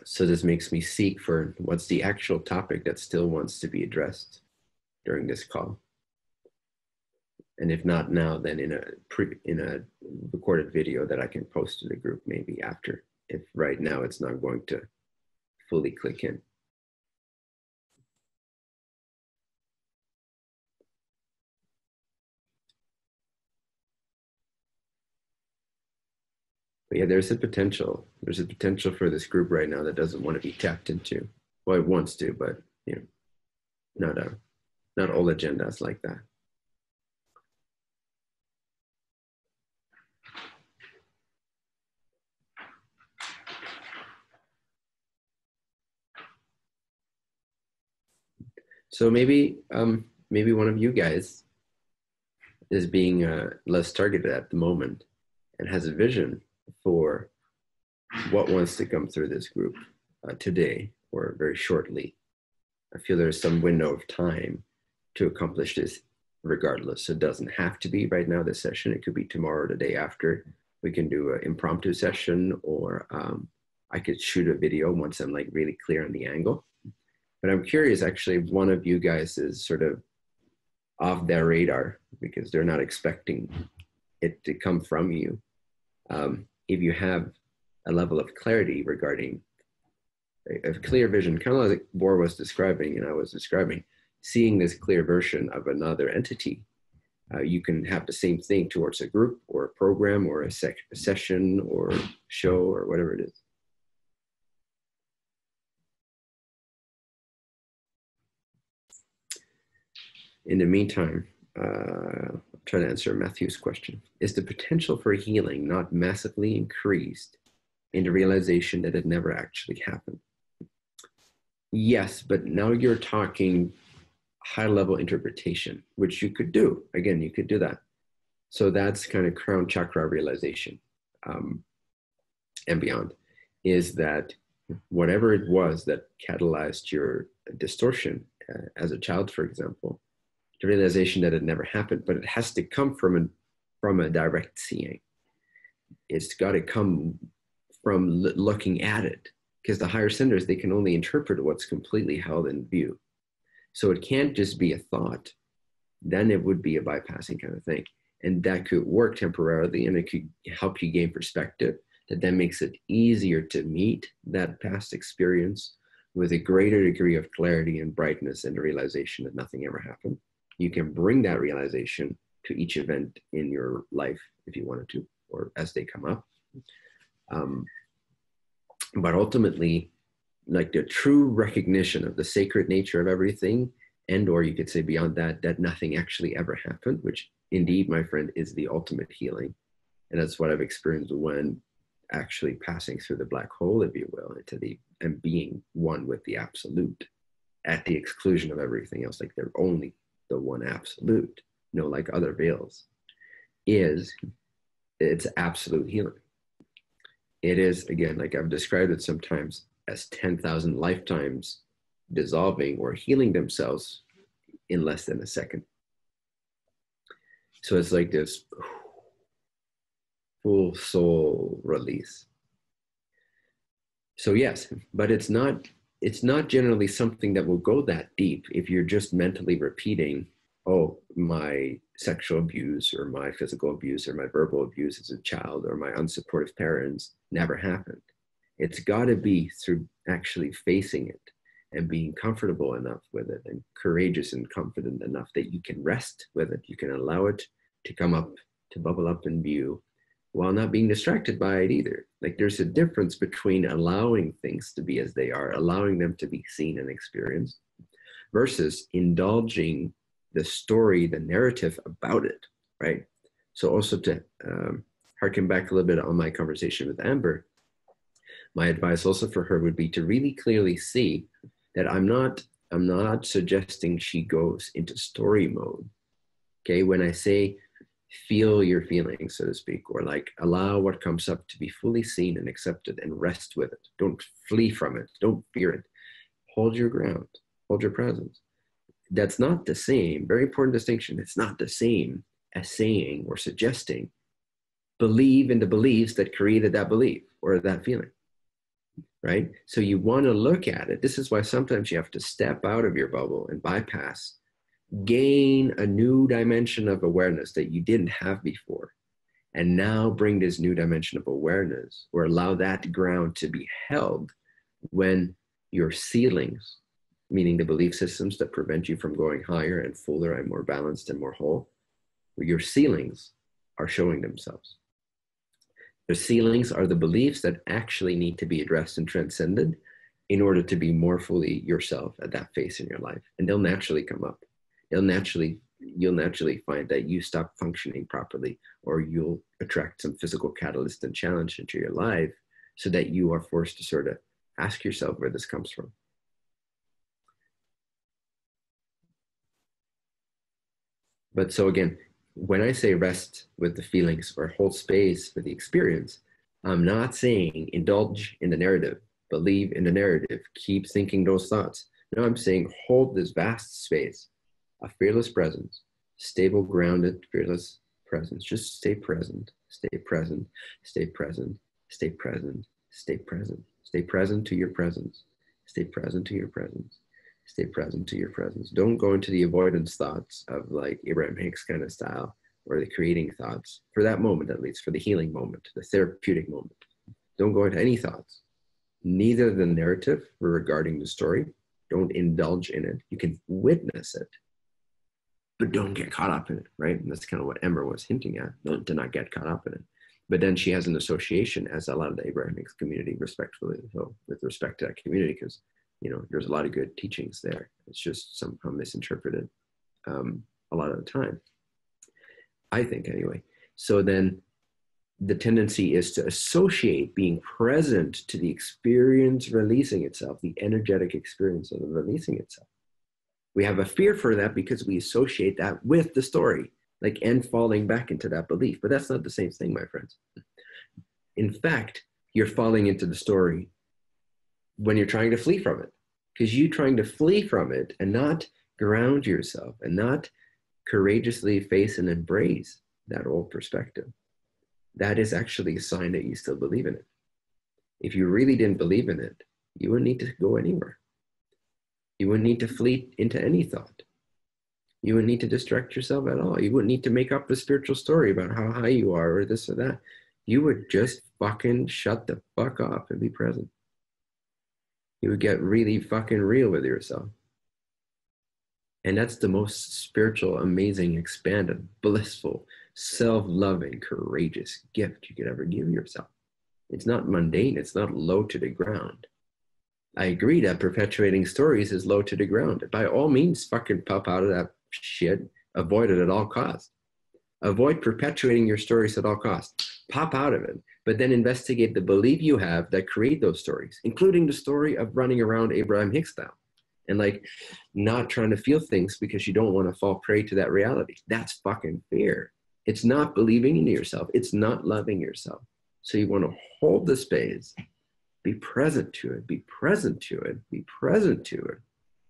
So this makes me seek for what's the actual topic that still wants to be addressed during this call. And if not now, then in a recorded video that I can post to the group maybe after, if right now it's not going to fully click in. But yeah, there's a potential. There's a potential for this group right now that doesn't want to be tapped into. Well, it wants to, but you know, not all agendas like that. So maybe one of you guys is being less targeted at the moment and has a vision for what wants to come through this group today or very shortly. I feel there's some window of time to accomplish this regardless. So it doesn't have to be right now this session. It could be tomorrow or the day after. We can do an impromptu session, or I could shoot a video once I'm like really clear on the angle. But I'm curious, actually, if one of you guys is sort of off their radar because they're not expecting it to come from you. If you have a level of clarity regarding a clear vision, kind of like Bor was describing and I was describing, seeing this clear version of another entity, you can have the same thing towards a group or a program or a session or show or whatever it is. In the meantime, I'm trying to answer Matthew's question. Is the potential for healing not massively increased in the realization that it never actually happened? Yes, but now you're talking high-level interpretation, which you could do. Again, you could do that. So that's kind of crown chakra realization and beyond, is that whatever it was that catalyzed your distortion as a child, for example, the realization that it never happened, but it has to come from a direct seeing. It's got to come from looking at it, because the higher centers, they can only interpret what's completely held in view. So it can't just be a thought. Then it would be a bypassing kind of thing. And that could work temporarily, and it could help you gain perspective that then makes it easier to meet that past experience with a greater degree of clarity and brightness and the realization that nothing ever happened. You can bring that realization to each event in your life if you wanted to, or as they come up. But ultimately, like the true recognition of the sacred nature of everything, and or you could say beyond that, that nothing actually ever happened, which indeed, my friend, is the ultimate healing. And that's what I've experienced when actually passing through the black hole, if you will, and being one with the absolute at the exclusion of everything else. Like they're only the one absolute, no, like other veils, it's absolute healing. It is, again, like I've described it sometimes as 10,000 lifetimes dissolving or healing themselves in less than a second. So it's like this full soul release. So yes, but it's not generally something that will go that deep if you're just mentally repeating, oh, my sexual abuse or my physical abuse or my verbal abuse as a child or my unsupportive parents never happened. It's got to be through actually facing it and being comfortable enough with it and courageous and confident enough that you can rest with it. You can allow it to come up, to bubble up in view, while not being distracted by it either. Like there's a difference between allowing things to be as they are, allowing them to be seen and experienced, versus indulging the story, the narrative about it, right? So also to harken back a little bit on my conversation with Amber, my advice also for her would be to really clearly see that I'm not suggesting she goes into story mode. Okay, when I say feel your feelings, so to speak, or like allow what comes up to be fully seen and accepted and rest with it. Don't flee from it. Don't fear it. Hold your ground. Hold your presence. That's not the same, very important distinction. It's not the same as saying or suggesting, believe in the beliefs that created that belief or that feeling. right? So you want to look at it. This is why sometimes you have to step out of your bubble and bypass, gain a new dimension of awareness that you didn't have before, and now bring this new dimension of awareness, or allow that ground to be held when your ceilings, meaning the belief systems that prevent you from going higher and fuller and more balanced and more whole, where your ceilings are showing themselves. The ceilings are the beliefs that actually need to be addressed and transcended in order to be more fully yourself at that phase in your life. And they'll naturally come up. You'll naturally find that you stop functioning properly, or you'll attract some physical catalyst and challenge into your life, so that you are forced to sort of ask yourself where this comes from. But so again, when I say rest with the feelings or hold space for the experience, I'm not saying indulge in the narrative, believe in the narrative, keep thinking those thoughts. No, I'm saying hold this vast space, a fearless presence, stable, grounded, fearless presence. Just stay present, stay present, stay present, stay present, stay present, stay present to your presence, stay present to your presence. Stay present to your presence. Don't go into the avoidance thoughts of like Abraham Hicks kind of style, or the creating thoughts, for that moment at least, for the healing moment, the therapeutic moment. Don't go into any thoughts. Neither the narrative regarding the story. Don't indulge in it. You can witness it, but don't get caught up in it, right? And that's kind of what Emma was hinting at, to not get caught up in it. But then she has an association, as a lot of the Abraham Hicks community, respectfully, so with respect to that community, because there's a lot of good teachings there. It's just somehow misinterpreted a lot of the time, I think, anyway. So then the tendency is to associate being present to the experience releasing itself, the energetic experience of the releasing itself. We have a fear for that because we associate that with the story, like, and falling back into that belief. But that's not the same thing, my friends. In fact, you're falling into the story when you're trying to flee from it, because you trying to flee from it and not ground yourself and not courageously face and embrace that old perspective, that is actually a sign that you still believe in it. If you really didn't believe in it, you wouldn't need to go anywhere. You wouldn't need to flee into any thought. You wouldn't need to distract yourself at all. You wouldn't need to make up a spiritual story about how high you are or this or that. You would just fucking shut the fuck up and be present. You would get really fucking real with yourself. And that's the most spiritual, amazing, expanded, blissful, self-loving, courageous gift you could ever give yourself. It's not mundane. It's not low to the ground. I agree that perpetuating stories is low to the ground. By all means, fucking pop out of that shit. Avoid it at all costs. Avoid perpetuating your stories at all costs. Pop out of it, but then investigate the belief you have that create those stories, including the story of running around Abraham Hicks style and like not trying to feel things because you don't want to fall prey to that reality. That's fucking fear. It's not believing in yourself. It's not loving yourself. So you want to hold the space, be present to it, be present to it, be present to it,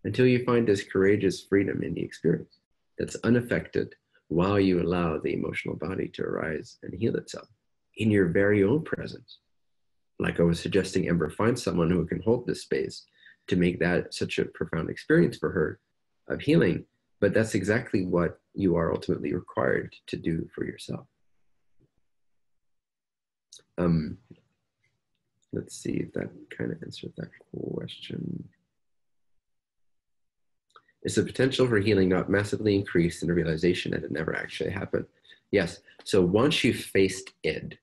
until you find this courageous freedom in the experience that's unaffected, while you allow the emotional body to arise and heal itself in your very own presence. Like I was suggesting, Ember, find someone who can hold this space to make that such a profound experience for her of healing. But that's exactly what you are ultimately required to do for yourself. Let's see if that kind of answered that question. Is the potential for healing not massively increased in the realization that it never actually happened? Yes. So once you've faced it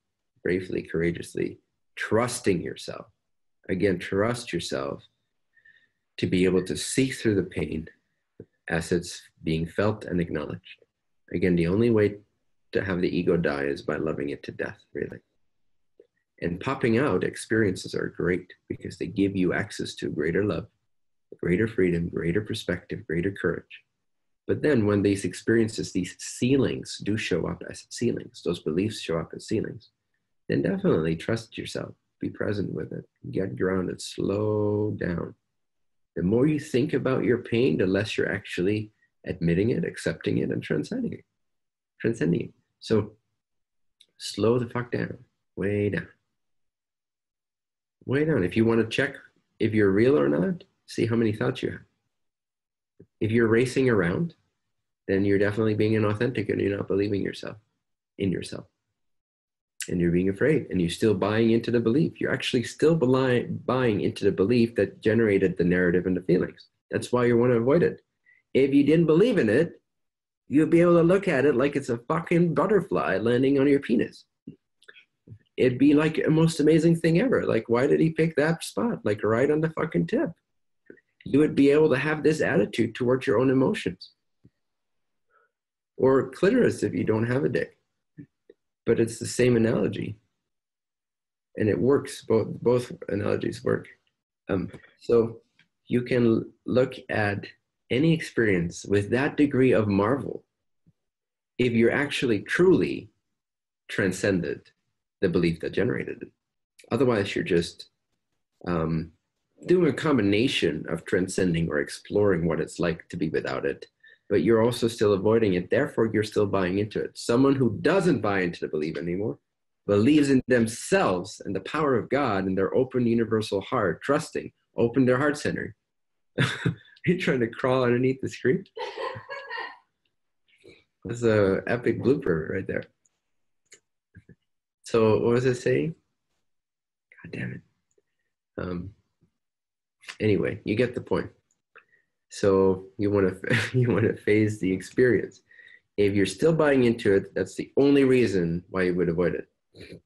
bravely, courageously, trusting yourself, again, trust yourself to be able to see through the pain as it's being felt and acknowledged. Again, the only way to have the ego die is by loving it to death, really. And popping out experiences are great because they give you access to greater love, greater freedom, greater perspective, greater courage. But then when these experiences, these ceilings do show up as ceilings, those beliefs show up as ceilings, then definitely trust yourself, be present with it, get grounded, slow down. The more you think about your pain, the less you're actually admitting it, accepting it, and transcending it. So slow the fuck down, way down. Way down. If you want to check if you're real or not, see how many thoughts you have. If you're racing around, then you're definitely being inauthentic and you're not believing in yourself. And you're being afraid and you're still buying into the belief. You're actually still buying into the belief that generated the narrative and the feelings. That's why you want to avoid it. If you didn't believe in it, you'll be able to look at it like it's a fucking butterfly landing on your penis. It'd be like the most amazing thing ever. Like, why did he pick that spot? Like right on the fucking tip. You would be able to have this attitude towards your own emotions. Or clitoris if you don't have a dick. But it's the same analogy. And it works. Both analogies work. So you can look at any experience with that degree of marvel if you're actually truly transcended the belief that generated it. Otherwise, you're just doing a combination of transcending or exploring what it's like to be without it, but you're also still avoiding it. Therefore, you're still buying into it. Someone who doesn't buy into the belief anymore believes in themselves and the power of God and their open universal heart, trusting, open their heart center. You're trying to crawl underneath the screen? That's an epic blooper right there. So what was it saying? God damn it. Anyway, you get the point. So you want to phase the experience. If you're still buying into it, that's the only reason why you would avoid it.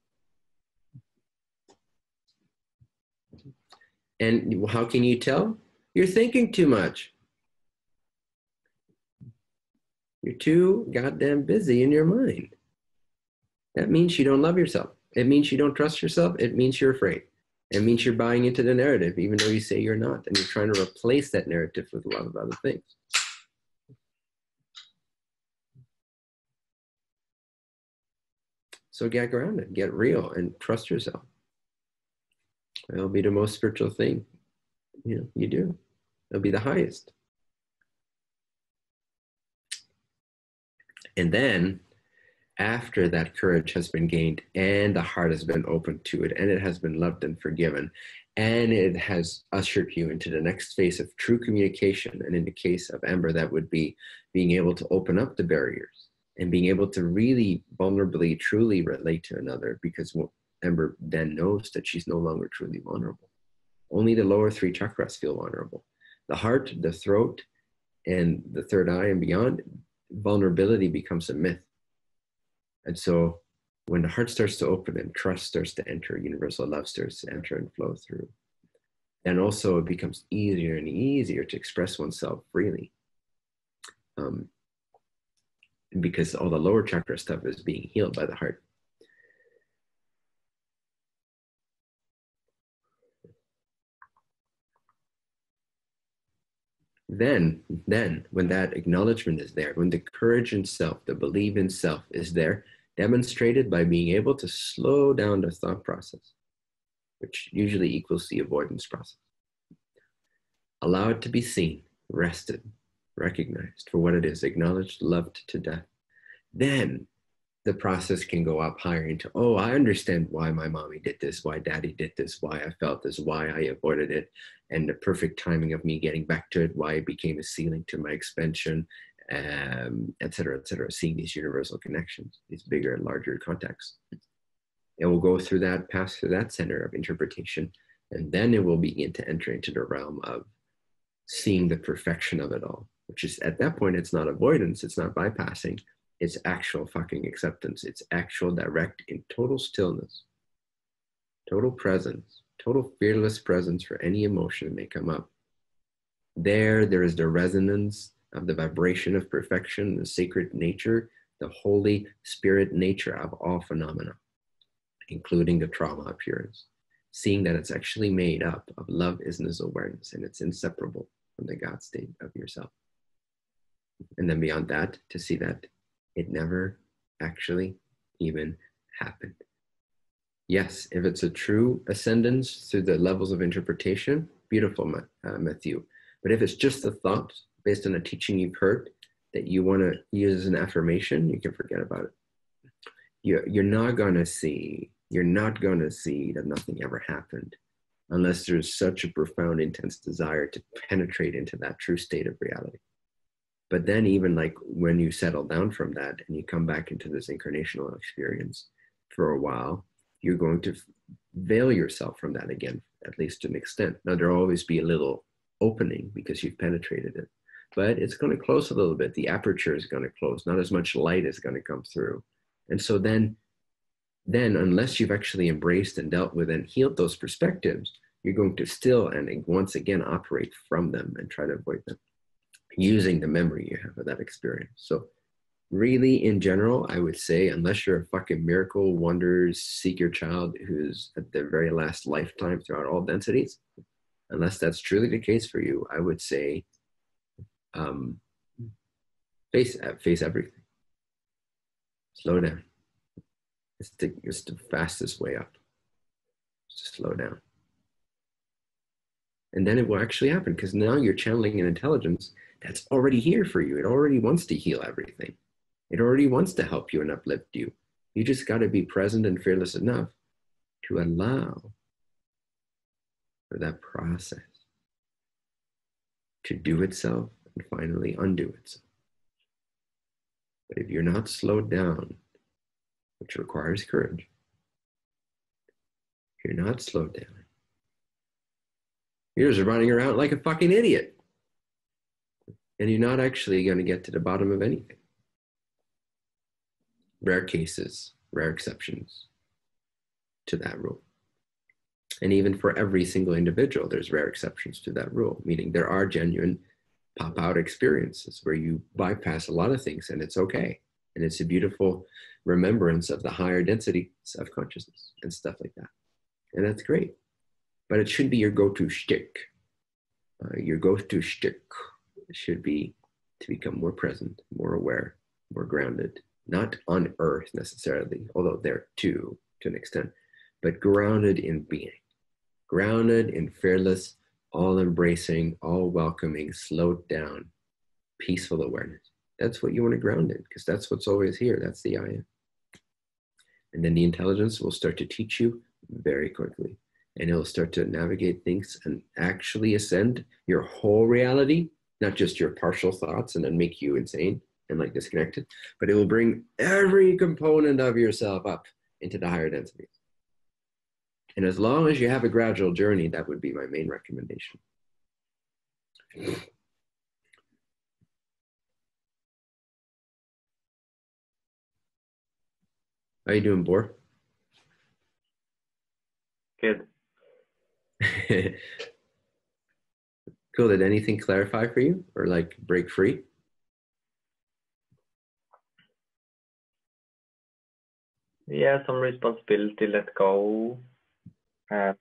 And how can you tell? You're thinking too much. You're too goddamn busy in your mind. That means you don't love yourself. It means you don't trust yourself. It means you're afraid. It means you're buying into the narrative, even though you say you're not. And you're trying to replace that narrative with a lot of other things. So get grounded, get real, and trust yourself. It'll be the most spiritual thing you do. It'll be the highest. And then, after that courage has been gained and the heart has been opened to it and it has been loved and forgiven and it has ushered you into the next phase of true communication, and in the case of Amber, that would be being able to open up the barriers and being able to really vulnerably, truly relate to another, because Amber then knows that she's no longer truly vulnerable. Only the lower three chakras feel vulnerable. The heart, the throat, and the third eye and beyond, vulnerability becomes a myth. And so when the heart starts to open and trust starts to enter, universal love starts to enter and flow through, then also it becomes easier and easier to express oneself freely. Because all the lower chakra stuff is being healed by the heart. Then when that acknowledgement is there, when the courage in self, the belief in self is there, demonstrated by being able to slow down the thought process, which usually equals the avoidance process. Allow it to be seen, rested, recognized for what it is, acknowledged, loved to death. Then the process can go up higher into, oh, I understand why my mommy did this, why daddy did this, why I felt this, why I avoided it, and the perfect timing of me getting back to it, why it became a ceiling to my expansion, et cetera, seeing these universal connections, these bigger and larger contexts. It will go through that, pass through that center of interpretation, and then it will begin to enter into the realm of seeing the perfection of it all, which is, at that point, it's not avoidance, it's not bypassing, it's actual fucking acceptance. It's actual direct in total stillness, total presence, total fearless presence for any emotion that may come up. There is the resonance of the vibration of perfection, the sacred nature, the holy spirit nature of all phenomena, including the trauma appearance, seeing that it's actually made up of love, isness, awareness, and it's inseparable from the God state of yourself. And then beyond that, to see that it never actually even happened. Yes, if it's a true ascendance through the levels of interpretation, beautiful, Matthew. But if it's just a thought based on a teaching you've heard that you want to use as an affirmation, you can forget about it. You're not going to see that nothing ever happened. unless there's such a profound, intense desire to penetrate into that true state of reality. But then even like when you settle down from that and you come back into this incarnational experience for a while, you're going to veil yourself from that again, at least to an extent. Now, there'll always be a little opening because you've penetrated it, but it's going to close a little bit. The aperture is going to close. Not as much light is going to come through. And so then unless you've actually embraced and dealt with and healed those perspectives, you're going to still and once again operate from them and try to avoid them using the memory you have of that experience. So really, in general, I would say, unless you're a fucking miracle wonders seeker child who's at their very last lifetime throughout all densities, unless that's truly the case for you, I would say face everything. Slow down. It's the fastest way up. Just slow down. And then it will actually happen, because now you're channeling an intelligence that's already here for you. It already wants to heal everything. It already wants to help you and uplift you. You just got to be present and fearless enough to allow for that process to do itself and finally undo itself. But if you're not slowed down, which requires courage, if you're not slowed down, you're just running around like a fucking idiot. And you're not actually going to get to the bottom of anything. Rare cases, rare exceptions to that rule. And even for every single individual, there's rare exceptions to that rule, meaning there are genuine pop-out experiences where you bypass a lot of things and it's okay. And it's a beautiful remembrance of the higher densities of consciousness and stuff like that. And that's great. But it should be your go-to shtick. Your go-to shtick should be to become more present, more aware, more grounded, not on earth necessarily, although there too, to an extent, but grounded in being, grounded in fearless, all-embracing, all-welcoming, slowed down, peaceful awareness. That's what you want to ground in, because that's what's always here. That's the I am. And then the intelligence will start to teach you very quickly. And it'll start to navigate things and actually ascend your whole reality, not just your partial thoughts and then make you insane and like disconnected, but it will bring every component of yourself up into the higher densities. And as long as you have a gradual journey, that would be my main recommendation. How you doing, Bor? Good. Cool. Did anything clarify for you or like break free? Yeah, some responsibility let go. And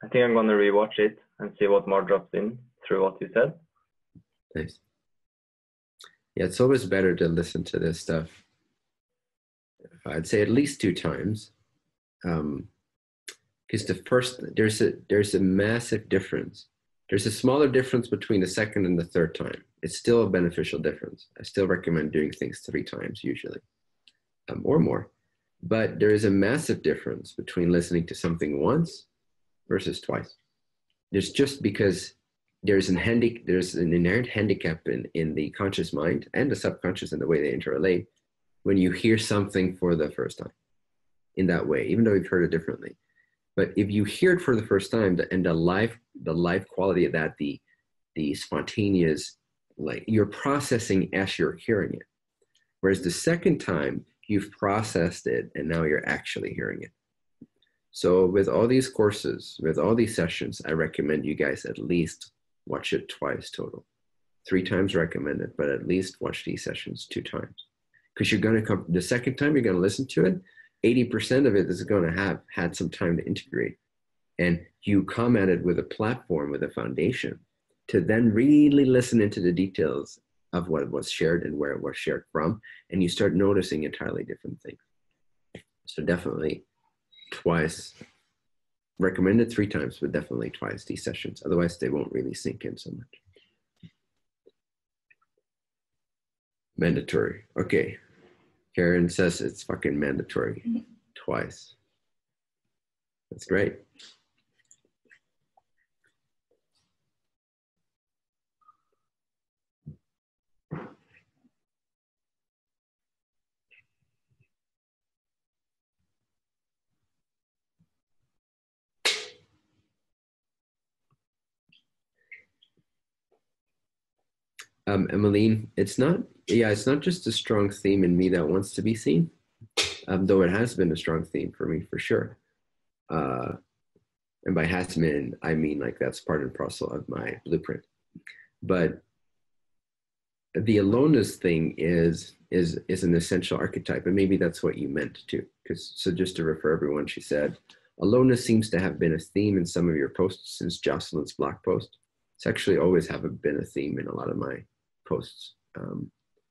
I think I'm going to rewatch it and see what more drops in through what you said. Nice. Yeah, it's always better to listen to this stuff. I'd say at least 2 times. Because the first, there's a massive difference. There's a smaller difference between the second and the third time. It's still a beneficial difference. I still recommend doing things 3 times usually, or more. But there is a massive difference between listening to something once versus twice. There's just because there's an inherent handicap in the conscious mind and the subconscious in the way they interrelate when you hear something for the first time in that way, even though you've heard it differently. But if you hear it for the first time, and the life quality of that, the spontaneous, like you're processing as you're hearing it. Whereas the second time, you've processed it and now you're actually hearing it. So with all these courses, with all these sessions, I recommend you guys at least watch it twice total. 3 times recommended, but at least watch these sessions 2 times. Because you're going to come, the second time you're going to listen to it, 80% of it is going to have had some time to integrate. And you come at it with a platform, with a foundation, to then really listen into the details of what was shared and where it was shared from. And you start noticing entirely different things. So definitely twice. Recommended 3 times, but definitely twice these sessions. Otherwise, they won't really sink in so much. Mandatory. Okay. Karen says it's fucking mandatory. Twice. That's great. Emmeline, it's not just a strong theme in me that wants to be seen, though it has been a strong theme for me for sure. And by has been, I mean like that's part and parcel of my blueprint. But the aloneness thing is an essential archetype, and maybe that's what you meant too. So just to refer everyone, she said, aloneness seems to have been a theme in some of your posts since Jocelyn's blog post. It's actually always been a theme in a lot of my posts.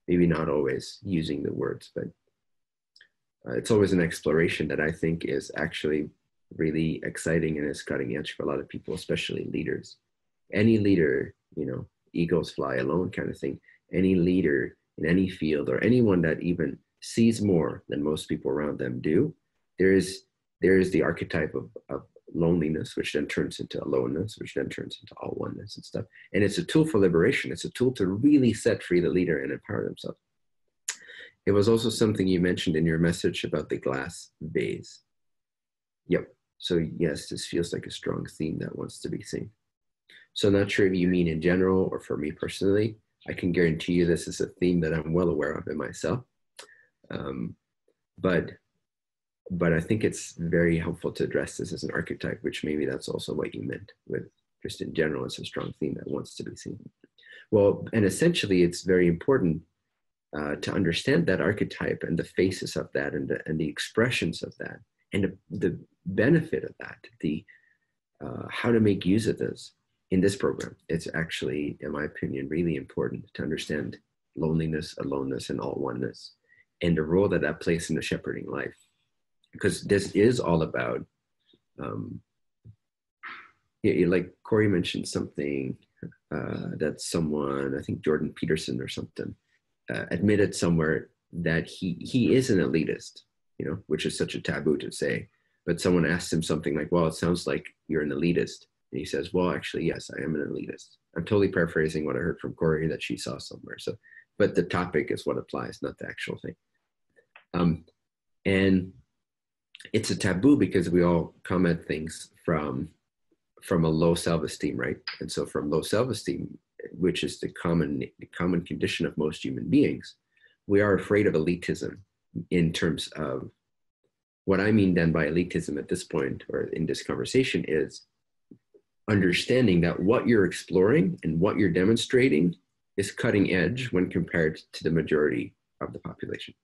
Maybe not always using the words, but it's always an exploration that I think is actually really exciting and is cutting edge for a lot of people, especially leaders. Any leader, eagles fly alone kind of thing. Any leader in any field, or anyone that even sees more than most people around them do, there is the archetype of loneliness, which then turns into aloneness, which then turns into all oneness and stuff. And it's a tool for liberation. It's a tool to really set free the leader and empower themselves. It was also something you mentioned in your message about the glass vase. Yep. So yes, this feels like a strong theme that wants to be seen. So not sure if you mean in general or for me personally. I can guarantee you this is a theme that I'm well aware of in myself. But I think it's very helpful to address this as an archetype, which maybe that's also what you meant with just in general, it's a strong theme that wants to be seen. Well, and essentially it's very important to understand that archetype and the faces of that and the expressions of that and the benefit of that, how to make use of this in this program. It's actually, in my opinion, really important to understand loneliness, aloneness, and all oneness, and the role that plays in the shepherding life. Because this is all about, like Corey mentioned something that someone, I think Jordan Peterson or something, admitted somewhere that he is an elitist, which is such a taboo to say. But someone asked him something like, well, it sounds like you're an elitist. And he says, well, actually, yes, I am an elitist. I'm totally paraphrasing what I heard from Corey that she saw somewhere. So, but the topic is what applies, not the actual thing. And it's a taboo because we all come at things from a low self-esteem, right? And so from low self-esteem, which is the common condition of most human beings, we are afraid of elitism in terms of what I mean then by elitism at this point or in this conversation is understanding that what you're exploring and what you're demonstrating is cutting edge when compared to the majority of the population.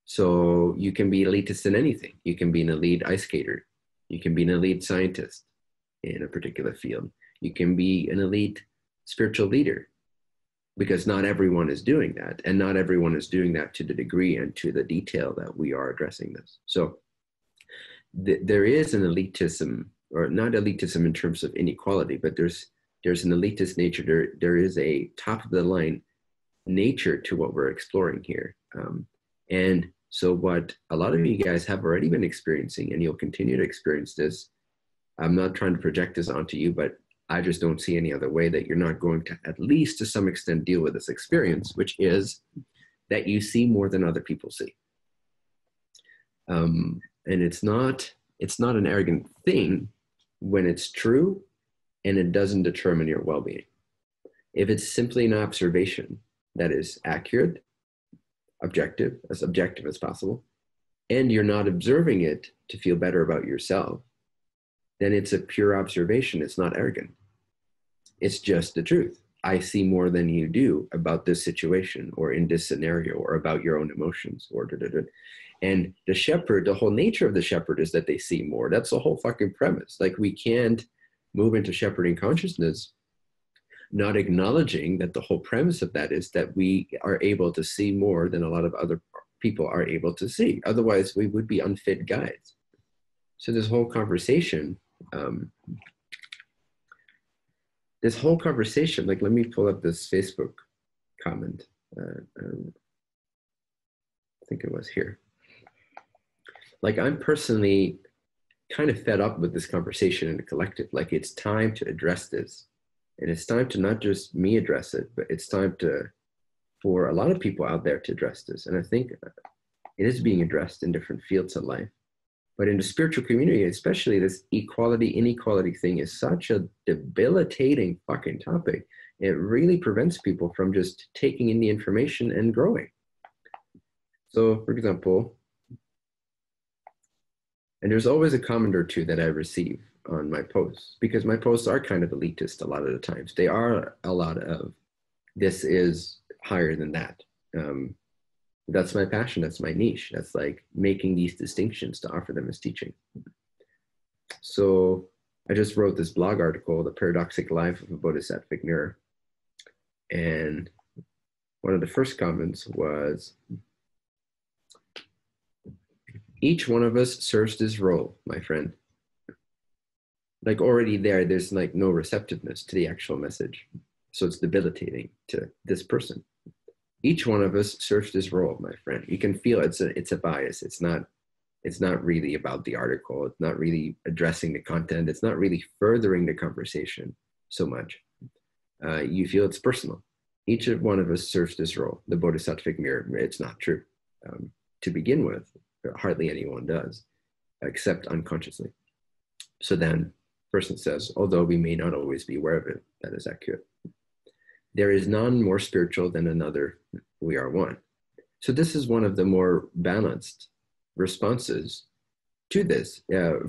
So you can be elitist in anything. You can be an elite ice skater. You can be an elite scientist in a particular field. You can be an elite spiritual leader, because not everyone is doing that. And not everyone is doing that to the degree and to the detail that we are addressing this. So there is an elitism, or not elitism in terms of inequality, but there's an elitist nature. There is a top of the line nature to what we're exploring here. And so what a lot of you guys have already been experiencing, and you'll continue to experience this, I'm not trying to project this onto you, but I just don't see any other way that you're not going to, at least to some extent, deal with this experience, which is that you see more than other people see. And it's not an arrogant thing when it's true and it doesn't determine your well-being. If it's simply an observation that is accurate, objective as possible, and you're not observing it to feel better about yourself, then it's a pure observation. It's not arrogant. It's just the truth. I see more than you do about this situation or in this scenario or about your own emotions or And the shepherd, the whole nature of the shepherd is that they see more. That's the whole fucking premise. Like, we can't move into shepherding consciousness not acknowledging that the whole premise of that is that we are able to see more than a lot of other people are able to see. Otherwise, we would be unfit guides. So this whole conversation, like, let me pull up this Facebook comment. I think it was here. Like, I'm personally kind of fed up with this conversation in the collective. Like, it's time to address this. And it's time to not just me address it, but it's time for a lot of people out there to address this. And I think it is being addressed in different fields of life. But in the spiritual community, especially, this equality, inequality thing is such a debilitating fucking topic. It really prevents people from just taking in the information and growing. So, for example, and there's always a comment or two that I receive on my posts, because my posts are kind of elitist a lot of the times. They are a lot of, this is higher than that. That's my passion, that's my niche. That's like making these distinctions to offer them as teaching. So I just wrote this blog article, The Paradoxic Life of a Bodhisattvic Mirror. And one of the first comments was, each one of us serves this role, my friend. Like, already there's like no receptiveness to the actual message. So it's debilitating to this person. Each one of us serves this role, my friend. You can feel it's a bias. It's not really about the article. It's not really addressing the content. It's not really furthering the conversation so much. You feel it's personal. Each one of us serves this role, the Bodhisattvic mirror. It's not true. To begin with, hardly anyone does, except unconsciously. So then, person says, although we may not always be aware of it, that is accurate. There is none more spiritual than another. We are one. So this is one of the more balanced responses to this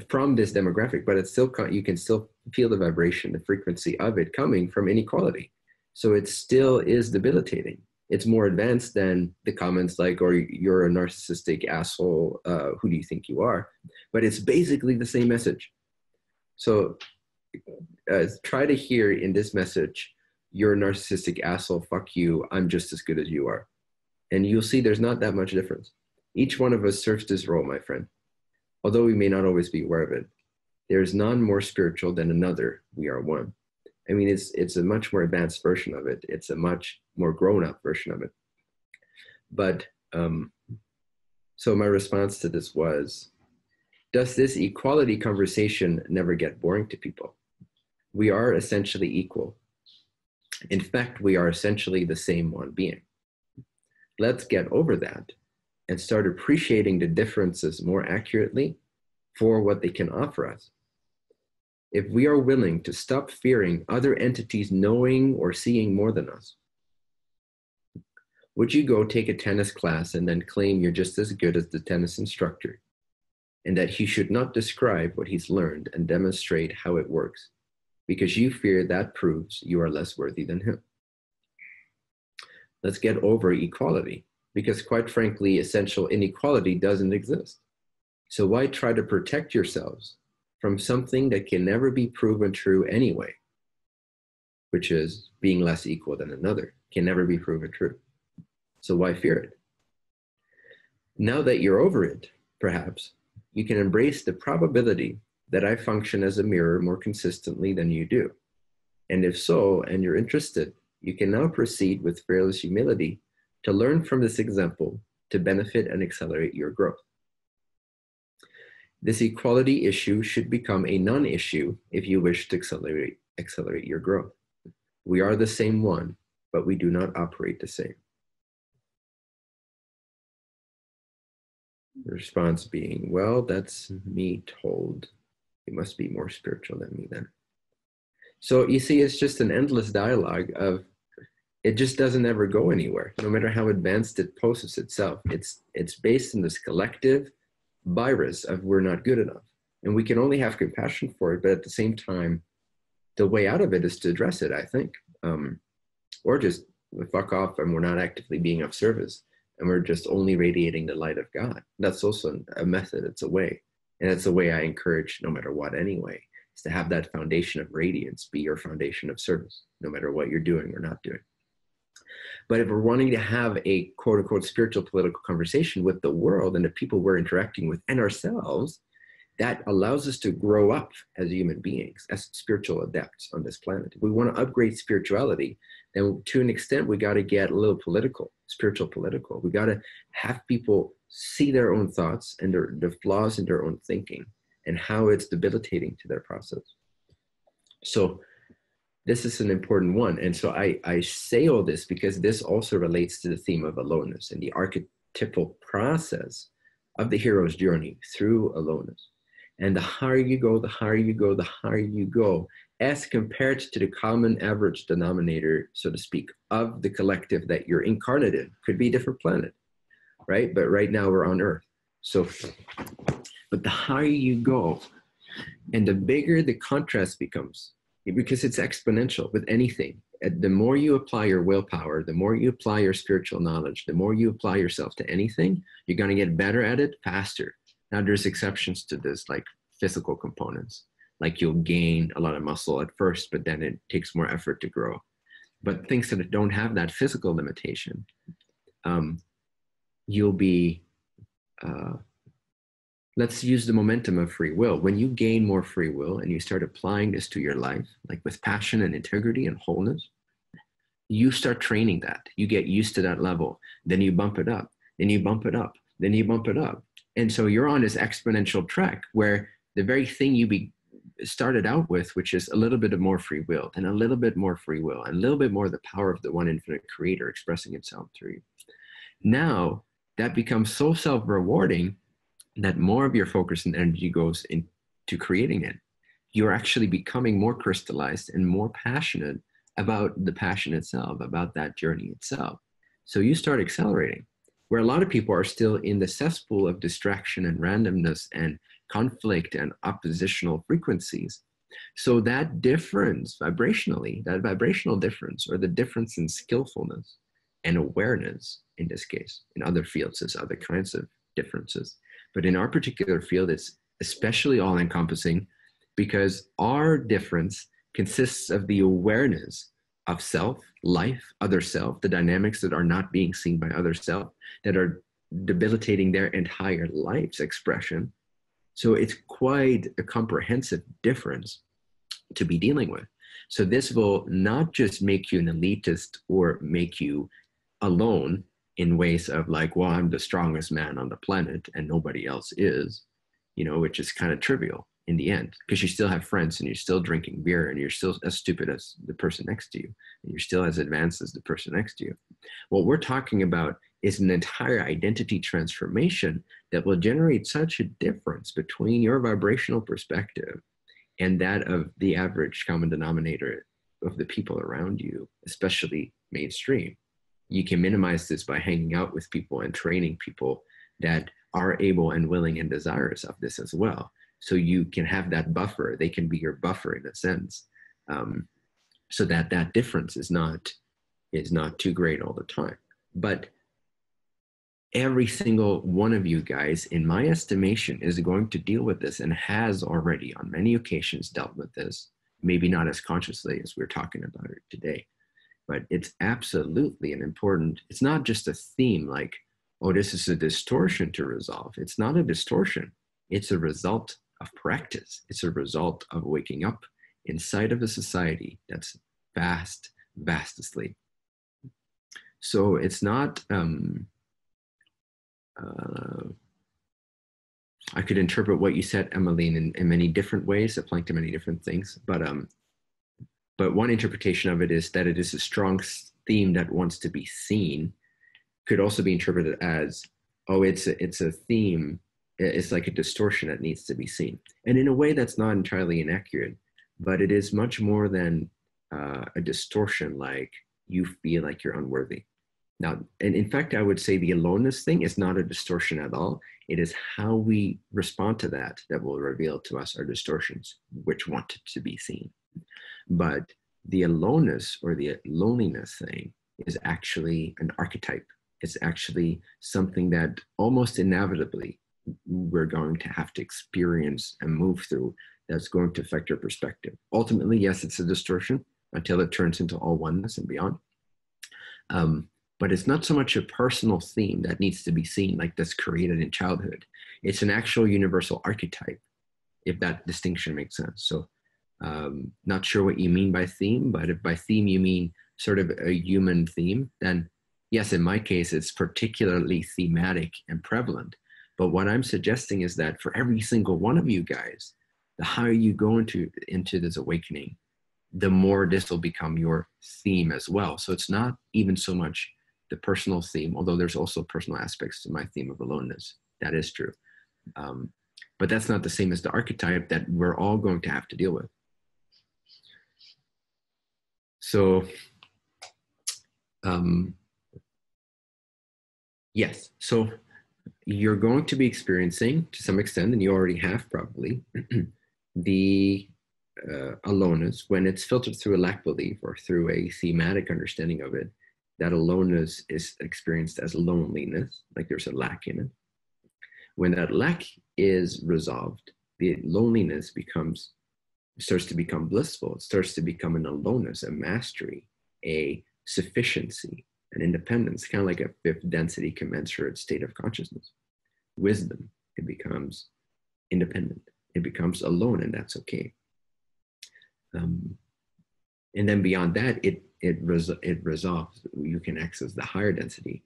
from this demographic, but it's still, you can still feel the vibration, the frequency of it coming from inequality. So it still is debilitating. It's more advanced than the comments like, or you're a narcissistic asshole, who do you think you are? But it's basically the same message. So try to hear in this message, you're a narcissistic asshole, fuck you, I'm just as good as you are. And you'll see there's not that much difference. Each one of us serves this role, my friend. Although we may not always be aware of it, there is none more spiritual than another. We are one. I mean, it's a much more advanced version of it. It's a much more grown-up version of it. But, so my response to this was, does this equality conversation never get boring to people? We are essentially equal. In fact, we are essentially the same one being. Let's get over that and start appreciating the differences more accurately for what they can offer us. If we are willing to stop fearing other entities knowing or seeing more than us, would you go take a tennis class and then claim you're just as good as the tennis instructor, and that he should not describe what he's learned and demonstrate how it works, because you fear that proves you are less worthy than him? Let's get over equality, because quite frankly, essential inequality doesn't exist. So why try to protect yourselves from something that can never be proven true anyway, which is being less equal than another, can never be proven true. So why fear it? Now that you're over it, perhaps, you can embrace the probability that I function as a mirror more consistently than you do. And if so, and you're interested, you can now proceed with fearless humility to learn from this example to benefit and accelerate your growth. This equality issue should become a non-issue if you wish to accelerate your growth. We are the same one, but we do not operate the same. The response being, well, that's me told. You must be more spiritual than me then. So you see, it's just an endless dialogue of, it just doesn't ever go anywhere, no matter how advanced it poses itself. It's based in this collective virus of we're not good enough. And we can only have compassion for it, but at the same time, the way out of it is to address it, I think. Or just fuck off and we're not actively being of service. And we're just only radiating the light of God. That's also a method, it's a way. And it's a way I encourage no matter what anyway, is to have that foundation of radiance be your foundation of service, no matter what you're doing or not doing. But if we're wanting to have a quote unquote spiritual political conversation with the world and the people we're interacting with and ourselves, that allows us to grow up as human beings, as spiritual adepts on this planet. If we want to upgrade spirituality, then to an extent, we got to get a little political, spiritual political. We got to have people see their own thoughts and the flaws in their own thinking and how it's debilitating to their process. So this is an important one. And so I say all this because this also relates to the theme of aloneness and the archetypal process of the hero's journey through aloneness. And the higher you go, the higher you go, the higher you go, as compared to the common average denominator, so to speak, of the collective that you're incarnate in. Could be a different planet, right? But right now we're on Earth. So, but the higher you go, and the bigger the contrast becomes, because it's exponential with anything. The more you apply your willpower, the more you apply your spiritual knowledge, the more you apply yourself to anything, you're going to get better at it faster. Now there's exceptions to this, like physical components, like you'll gain a lot of muscle at first, but then it takes more effort to grow. But things that don't have that physical limitation, you'll be, let's use the momentum of free will. When you gain more free will and you start applying this to your life, like with passion and integrity and wholeness, you start training that. You get used to that level. Then you bump it up. Then you bump it up. Then you bump it up. And so you're on this exponential track where the very thing you started out with, which is a little bit of more free will, and a little bit more free will, and a little bit more of the power of the one infinite creator expressing itself through you. Now that becomes so self-rewarding that more of your focus and energy goes into creating it. You're actually becoming more crystallized and more passionate about the passion itself, about that journey itself. So you start accelerating, where a lot of people are still in the cesspool of distraction and randomness and conflict and oppositional frequencies. So that difference vibrationally, that vibrational difference, or the difference in skillfulness and awareness, in this case, in other fields, there's other kinds of differences. But in our particular field, it's especially all-encompassing because our difference consists of the awareness of self, life, other self, the dynamics that are not being seen by other self, that are debilitating their entire life's expression. So it's quite a comprehensive difference to be dealing with. So this will not just make you an elitist or make you alone in ways of like, well, I'm the strongest man on the planet and nobody else is, you know, which is kind of trivial in the end, because you still have friends and you're still drinking beer and you're still as stupid as the person next to you. And you're still as advanced as the person next to you. What we're talking about is an entire identity transformation that will generate such a difference between your vibrational perspective and that of the average common denominator of the people around you, especially mainstream. You can minimize this by hanging out with people and training people that are able and willing and desirous of this as well. So you can have that buffer. They can be your buffer in a sense, so that that difference is not too great all the time. But every single one of you guys, in my estimation, is going to deal with this and has already on many occasions dealt with this, maybe not as consciously as we're talking about it today. But it's absolutely an important, it's not just a theme like, oh, this is a distortion to resolve. It's not a distortion. It's a result of practice. It's a result of waking up inside of a society that's vast asleep. So it's not, I could interpret what you said, Emmeline, in many different ways, applying to many different things. But one interpretation of it is that it is a strong theme that wants to be seen. Could also be interpreted as, oh, it's a theme. It's like a distortion that needs to be seen. And in a way that's not entirely inaccurate, but it is much more than a distortion, like you feel like you're unworthy. Now, and in fact, I would say the aloneness thing is not a distortion at all. It is how we respond to that will reveal to us our distortions, which want to be seen. But the aloneness or the loneliness thing is actually an archetype. It's actually something that almost inevitably we're going to have to experience and move through that's going to affect your perspective. Ultimately, yes, it's a distortion until it turns into all oneness and beyond. But it's not so much a personal theme that needs to be seen, like that's created in childhood. It's an actual universal archetype, if that distinction makes sense. So not sure what you mean by theme, but if by theme you mean sort of a human theme, then yes, in my case, it's particularly thematic and prevalent. But what I'm suggesting is that for every single one of you guys, the higher you go into this awakening, the more this will become your theme as well. So it's not even so much the personal theme, although there's also personal aspects to my theme of aloneness. That is true. But that's not the same as the archetype that we're all going to have to deal with. So, yes. So you're going to be experiencing, to some extent, and you already have probably, the aloneness when it's filtered through a lack belief or through a thematic understanding of it. That aloneness is experienced as loneliness, like there's a lack in it. When that lack is resolved, the loneliness starts to become blissful. It starts to become an aloneness, a mastery, a sufficiency, an independence, kind of like a fifth density commensurate state of consciousness. Wisdom, it becomes independent. It becomes alone, and that's okay. And then beyond that, it resolves. You can access the higher density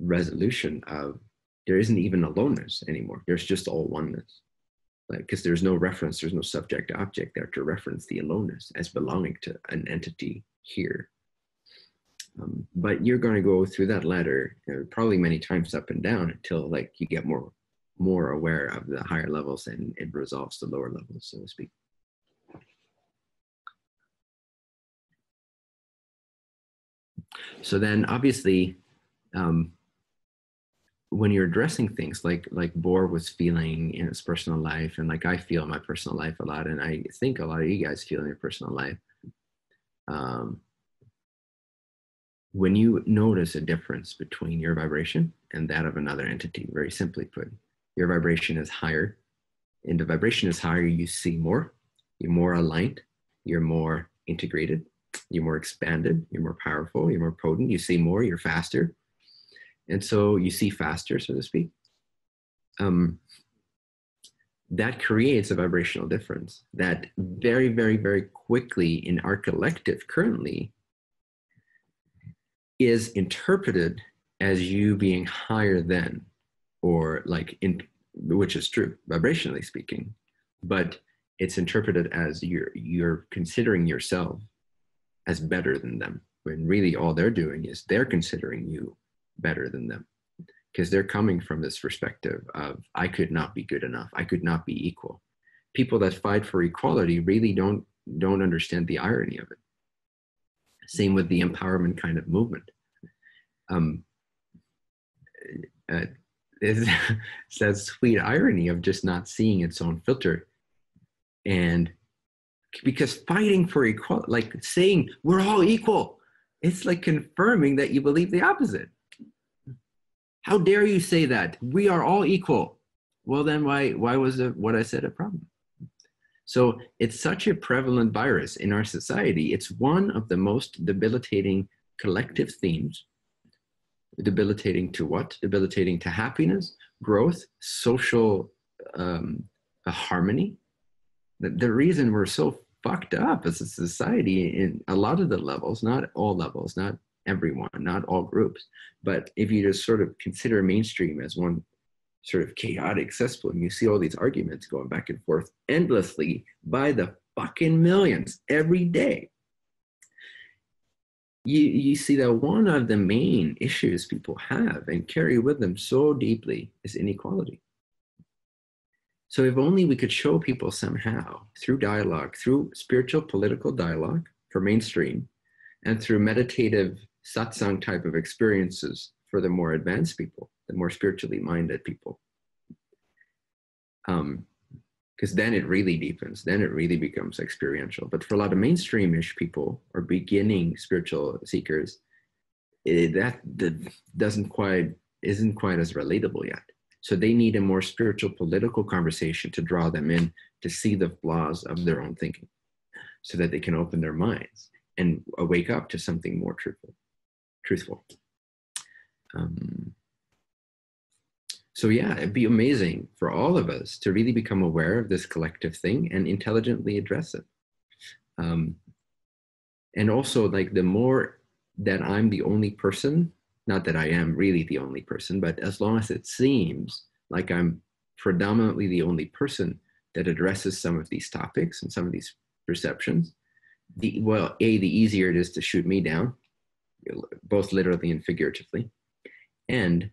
resolution of there isn't even aloneness anymore. There's just all oneness. Like, because there's no reference, there's no subject object there to reference the aloneness as belonging to an entity here. But you're going to go through that ladder probably many times up and down until like you get more aware of the higher levels and it resolves the lower levels, so to speak. So then obviously, when you're addressing things like Bor was feeling in his personal life, and like I feel in my personal life a lot, and I think a lot of you guys feel in your personal life, when you notice a difference between your vibration and that of another entity, very simply put, your vibration is higher, and the vibration is higher, you see more, you're more aligned, you're more integrated, you're more expanded, you're more powerful, you're more potent, you see more, you're faster. And so you see faster, so to speak. That creates a vibrational difference that very, very, very quickly in our collective currently is interpreted as you being higher than, or like, which is true, vibrationally speaking, but it's interpreted as you're considering yourself as better than them, when really all they're doing is they're considering you better than them, because they're coming from this perspective of I could not be good enough, I could not be equal. People that fight for equality really don't understand the irony of it. Same with the empowerment kind of movement. It's that sweet irony of just not seeing its own filter. And because fighting for equality, like saying we're all equal, it's like confirming that you believe the opposite. How dare you say that? We are all equal. Well, then why was what I said a problem? So it's such a prevalent virus in our society. It's one of the most debilitating collective themes. Debilitating to what? Debilitating to happiness, growth, social harmony. The reason we're so fucked up as a society in a lot of the levels, not all levels, not everyone, not all groups, but if you just sort of consider mainstream as one sort of chaotic cesspool, and you see all these arguments going back and forth endlessly by the fucking millions every day, you see that one of the main issues people have and carry with them so deeply is inequality. So if only we could show people somehow through dialogue, through spiritual political dialogue for mainstream, and through meditative satsang type of experiences for the more advanced people, the more spiritually minded people. Because then it really deepens, then it really becomes experiential. But for a lot of mainstream-ish people or beginning spiritual seekers, that isn't quite as relatable yet. So they need a more spiritual political conversation to draw them in to see the flaws of their own thinking so that they can open their minds and wake up to something more truthful. So yeah, it'd be amazing for all of us to really become aware of this collective thing and intelligently address it. And also, like, the more that I'm the only person, not that I am really the only person, but as long as it seems like I'm predominantly the only person that addresses some of these topics and some of these perceptions, the easier it is to shoot me down, both literally and figuratively, and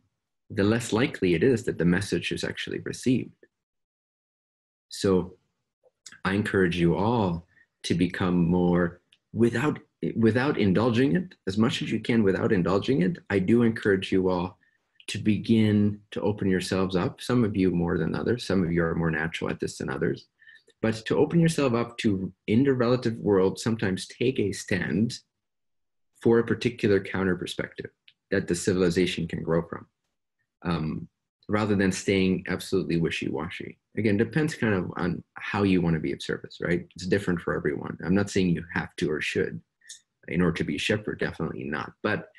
the less likely it is that the message is actually received. So I encourage you all to become more, without indulging it, as much as you can without indulging it. I do encourage you all to begin to open yourselves up. Some of you more than others. Some of you are more natural at this than others. But to open yourself up to, in the relative world, sometimes take a stand for a particular counter perspective that the civilization can grow from, rather than staying absolutely wishy-washy. Again, depends kind of on how you want to be of service, right? It's different for everyone. I'm not saying you have to or should in order to be a shepherd, definitely not. But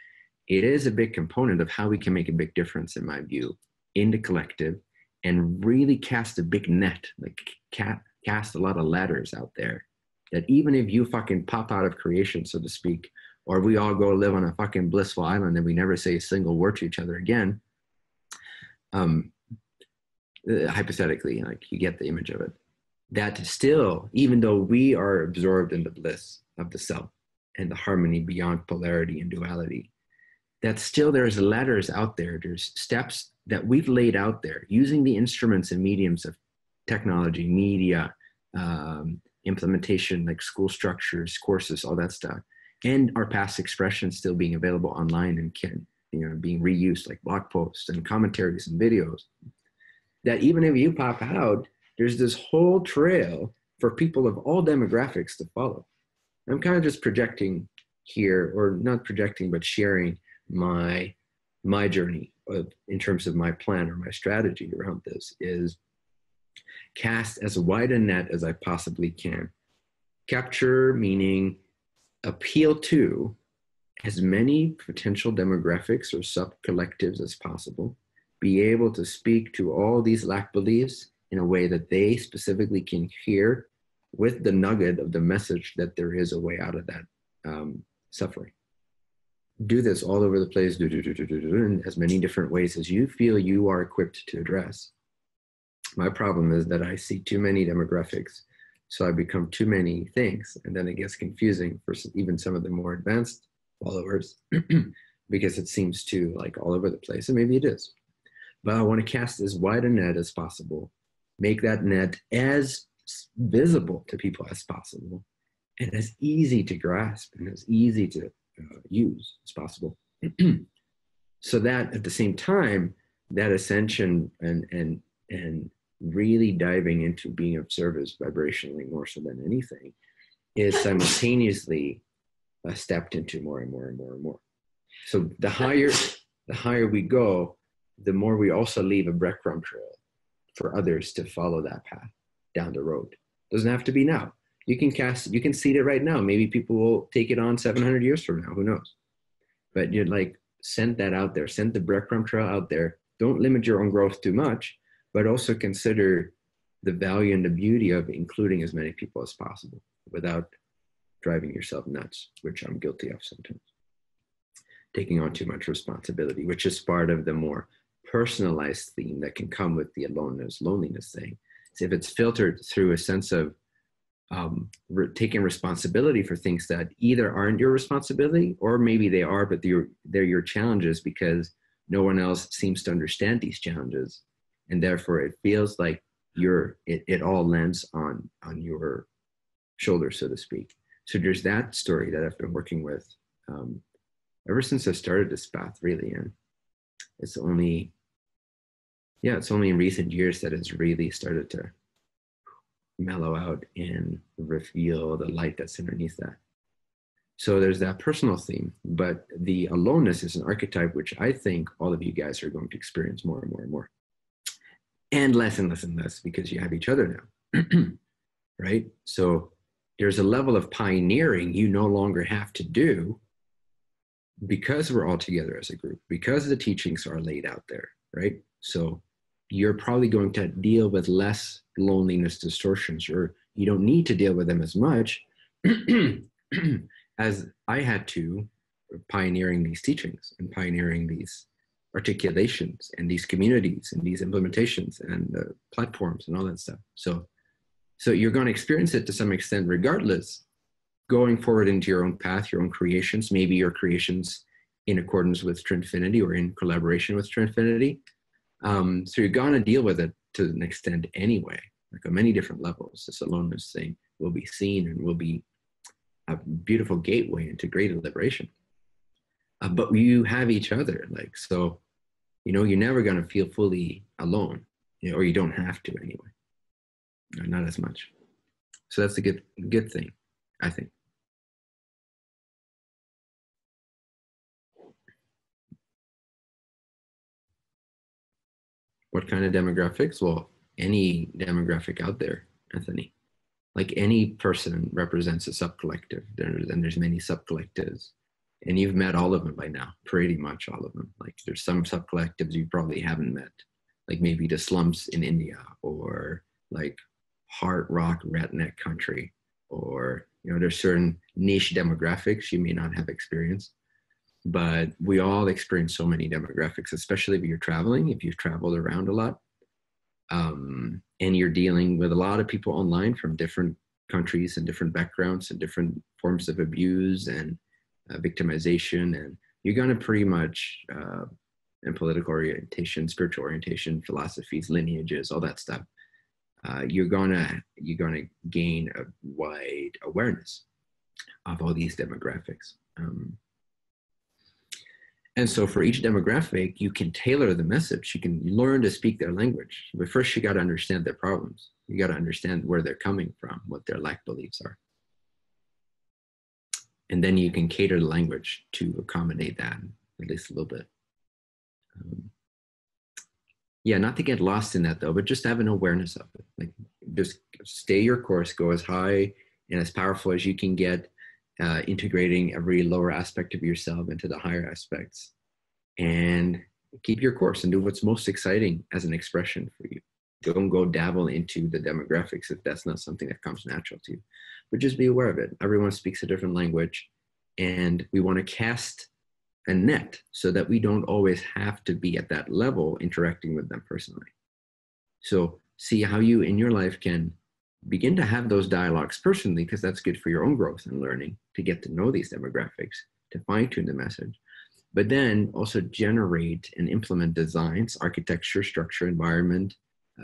it is a big component of how we can make a big difference, in my view, in the collective, and really cast a big net, like cast a lot of ladders out there, that even if you fucking pop out of creation, so to speak, or we all go live on a fucking blissful island and we never say a single word to each other again, hypothetically, like, you get the image of it, that still, even though we are absorbed in the bliss of the self and the harmony beyond polarity and duality, that still there's ladders out there, there's steps that we've laid out there using the instruments and mediums of technology, media, implementation, like school structures, courses, all that stuff, and our past expressions still being available online and being reused, like blog posts and commentaries and videos, that even if you pop out, there's this whole trail for people of all demographics to follow. I'm kind of just projecting here, or not projecting, but sharing my journey in terms of my plan or my strategy around this, is cast as wide a net as I possibly can. Capture, meaning appeal to as many potential demographics or sub-collectives as possible, be able to speak to all these lack beliefs in a way that they specifically can hear, with the nugget of the message that there is a way out of that suffering. Do this all over the place, in as many different ways as you feel you are equipped to address. My problem is that I see too many demographics, so I become too many things, and then it gets confusing for even some of the more advanced followers, because it seems too like all over the place, and maybe it is. But I want to cast as wide a net as possible, make that net as visible to people as possible, and as easy to grasp and as easy to use as possible. So that at the same time, that ascension and really diving into being of service vibrationally more so than anything is simultaneously stepped into more and more and more and more. So the higher we go, the more we also leave a breadcrumb trail for others to follow that path down the road. Doesn't have to be now. You can seed it right now. Maybe people will take it on 700 years from now, who knows? But you're like, send that out there, send the breadcrumb trail out there. Don't limit your own growth too much, but also consider the value and the beauty of including as many people as possible without driving yourself nuts, which I'm guilty of sometimes. Taking on too much responsibility, which is part of the more personalized theme that can come with the aloneness, loneliness thing. So if it's filtered through a sense of taking responsibility for things that either aren't your responsibility, or maybe they are, but they're your challenges because no one else seems to understand these challenges. And therefore it feels like it all lands on your shoulders, so to speak. So there's that story that I've been working with ever since I started this path, really. And it's only in recent years that it's really started to mellow out and reveal the light that's underneath that. So there's that personal theme, but the aloneness is an archetype which I think all of you guys are going to experience more and more and more. And less and less and less, because you have each other now, right? So there's a level of pioneering you no longer have to do because we're all together as a group, because the teachings are laid out there, right? So you're probably going to deal with less loneliness distortions, or you don't need to deal with them as much as I had to, pioneering these teachings and pioneering these articulations and these communities and these implementations and platforms and all that stuff. So you're going to experience it to some extent regardless, going forward into your own path, your own creations, maybe your creations in accordance with Trinfinity or in collaboration with Trinfinity. So you're going to deal with it to an extent anyway, like on many different levels. This aloneness thing will be seen and will be a beautiful gateway into greater liberation. But you have each other, like, so, you know, you're never going to feel fully alone, you know, or you don't have to anyway, not as much. So that's a good thing, I think. What kind of demographics? Well, any demographic out there, Anthony. Like any person represents a subcollective. And there's many subcollectives. And you've met all of them by now, pretty much all of them. Like there's some subcollectives you probably haven't met, like maybe the slums in India, or like hard rock redneck country, or, you know, there's certain niche demographics you may not have experienced. But we all experience so many demographics, especially if you're traveling, if you've traveled around a lot, and you're dealing with a lot of people online from different countries and different backgrounds and different forms of abuse and victimization. And you're going to pretty much, in political orientation, spiritual orientation, philosophies, lineages, all that stuff, you're gonna gain a wide awareness of all these demographics. And so for each demographic, you can tailor the message. You can learn to speak their language. But first, you got to understand their problems. You got to understand where they're coming from, what their lack beliefs are. And then you can cater the language to accommodate that, at least a little bit. Yeah, not to get lost in that though, but just have an awareness of it. Like just stay your course, go as high and as powerful as you can get, integrating every lower aspect of yourself into the higher aspects, and keep your course and do what's most exciting as an expression for you. Don't go dabble into the demographics if that's not something that comes natural to you, but just be aware of it. Everyone speaks a different language, and we want to cast a net so that we don't always have to be at that level interacting with them personally. So see how you in your life can begin to have those dialogues personally, because that's good for your own growth and learning, to get to know these demographics, to fine-tune the message, but then also generate and implement designs, architecture, structure, environment,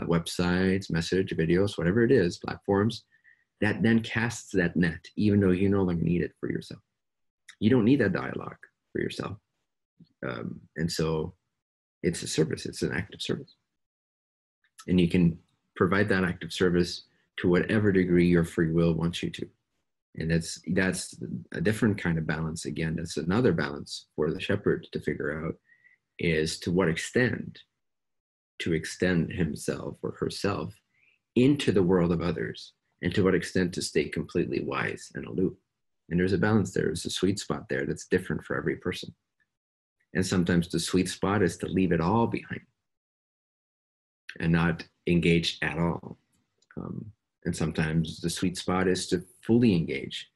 websites, message, videos, whatever it is, platforms, that then casts that net, even though you no longer need it for yourself. You don't need that dialogue for yourself. And so it's a service, it's an act of service. And you can provide that act of service to whatever degree your free will wants you to. And that's a different kind of balance. Again, that's another balance for the shepherd to figure out, is to what extent to extend himself or herself into the world of others, and to what extent to stay completely wise and aloof. And there's a balance there. There's a sweet spot there that's different for every person. And sometimes the sweet spot is to leave it all behind and not engage at all. And sometimes the sweet spot is to fully engage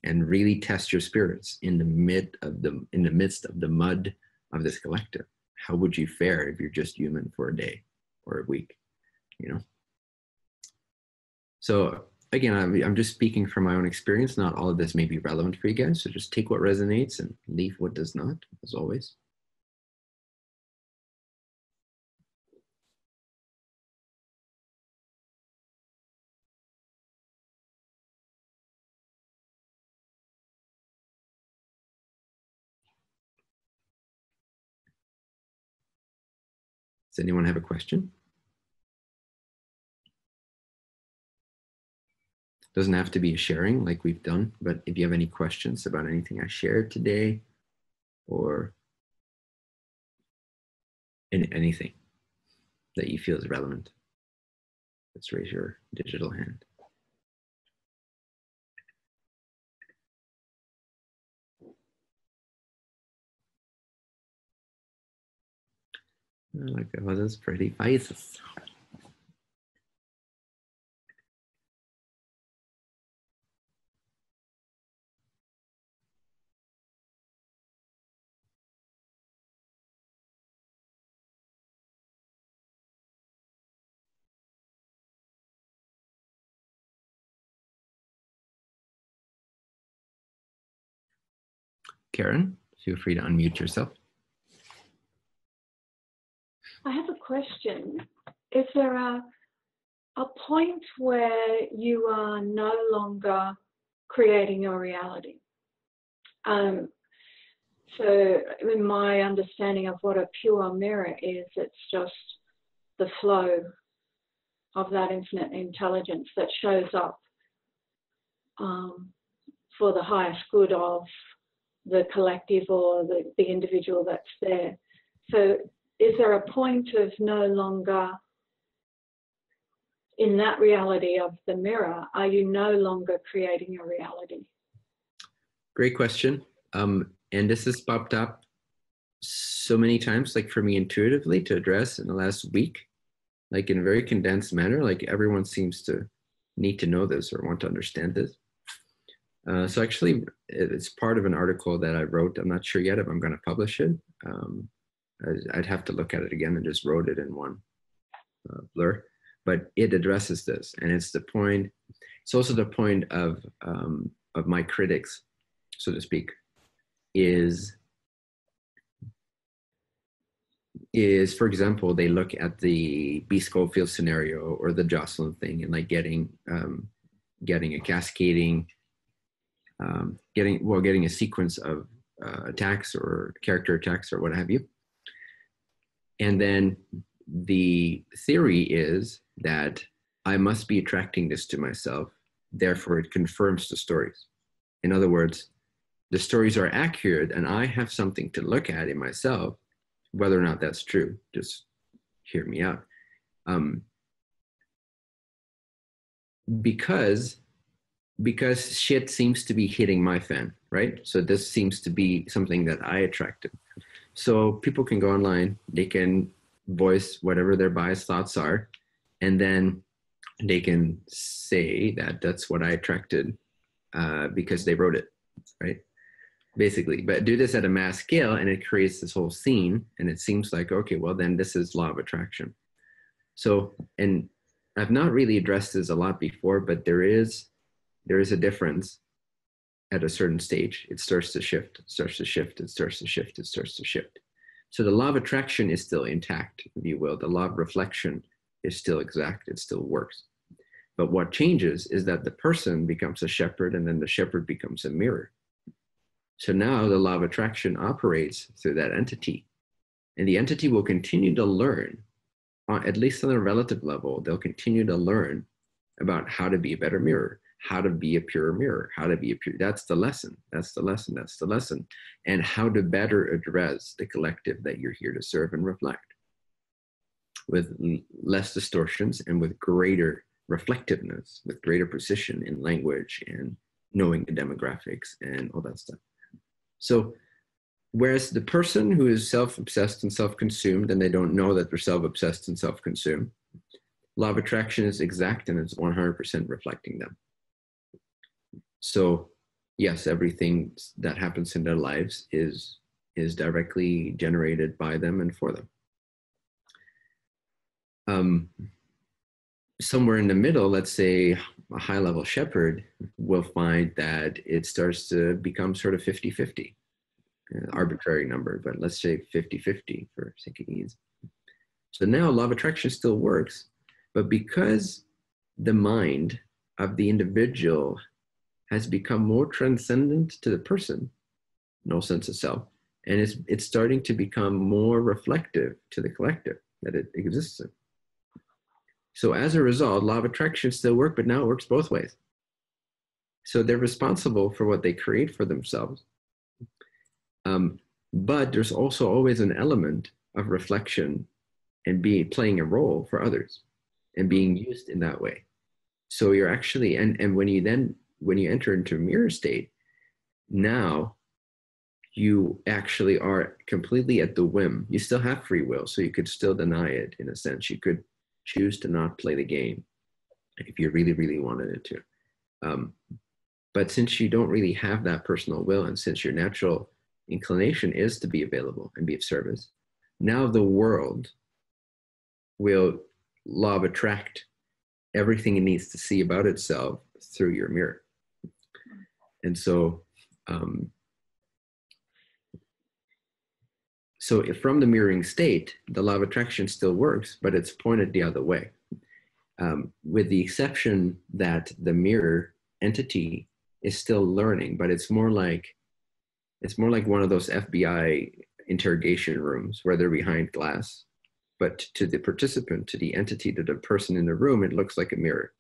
and really test your spirits in the midst of the mud of this collective. How would you fare if you're just human for a day or a week, you know? So again, I'm just speaking from my own experience. Not all of this may be relevant for you guys. So just take what resonates and leave what does not, as always. Does anyone have a question? Doesn't have to be a sharing like we've done, but if you have any questions about anything I shared today, or in anything that you feel is relevant, let's raise your digital hand. Look at all those pretty faces. Karen, feel free to unmute yourself. I have a question. Is there a point where you are no longer creating your reality? So in my understanding of what a pure mirror is, it's just the flow of that infinite intelligence that shows up for the highest good of the collective or the individual that's there. So is there a point of no longer, in that reality of the mirror, are you no longer creating your reality? Great question. And this has popped up so many times, like for me intuitively to address in the last week, like in a very condensed manner, like everyone seems to need to know this or want to understand this. So actually, it's part of an article that I wrote. I'm not sure yet if I'm going to publish it. I'd have to look at it again. I just wrote it in one blur, but it addresses this, and it's the point. It's also the point of my critics, so to speak, is for example, they look at the B. Schofield scenario or the Jocelyn thing, and like getting a cascading, getting a sequence of attacks or character attacks or what have you. And then the theory is that I must be attracting this to myself, therefore it confirms the stories. In other words, the stories are accurate and I have something to look at in myself, whether or not that's true. Just hear me out. Because shit seems to be hitting my fan, right? So this seems to be something that I attracted. So people can go online, they can voice whatever their biased thoughts are, and then they can say that that's what I attracted because they wrote it, right? Basically, but do this at a mass scale and it creates this whole scene, and it seems like, okay, well then this is law of attraction. So, and I've not really addressed this a lot before, but there is a difference at a certain stage. It starts to shift, it starts to shift, it starts to shift, it starts to shift. So the law of attraction is still intact, if you will. The law of reflection is still exact, it still works. But what changes is that the person becomes a shepherd, and then the shepherd becomes a mirror. So now the law of attraction operates through that entity. And the entity will continue to learn, at least on a relative level, they'll continue to learn about how to be a better mirror, how to be a pure mirror, how to be a pure, that's the lesson, that's the lesson, that's the lesson. And how to better address the collective that you're here to serve and reflect with less distortions and with greater reflectiveness, with greater precision in language and knowing the demographics and all that stuff. So whereas the person who is self-obsessed and self-consumed, and they don't know that they're self-obsessed and self-consumed, law of attraction is exact and it's 100% reflecting them. So yes, everything that happens in their lives is directly generated by them and for them. Somewhere in the middle, let's say a high-level shepherd will find that it starts to become sort of 50-50, arbitrary number, but let's say 50-50 for sake of ease. So now law of attraction still works, but because the mind of the individual has become more transcendent to the person, no sense of self, and it's starting to become more reflective to the collective that it exists in. So as a result, law of attraction still works, but now it works both ways. So they're responsible for what they create for themselves. But there's also always an element of reflection and playing a role for others and being used in that way. So you're actually, and when you enter into a mirror state, now you actually are completely at the whim. You still have free will, so you could still deny it in a sense. You could choose to not play the game if you really, really wanted it to. But since you don't really have that personal will, and since your natural inclination is to be available and be of service, now the world will law of attract everything it needs to see about itself through your mirror. And so So if from the mirroring state, the law of attraction still works, but it's pointed the other way. With the exception that the mirror entity is still learning, but it's more like one of those FBI interrogation rooms where they're behind glass. But to the participant, to the entity, to the person in the room, it looks like a mirror.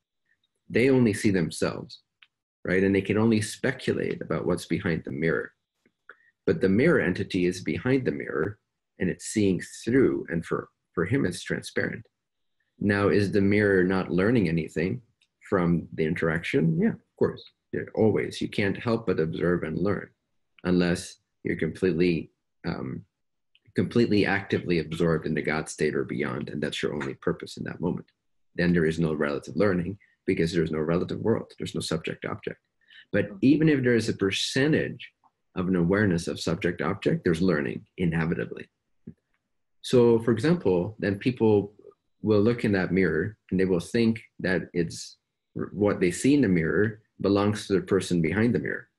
They only see themselves, right? And they can only speculate about what's behind the mirror. But the mirror entity is behind the mirror and it's seeing through. And for him, it's transparent. Now, is the mirror not learning anything from the interaction? Yeah, of course. Always. You can't help but observe and learn unless you're completely actively absorbed in the God state or beyond, and that's your only purpose in that moment. Then there is no relative learning because there's no relative world. There's no subject-object. But even if there is a percentage of an awareness of subject-object, there's learning inevitably. So, for example, then people will look in that mirror and they will think that it's what they see in the mirror belongs to the person behind the mirror.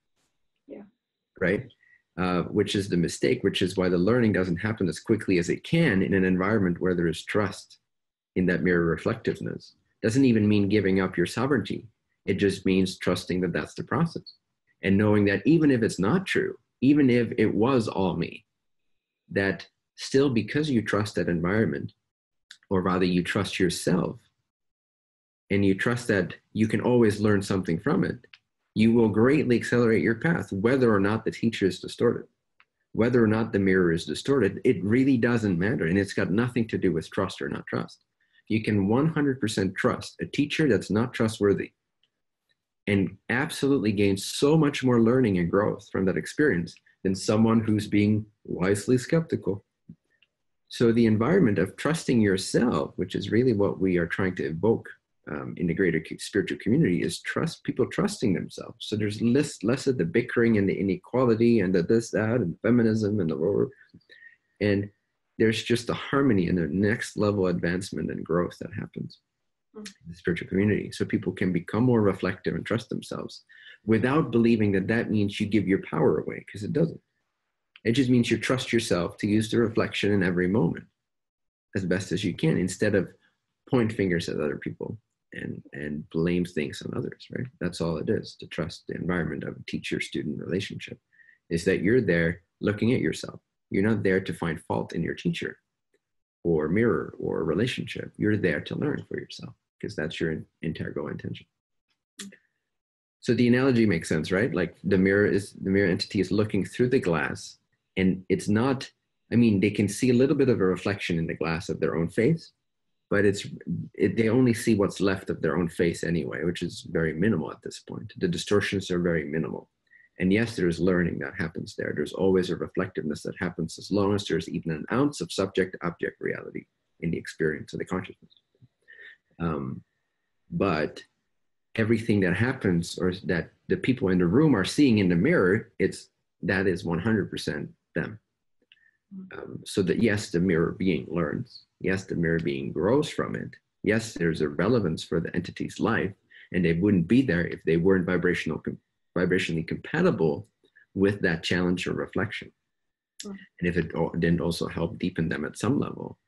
Yeah. Right? Which is the mistake, which is why the learning doesn't happen as quickly as it can in an environment where there is trust in that mirror reflectiveness. Doesn't even mean giving up your sovereignty. It just means trusting that that's the process. And knowing that even if it's not true, even if it was all me, that still because you trust that environment, or rather you trust yourself, and you trust that you can always learn something from it, you will greatly accelerate your path, whether or not the teacher is distorted, whether or not the mirror is distorted. It really doesn't matter. And it's got nothing to do with trust or not trust. You can 100% trust a teacher that's not trustworthy and absolutely gain so much more learning and growth from that experience than someone who's being wisely skeptical. So the environment of trusting yourself, which is really what we are trying to evoke in the greater spiritual community, is people trusting themselves. So there's less of the bickering and the inequality and the this, that, and feminism and the lower. And there's just a harmony and the next level advancement and growth that happens in the spiritual community. So people can become more reflective and trust themselves without believing that that means you give your power away, because it doesn't. It just means you trust yourself to use the reflection in every moment as best as you can, instead of point fingers at other people and blame things on others, right? That's all it is, to trust the environment of a teacher-student relationship, is that you're there looking at yourself. You're not there to find fault in your teacher or mirror or relationship. You're there to learn for yourself, because that's your integral intention. So the analogy makes sense, right? Like the mirror entity is looking through the glass, and it's not, I mean, they can see a little bit of a reflection in the glass of their own face, but they only see what's left of their own face anyway, which is very minimal at this point. The distortions are very minimal. And yes, there's learning that happens there. There's always a reflectiveness that happens as long as there's even an ounce of subject-object reality in the experience of the consciousness. But everything that happens, or that the people in the room are seeing in the mirror, that is 100% them. So that yes, the mirror being learns. Yes, the mirror being grows from it. Yes, there's a relevance for the entity's life, and they wouldn't be there if they weren't vibrationally compatible with that challenge or reflection. And if it didn't also help deepen them at some level.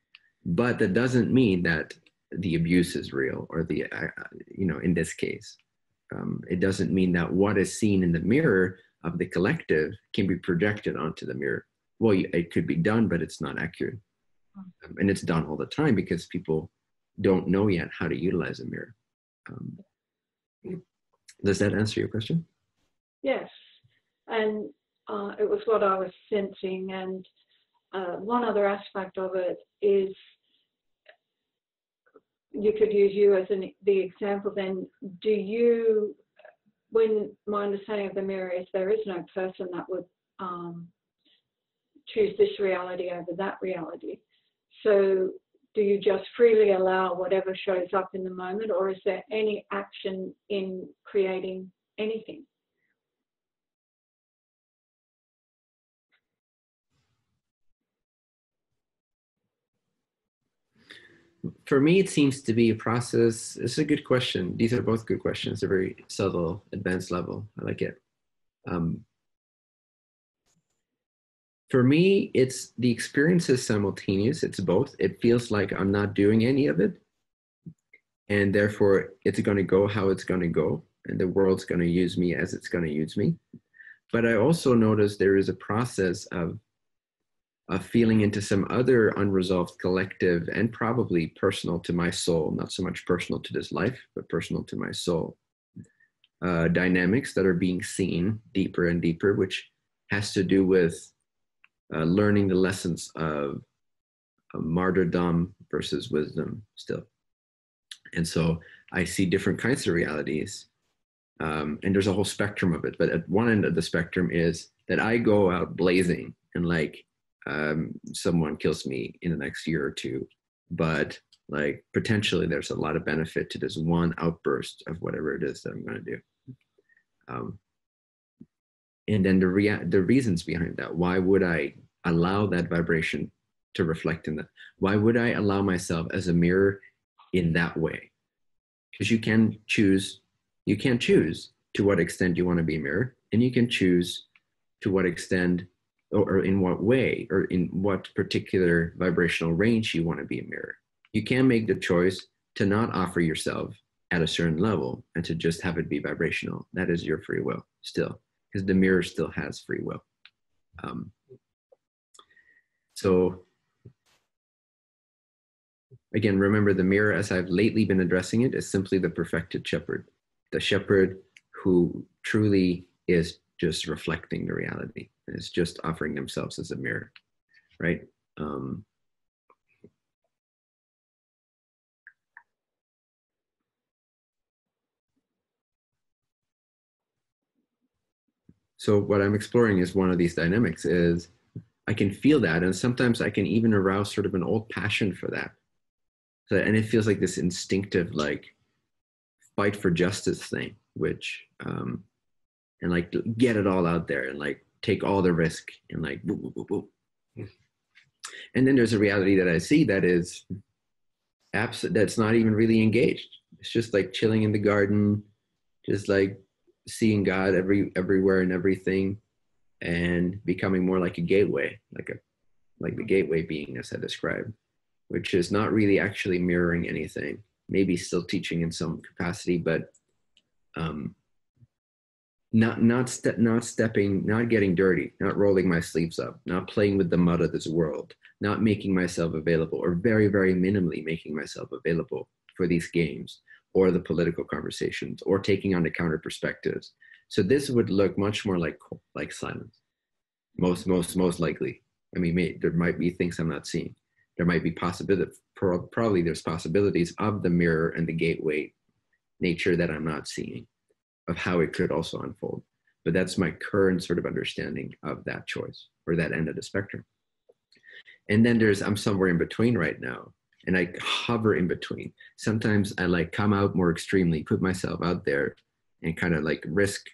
But that doesn't mean that the abuse is real, or in this case, it doesn't mean that what is seen in the mirror of the collective can be projected onto the mirror. Well, it could be done, but it's not accurate. And it's done all the time because people don't know yet how to utilize a mirror. Does that answer your question? Yes. And it was what I was sensing. And one other aspect of it is, you could use you as the example then. When my understanding of the mirror is there is no person that would choose this reality over that reality. So do you just freely allow whatever shows up in the moment, or is there any action in creating anything? For me, it seems to be a process. It's a good question. These are both good questions. They're very subtle, advanced level. I like it. For me, it's the experience is simultaneous. It's both. It feels like I'm not doing any of it, and therefore it's going to go how it's going to go, and the world's going to use me as it's going to use me. But I also notice there is a process of feeling into some other unresolved collective and probably personal to my soul, not so much personal to this life, but personal to my soul, dynamics that are being seen deeper and deeper, which has to do with learning the lessons of martyrdom versus wisdom still. And so I see different kinds of realities, and there's a whole spectrum of it. But at one end of the spectrum is that I go out blazing and like someone kills me in the next year or two, but like potentially there's a lot of benefit to this one outburst of whatever it is that I'm going to do. And then the reasons behind that. Why would I allow that vibration to reflect in that? Why would I allow myself as a mirror in that way? Because you can choose to what extent you want to be a mirror, and you can choose to what extent or in what way or in what particular vibrational range you want to be a mirror. You can make the choice to not offer yourself at a certain level and to just have it be vibrational. That is your free will still, because the mirror still has free will. So again, remember the mirror, as I've lately been addressing it, is simply the perfected shepherd, the shepherd who truly is just reflecting the reality. It's just offering themselves as a mirror, right? So what I'm exploring is one of these dynamics is I can feel that, and sometimes I can even arouse sort of an old passion for that. So, and it feels like this instinctive, like fight for justice thing, which, and like get it all out there and like take all the risk and like, woo, woo, woo, woo. And then there's a reality that I see that is that's not even really engaged. It's just like chilling in the garden, just like seeing God everywhere and everything, and becoming more like a gateway, like the gateway being as I described, which is not really actually mirroring anything, maybe still teaching in some capacity, but not stepping, not getting dirty, not rolling my sleeves up, not playing with the mud of this world, not making myself available, or very, very minimally making myself available for these games or the political conversations or taking on the counter perspectives. So this would look much more like silence, most likely. I mean, there might be things I'm not seeing. There might be probably there's possibilities of the mirror and the gateway nature that I'm not seeing, of how it could also unfold. But that's my current sort of understanding of that choice or that end of the spectrum. And then I'm somewhere in between right now, and I hover in between. Sometimes I like come out more extremely, put myself out there and kind of like risk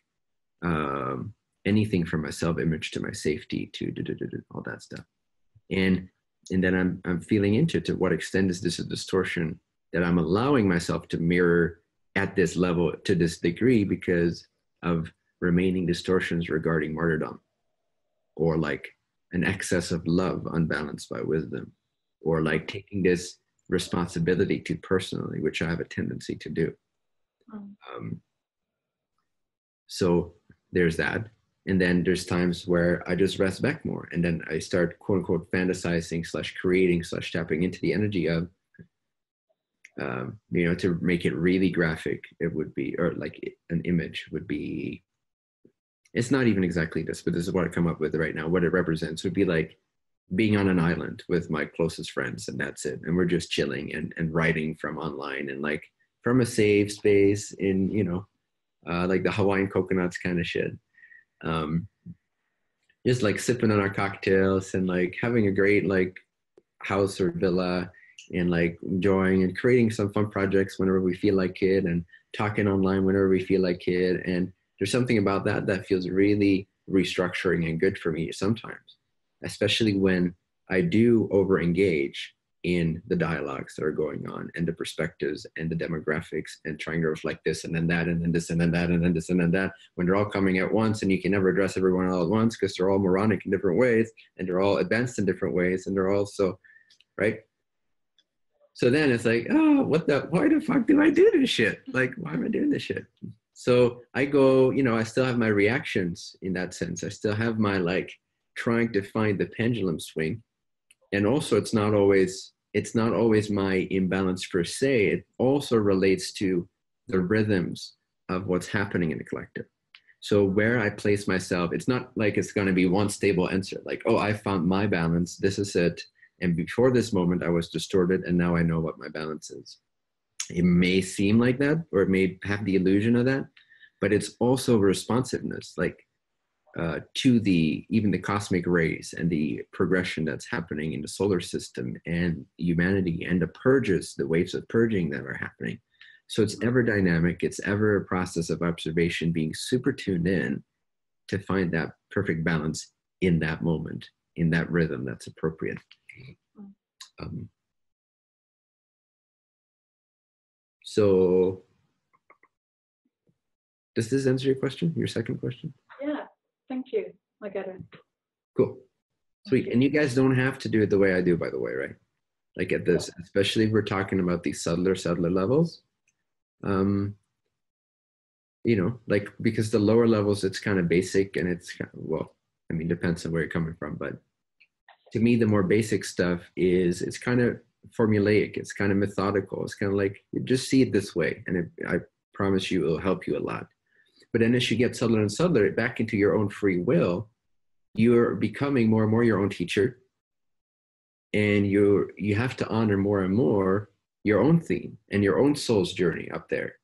anything from my self-image to my safety to all that stuff. And then I'm feeling into to what extent is this a distortion that I'm allowing myself to mirror at this level to this degree because of remaining distortions regarding martyrdom, or like an excess of love unbalanced by wisdom, or like taking this responsibility too personally, which I have a tendency to do. So there's that. And then there's times where I just rest back more. And then I start quote unquote fantasizing / creating / tapping into the energy of, to make it really graphic, it would be, or like an image would be, it's not even exactly this, but this is what I come up with right now. What it represents would be like being on an island with my closest friends, and that's it. And we're just chilling and writing from online and like from a safe space in, like the Hawaiian coconuts kind of shit. Just like sipping on our cocktails and like having a great like house or villa and like enjoying and creating some fun projects whenever we feel like it, and talking online whenever we feel like it. And there's something about that feels really restructuring and good for me sometimes, especially when I do over engage in the dialogues that are going on and the perspectives and the demographics and trying to reflect this and then that and then this and then that and then this and then that, when they're all coming at once and you can never address everyone all at once because they're all moronic in different ways and they're all advanced in different ways and they're all so, right? So then it's like, oh, why the fuck do I do this shit? Like, why am I doing this shit? So I go, I still have my reactions in that sense. I still have my like trying to find the pendulum swing. And also it's not always my imbalance per se. It also relates to the rhythms of what's happening in the collective. So where I place myself, it's not like it's going to be one stable answer. Like, oh, I found my balance. This is it. And before this moment, I was distorted, and now I know what my balance is. It may seem like that, or it may have the illusion of that, but it's also responsiveness, like to even the cosmic rays and the progression that's happening in the solar system and humanity and the purges, the waves of purging that are happening. So it's ever dynamic. It's ever a process of observation, being super tuned in to find that perfect balance in that moment, in that rhythm that's appropriate. So does this answer your question, your second question? Yeah, thank you. I get it. Cool. Sweet. And you guys don't have to do it the way I do, by the way, right? Like at this, especially if we're talking about these subtler levels. Like because the lower levels, it's kind of basic and it's depends on where you're coming from. But to me, the more basic stuff it's kind of formulaic. It's kind of methodical. It's kind of like, you just see it this way. And I promise you, it'll help you a lot. But then as you get subtler and subtler, back into your own free will, you're becoming more and more your own teacher. And you have to honor more and more your own theme and your own soul's journey up there.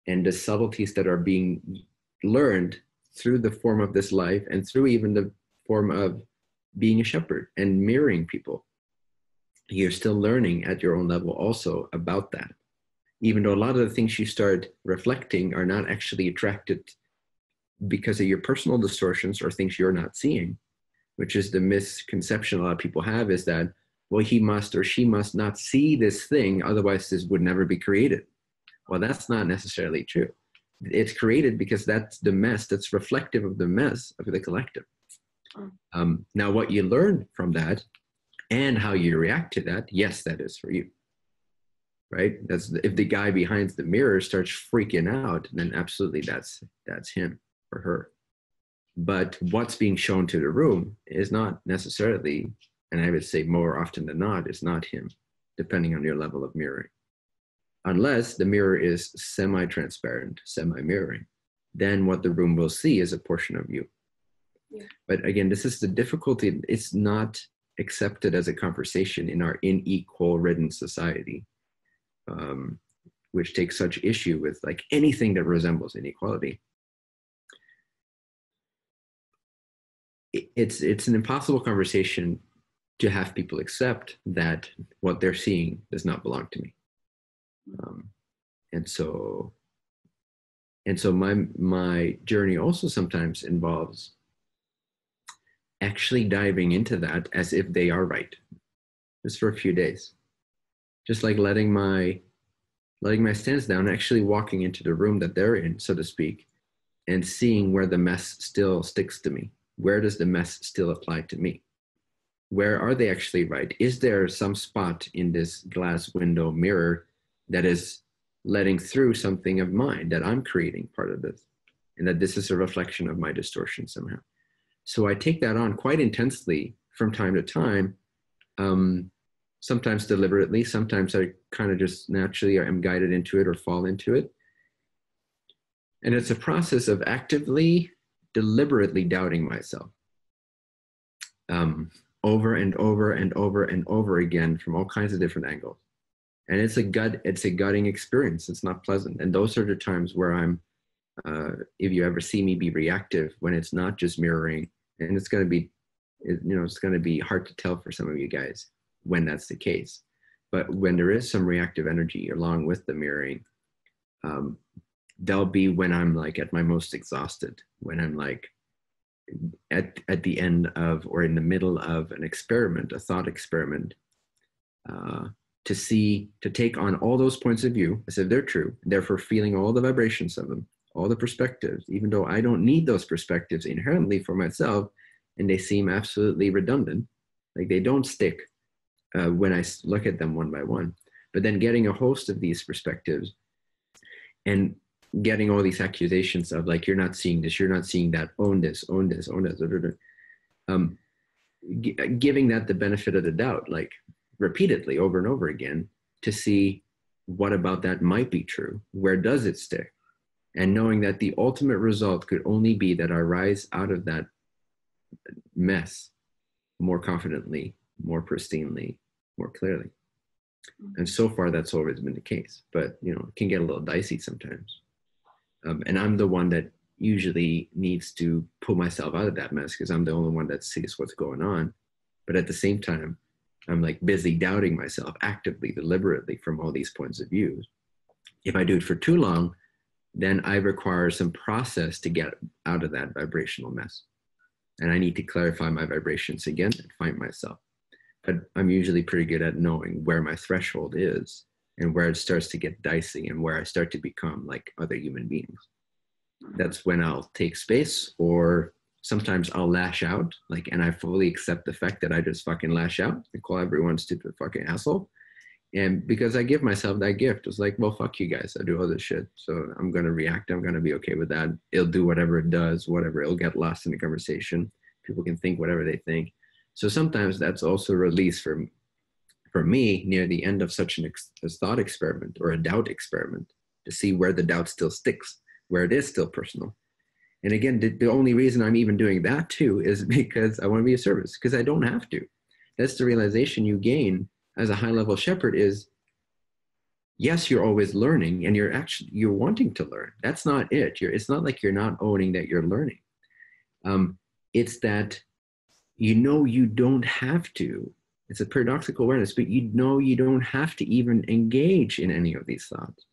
And the subtleties that are being learned through the form of this life and through even the form of being a shepherd and mirroring people. You're still learning at your own level also about that. Even though a lot of the things you start reflecting are not actually attracted because of your personal distortions or things you're not seeing, which is the misconception a lot of people have, is that, well, he must or she must not see this thing, otherwise this would never be created. Well, that's not necessarily true. It's created because that's the mess that's reflective of the mess of the collective. Now, what you learn from that and how you react to that, yes, that is for you, right? That's if the guy behind the mirror starts freaking out, then absolutely that's him or her. But what's being shown to the room is not necessarily, and I would say more often than not, is not him, depending on your level of mirroring. Unless the mirror is semi-transparent, semi-mirroring, then what the room will see is a portion of you. Yeah. But again, this is the difficulty. It's not accepted as a conversation in our unequal ridden society, which takes such issue with like anything that resembles inequality. It's an impossible conversation to have people accept that what they're seeing does not belong to me. And so my journey also sometimes involves actually diving into that as if they are right, just for a few days, just like letting my stance down, actually walking into the room that they're in, so to speak, and seeing where the mess still sticks to me. Where does the mess still apply to me? Where are they actually right? Is there some spot in this glass window mirror that is letting through something of mine, that I'm creating part of this, and that this is a reflection of my distortion somehow? So I take that on quite intensely from time to time, sometimes deliberately, sometimes I kind of just naturally am guided into it or fall into it. And it's a process of actively, deliberately doubting myself over and over and over and over again from all kinds of different angles. And it's a gutting experience. It's not pleasant. And those are the times where I'm, if you ever see me be reactive, when it's not just mirroring, and it's going to be hard to tell for some of you guys when that's the case. But when there is some reactive energy along with the mirroring, there'll be when I'm like at my most exhausted, when I'm like at the end of or in the middle of an experiment, a thought experiment, to take on all those points of view as if they're true, therefore feeling all the vibrations of them, all the perspectives, even though I don't need those perspectives inherently for myself, and they seem absolutely redundant, like they don't stick when I look at them one by one. But then getting a host of these perspectives and getting all these accusations of like, you're not seeing this, you're not seeing that, own this, own this, own this, giving that the benefit of the doubt, like repeatedly over and over again, to see what about that might be true, where does it stick, and knowing that the ultimate result could only be that I rise out of that mess more confidently, more pristinely, more clearly. And so far, that's always been the case. But, you know, it can get a little dicey sometimes. And I'm the one that usually needs to pull myself out of that mess because I'm the only one that sees what's going on. But at the same time, I'm like busy doubting myself actively, deliberately from all these points of view. If I do it for too long, then I require some process to get out of that vibrational mess. And I need to clarify my vibrations again and find myself. But I'm usually pretty good at knowing where my threshold is and where it starts to get dicey and where I start to become like other human beings. That's when I'll take space, or sometimes I'll lash out, like, and I fully accept the fact that I just fucking lash out and call everyone stupid fucking asshole. And because I give myself that gift, it's like, well, fuck you guys, I do all this shit. So I'm going to react. I'm going to be okay with that. It'll do whatever it does, whatever. It'll get lost in the conversation. People can think whatever they think. So sometimes that's also a release for me near the end of such a thought experiment or a doubt experiment, to see where the doubt still sticks, where it is still personal. And again, the only reason I'm even doing that too is because I want to be of service, because I don't have to. That's the realization you gain as a high-level shepherd is, yes, you're always learning and you're wanting to learn. That's not it. It's not like you're not owning that you're learning. It's that you know you don't have to. It's a paradoxical awareness, but you know you don't have to even engage in any of these thoughts.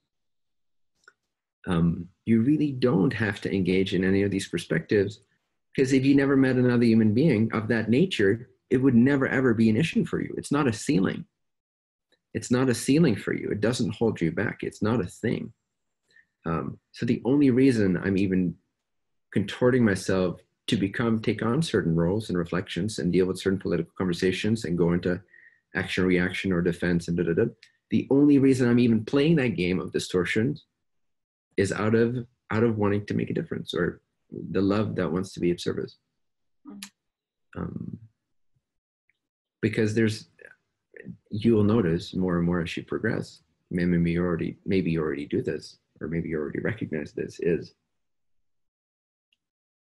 You really don't have to engage in any of these perspectives, because if you never met another human being of that nature, it would never ever be an issue for you. It's not a ceiling. It's not a ceiling for you. It doesn't hold you back. It's not a thing. So the only reason I'm even contorting myself to take on certain roles and reflections and deal with certain political conversations and go into action, reaction, or defense and the only reason I'm even playing that game of distortions is out of wanting to make a difference, or the love that wants to be of service. Because you'll notice more and more as you progress, maybe you already do this, or maybe you already recognize this, is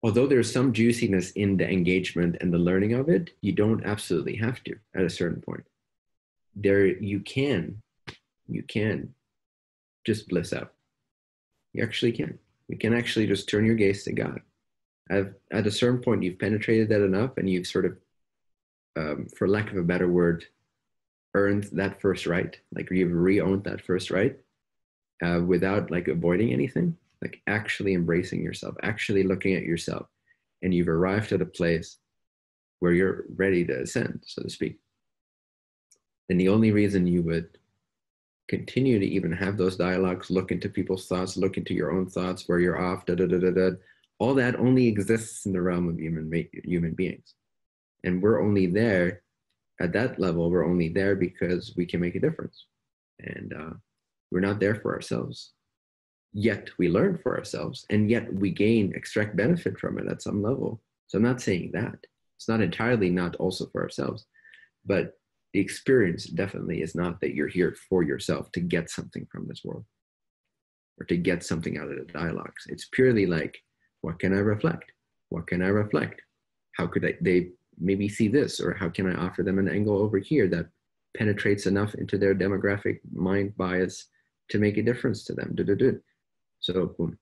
although there's some juiciness in the engagement and the learning of it, you don't absolutely have to at a certain point. You can just bliss out. You actually can. You can actually just turn your gaze to God. At a certain point, you've penetrated that enough, and you've sort of, for lack of a better word, earned that first right. Like you've re-owned that first right without like avoiding anything, like actually embracing yourself, actually looking at yourself, and you've arrived at a place where you're ready to ascend, so to speak. And the only reason you would continue to even have those dialogues, look into people's thoughts, look into your own thoughts, where you're off, all that only exists in the realm of human beings. And we're only there at that level. We're only there because we can make a difference. And we're not there for ourselves. Yet we learn for ourselves, and yet we extract benefit from it at some level. So I'm not saying that. It's not entirely not also for ourselves, but the experience definitely is not that you're here for yourself to get something from this world or to get something out of the dialogues. It's purely like, what can I reflect? What can I reflect? How could they maybe see this? Or how can I offer them an angle over here that penetrates enough into their demographic mind bias to make a difference to them? So boom,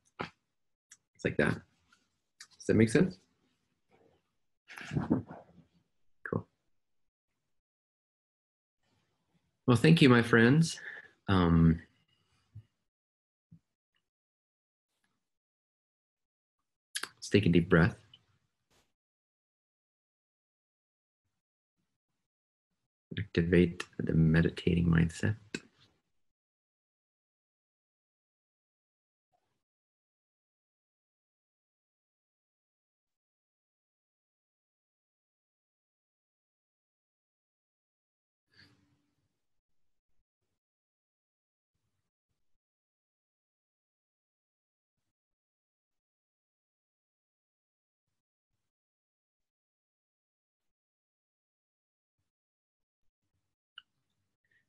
it's like that. Does that make sense? Cool. Well, thank you, my friends. Let's take a deep breath. Activate the meditating mindset.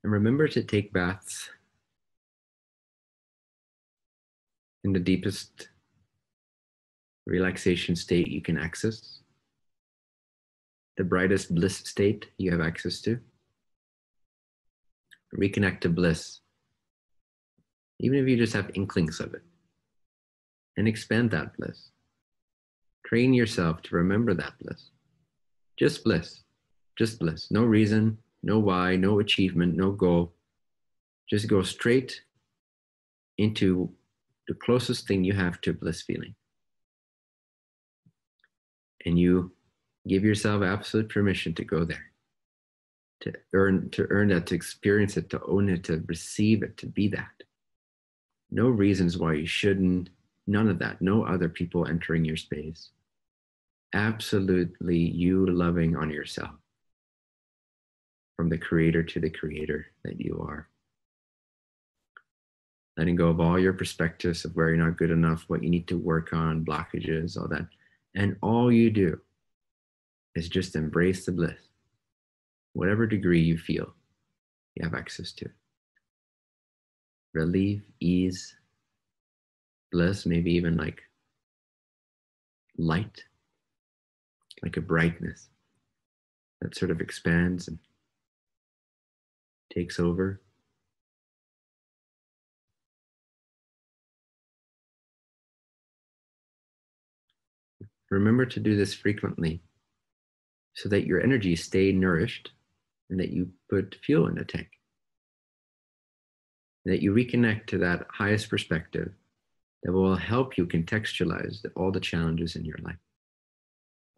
And remember to take baths in the deepest relaxation state you can access, the brightest bliss state you have access to. Reconnect to bliss, even if you just have inklings of it, and expand that bliss. Train yourself to remember that bliss. Just bliss, just bliss. No reason, no why, no achievement, no goal. Just go straight into the closest thing you have to bliss feeling. And you give yourself absolute permission to go there, to earn that, to experience it, to own it, to receive it, to be that. No reasons why you shouldn't, none of that. No other people entering your space. Absolutely you loving on yourself, from the creator to the creator that you are. Letting go of all your perspectives of where you're not good enough, what you need to work on, blockages, all that. And all you do is just embrace the bliss, whatever degree you feel you have access to. Relief, ease, bliss, maybe even like light, like a brightness that sort of expands and takes over. Remember to do this frequently so that your energy stay nourished and that you put fuel in the tank. That you reconnect to that highest perspective that will help you contextualize all the challenges in your life,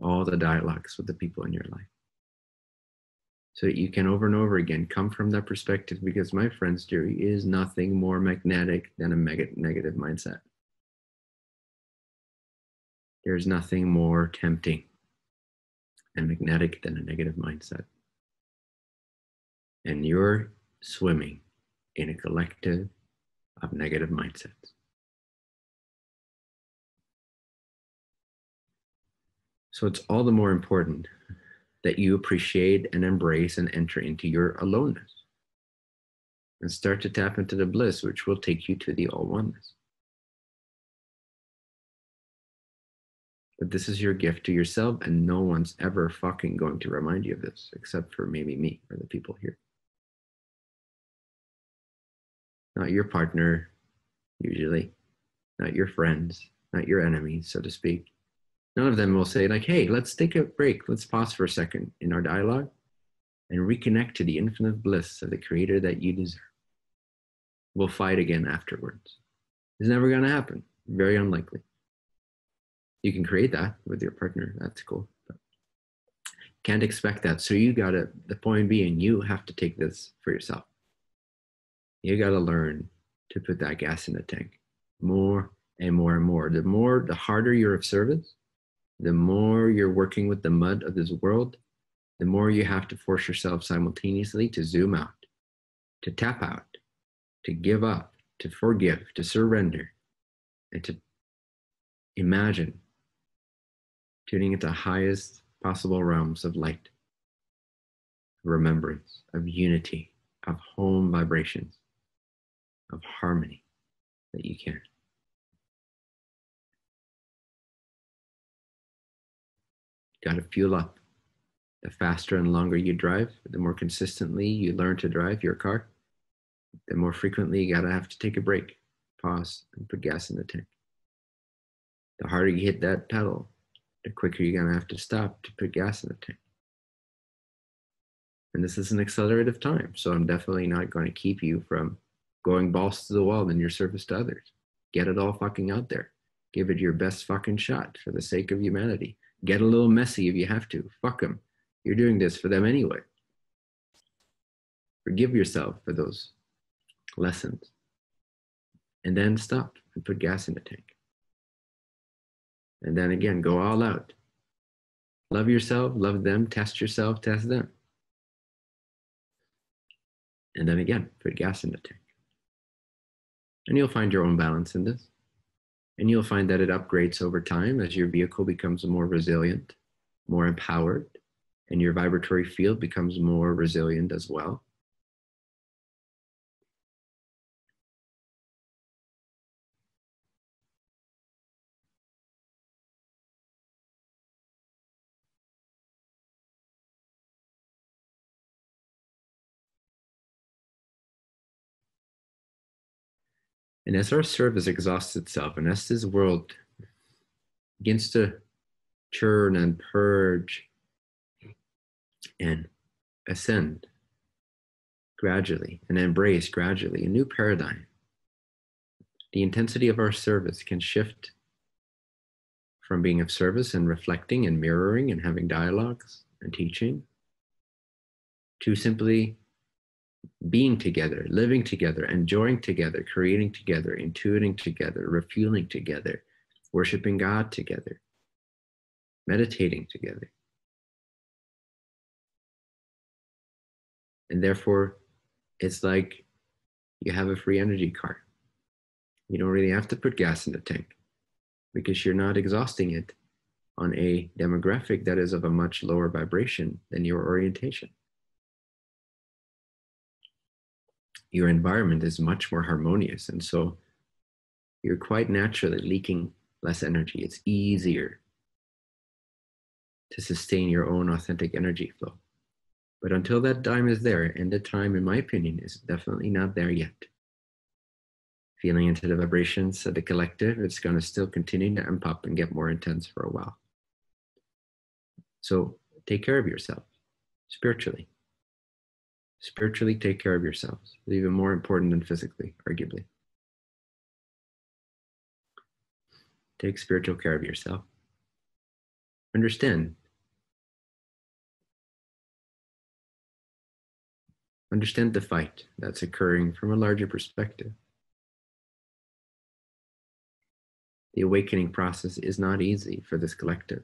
all the dialogues with the people in your life. So that you can over and over again come from that perspective, because my friends, there is nothing more magnetic than a negative mindset. There's nothing more tempting and magnetic than a negative mindset. And you're swimming in a collective of negative mindsets. So it's all the more important that you appreciate and embrace and enter into your aloneness and start to tap into the bliss, which will take you to the all oneness. But this is your gift to yourself, and no one's ever fucking going to remind you of this, except for maybe me or the people here. Not your partner, usually. Not your friends, not your enemies, so to speak. None of them will say like, hey, let's take a break. Let's pause for a second in our dialogue and reconnect to the infinite bliss of the creator that you deserve. We'll fight again afterwards. It's never going to happen. Very unlikely. You can create that with your partner. That's cool. But can't expect that. So you got to, the point being, you have to take this for yourself. You got to learn to put that gas in the tank more and more and more. The harder you're of service, the more you're working with the mud of this world, the more you have to force yourself simultaneously to zoom out, to tap out, to give up, to forgive, to surrender, and to imagine tuning into highest possible realms of light, remembrance, of unity, of home vibrations, of harmony that you can. Got to fuel up. The faster and longer you drive, the more consistently you learn to drive your car, the more frequently you gotta have to take a break, pause, and put gas in the tank. The harder you hit that pedal, the quicker you're gonna have to stop to put gas in the tank. And this is an accelerative time, so I'm definitely not going to keep you from going balls to the wall in your service to others. Get it all fucking out there. Give it your best fucking shot for the sake of humanity. Get a little messy if you have to. Fuck them. You're doing this for them anyway. Forgive yourself for those lessons. And then stop and put gas in the tank. And then again, go all out. Love yourself, love them, test yourself, test them. And then again, put gas in the tank. And you'll find your own balance in this. And you'll find that it upgrades over time as your vehicle becomes more resilient, more empowered, and your vibratory field becomes more resilient as well. And as our service exhausts itself, and as this world begins to churn and purge and ascend gradually and embrace gradually a new paradigm, the intensity of our service can shift from being of service and reflecting and mirroring and having dialogues and teaching to simply being together, living together, enjoying together, creating together, intuiting together, refueling together, worshiping God together, meditating together. And therefore, it's like you have a free energy car. You don't really have to put gas in the tank because you're not exhausting it on a demographic that is of a much lower vibration than your orientation. Your environment is much more harmonious, and so you're quite naturally leaking less energy. It's easier to sustain your own authentic energy flow. But until that time is there, and the time, in my opinion, is definitely not there yet. Feeling into the vibrations of the collective, it's going to still continue to amp up and get more intense for a while. So take care of yourself spiritually. Spiritually take care of yourselves. It's even more important than physically, arguably. Take spiritual care of yourself. Understand the fight that's occurring from a larger perspective. The awakening process is not easy for this collective.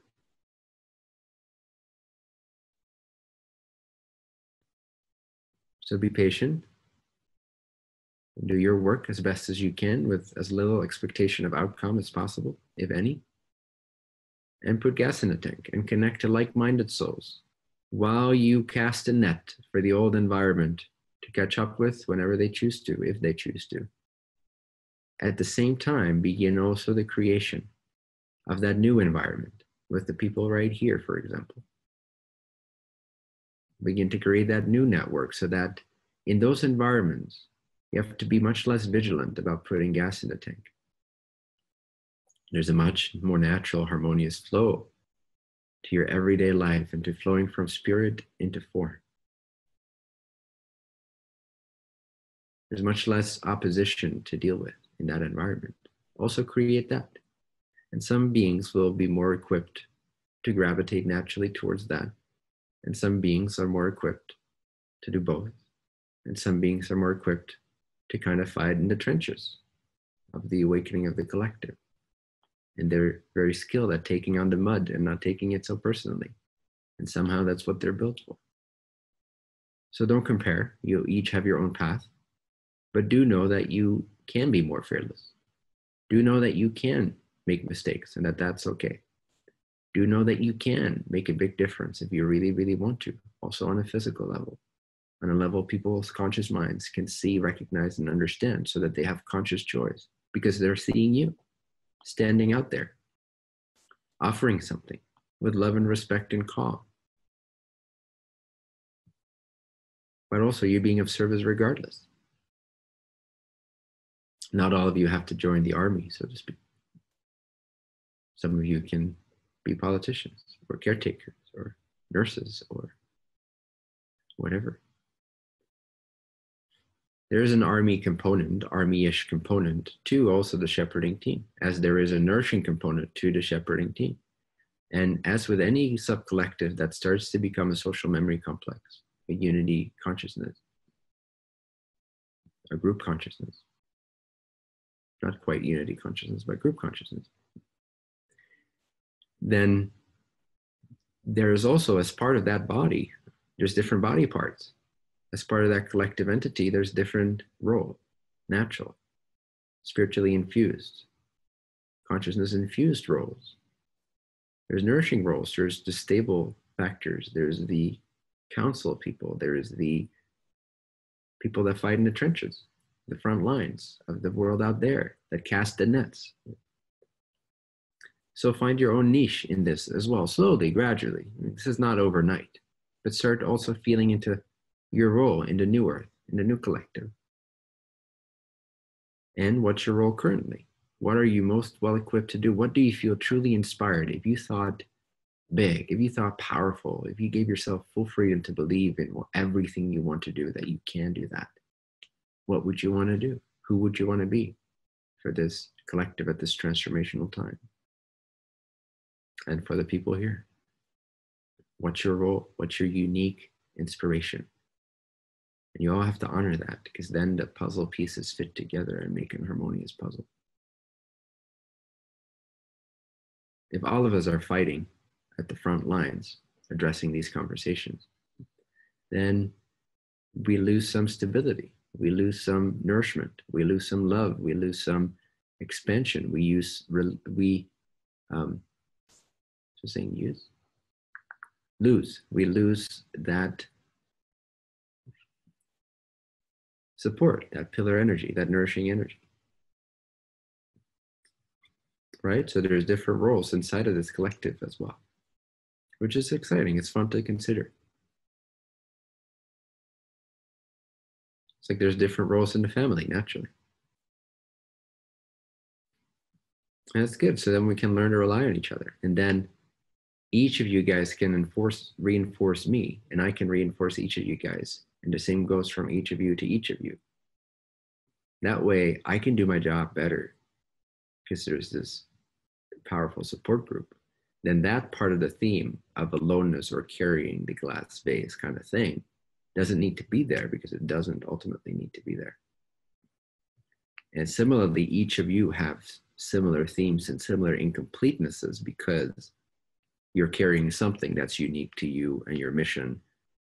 So be patient. Do your work as best as you can with as little expectation of outcome as possible, if any. And put gas in the tank and connect to like-minded souls while you cast a net for the old environment to catch up with whenever they choose to, if they choose to. At the same time, begin also the creation of that new environment with the people right here, for example. Begin to create that new network so that in those environments, you have to be much less vigilant about putting gas in the tank. There's a much more natural, harmonious flow to your everyday life and to flowing from spirit into form. There's much less opposition to deal with in that environment. Also create that. And some beings will be more equipped to gravitate naturally towards that. And some beings are more equipped to do both. And some beings are more equipped to kind of fight in the trenches of the awakening of the collective. And they're very skilled at taking on the mud and not taking it so personally. And somehow that's what they're built for. So don't compare. You each have your own path. But do know that you can be more fearless. Do know that you can make mistakes and that that's okay. Do know that you can make a big difference if you really, really want to, also on a physical level. On a level people's conscious minds can see, recognize, and understand so that they have conscious choice because they're seeing you standing out there, offering something with love and respect and calm. But also you being of service regardless. Not all of you have to join the army, so to speak. Some of you can be politicians or caretakers or nurses or whatever. There is an army component, army-ish component to also the shepherding team, as there is a nourishing component to the shepherding team. And as with any sub-collective that starts to become a social memory complex, a unity consciousness, or group consciousness. Not quite unity consciousness, but group consciousness. Then there is also, as part of that body, there's different body parts. As part of that collective entity, there's different roles, natural, spiritually infused, consciousness infused roles. There's nourishing roles, there's the stable factors, there's the council people, there's the people that fight in the trenches, the front lines of the world out there that cast the nets. So find your own niche in this as well, slowly, gradually. This is not overnight, but start also feeling into your role in the new earth, in the new collective. And what's your role currently? What are you most well equipped to do? What do you feel truly inspired? If you thought big, if you thought powerful, if you gave yourself full freedom to believe in everything you want to do, that you can do that, what would you want to do? Who would you want to be for this collective at this transformational time? And for the people here, what's your role? What's your unique inspiration? And you all have to honor that, because then the puzzle pieces fit together and make an harmonious puzzle. If all of us are fighting at the front lines, addressing these conversations, then we lose some stability. We lose some nourishment. We lose some love. We lose some expansion. We lose that support, that pillar energy, that nourishing energy. Right? So there's different roles inside of this collective as well, which is exciting. It's fun to consider. It's like there's different roles in the family, naturally. And that's good. So then we can learn to rely on each other. And then each of you guys can reinforce me, and I can reinforce each of you guys. And the same goes from each of you to each of you. That way I can do my job better, because there's this powerful support group. Then that part of the theme of aloneness or carrying the glass vase kind of thing doesn't need to be there, because it doesn't ultimately need to be there. And similarly, each of you have similar themes and similar incompletenesses, because you're carrying something that's unique to you and your mission,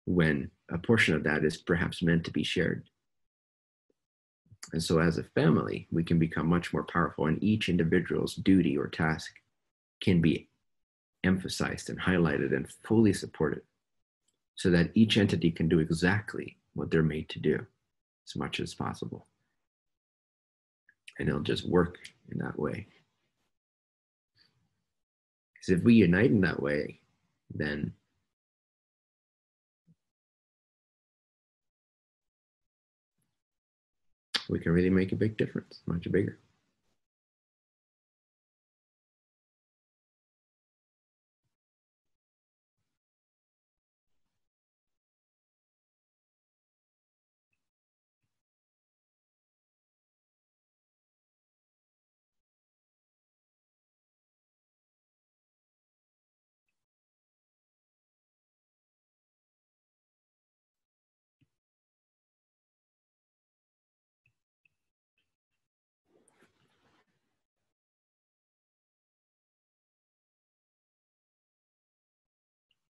when a portion of that is perhaps meant to be shared. And so as a family, we can become much more powerful, and each individual's duty or task can be emphasized and highlighted and fully supported, so that each entity can do exactly what they're made to do as much as possible. And it'll just work in that way. Because if we unite in that way, then we can really make a big difference, much bigger.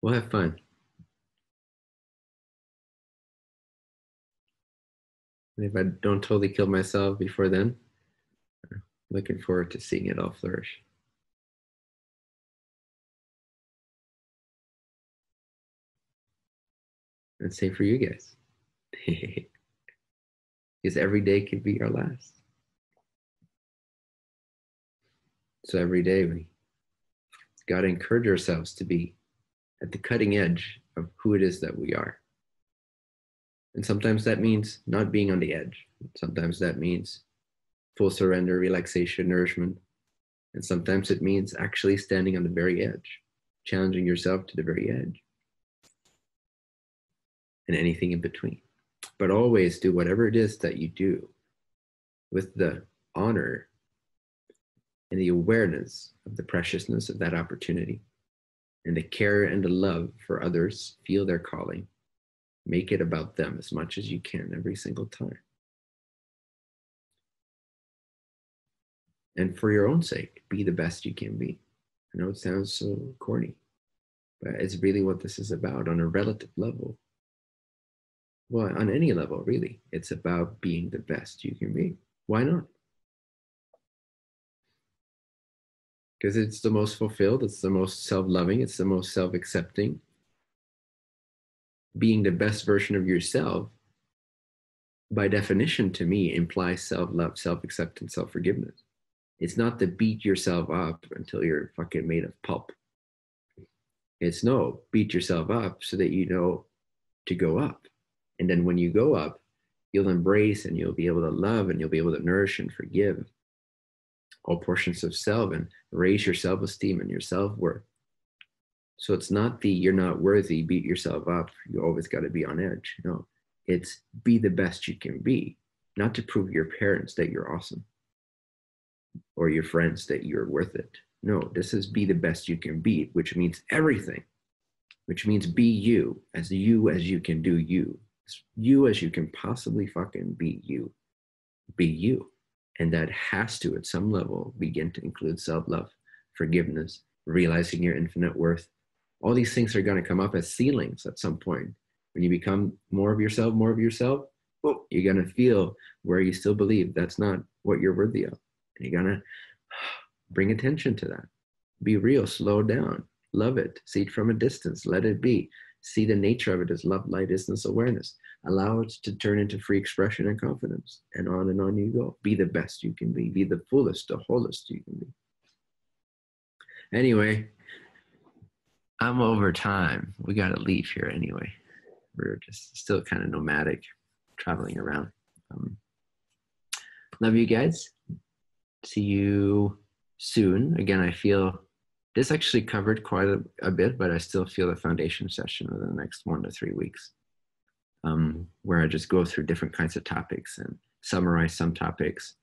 We'll have fun. And if I don't totally kill myself before then, I'm looking forward to seeing it all flourish. And same for you guys. Because every day could be our last. So every day we got to encourage ourselves to be at the cutting edge of who it is that we are. And sometimes that means not being on the edge. Sometimes that means full surrender, relaxation, nourishment. And sometimes it means actually standing on the very edge, challenging yourself to the very edge, and anything in between. But always do whatever it is that you do with the honor and the awareness of the preciousness of that opportunity, and the care and the love for others. Feel their calling. Make it about them as much as you can every single time. And for your own sake, be the best you can be. I know it sounds so corny, but it's really what this is about on a relative level. Well, on any level, really. It's about being the best you can be. Why not? Because it's the most fulfilled, it's the most self-loving, it's the most self-accepting. Being the best version of yourself, by definition, to me, implies self-love, self-acceptance, self-forgiveness. It's not to beat yourself up until you're fucking made of pulp. It's no, beat yourself up so that you know to go up. And then when you go up, you'll embrace and you'll be able to love and you'll be able to nourish and forgive all portions of self and raise your self-esteem and your self-worth. So it's not the you're not worthy, beat yourself up, you always got to be on edge. No, it's be the best you can be, not to prove your parents that you're awesome or your friends that you're worth it. No, this is be the best you can be, which means everything, which means be you as you can do you. You as you can possibly fucking be you. Be you. And that has to, at some level, begin to include self-love, forgiveness, realizing your infinite worth. All these things are going to come up as ceilings at some point. When you become more of yourself, oh, you're going to feel where you still believe that's not what you're worthy of. And you're going to bring attention to that. Be real, slow down, love it, see it from a distance, let it be. See the nature of it as love, light, distance, awareness. Allow it to turn into free expression and confidence. And on you go. Be the best you can be. Be the fullest, the wholest you can be. Anyway, I'm over time. We got to leave here anyway. We're just still kind of nomadic, traveling around. Love you guys. See you soon. Again, I feel this actually covered quite a bit, but I still feel the foundation session within the next 1 to 3 weeks, where I just go through different kinds of topics and summarize some topics,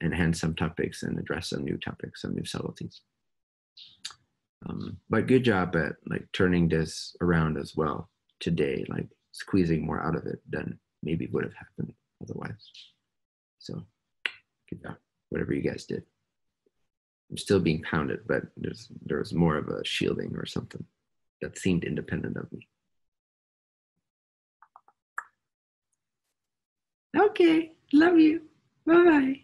enhance some topics, and address some new topics, some new subtleties. But good job at like turning this around as well today, like squeezing more out of it than maybe would have happened otherwise. So good job, whatever you guys did. I'm still being pounded, but there was more of a shielding or something that seemed independent of me. Okay, love you. Bye-bye.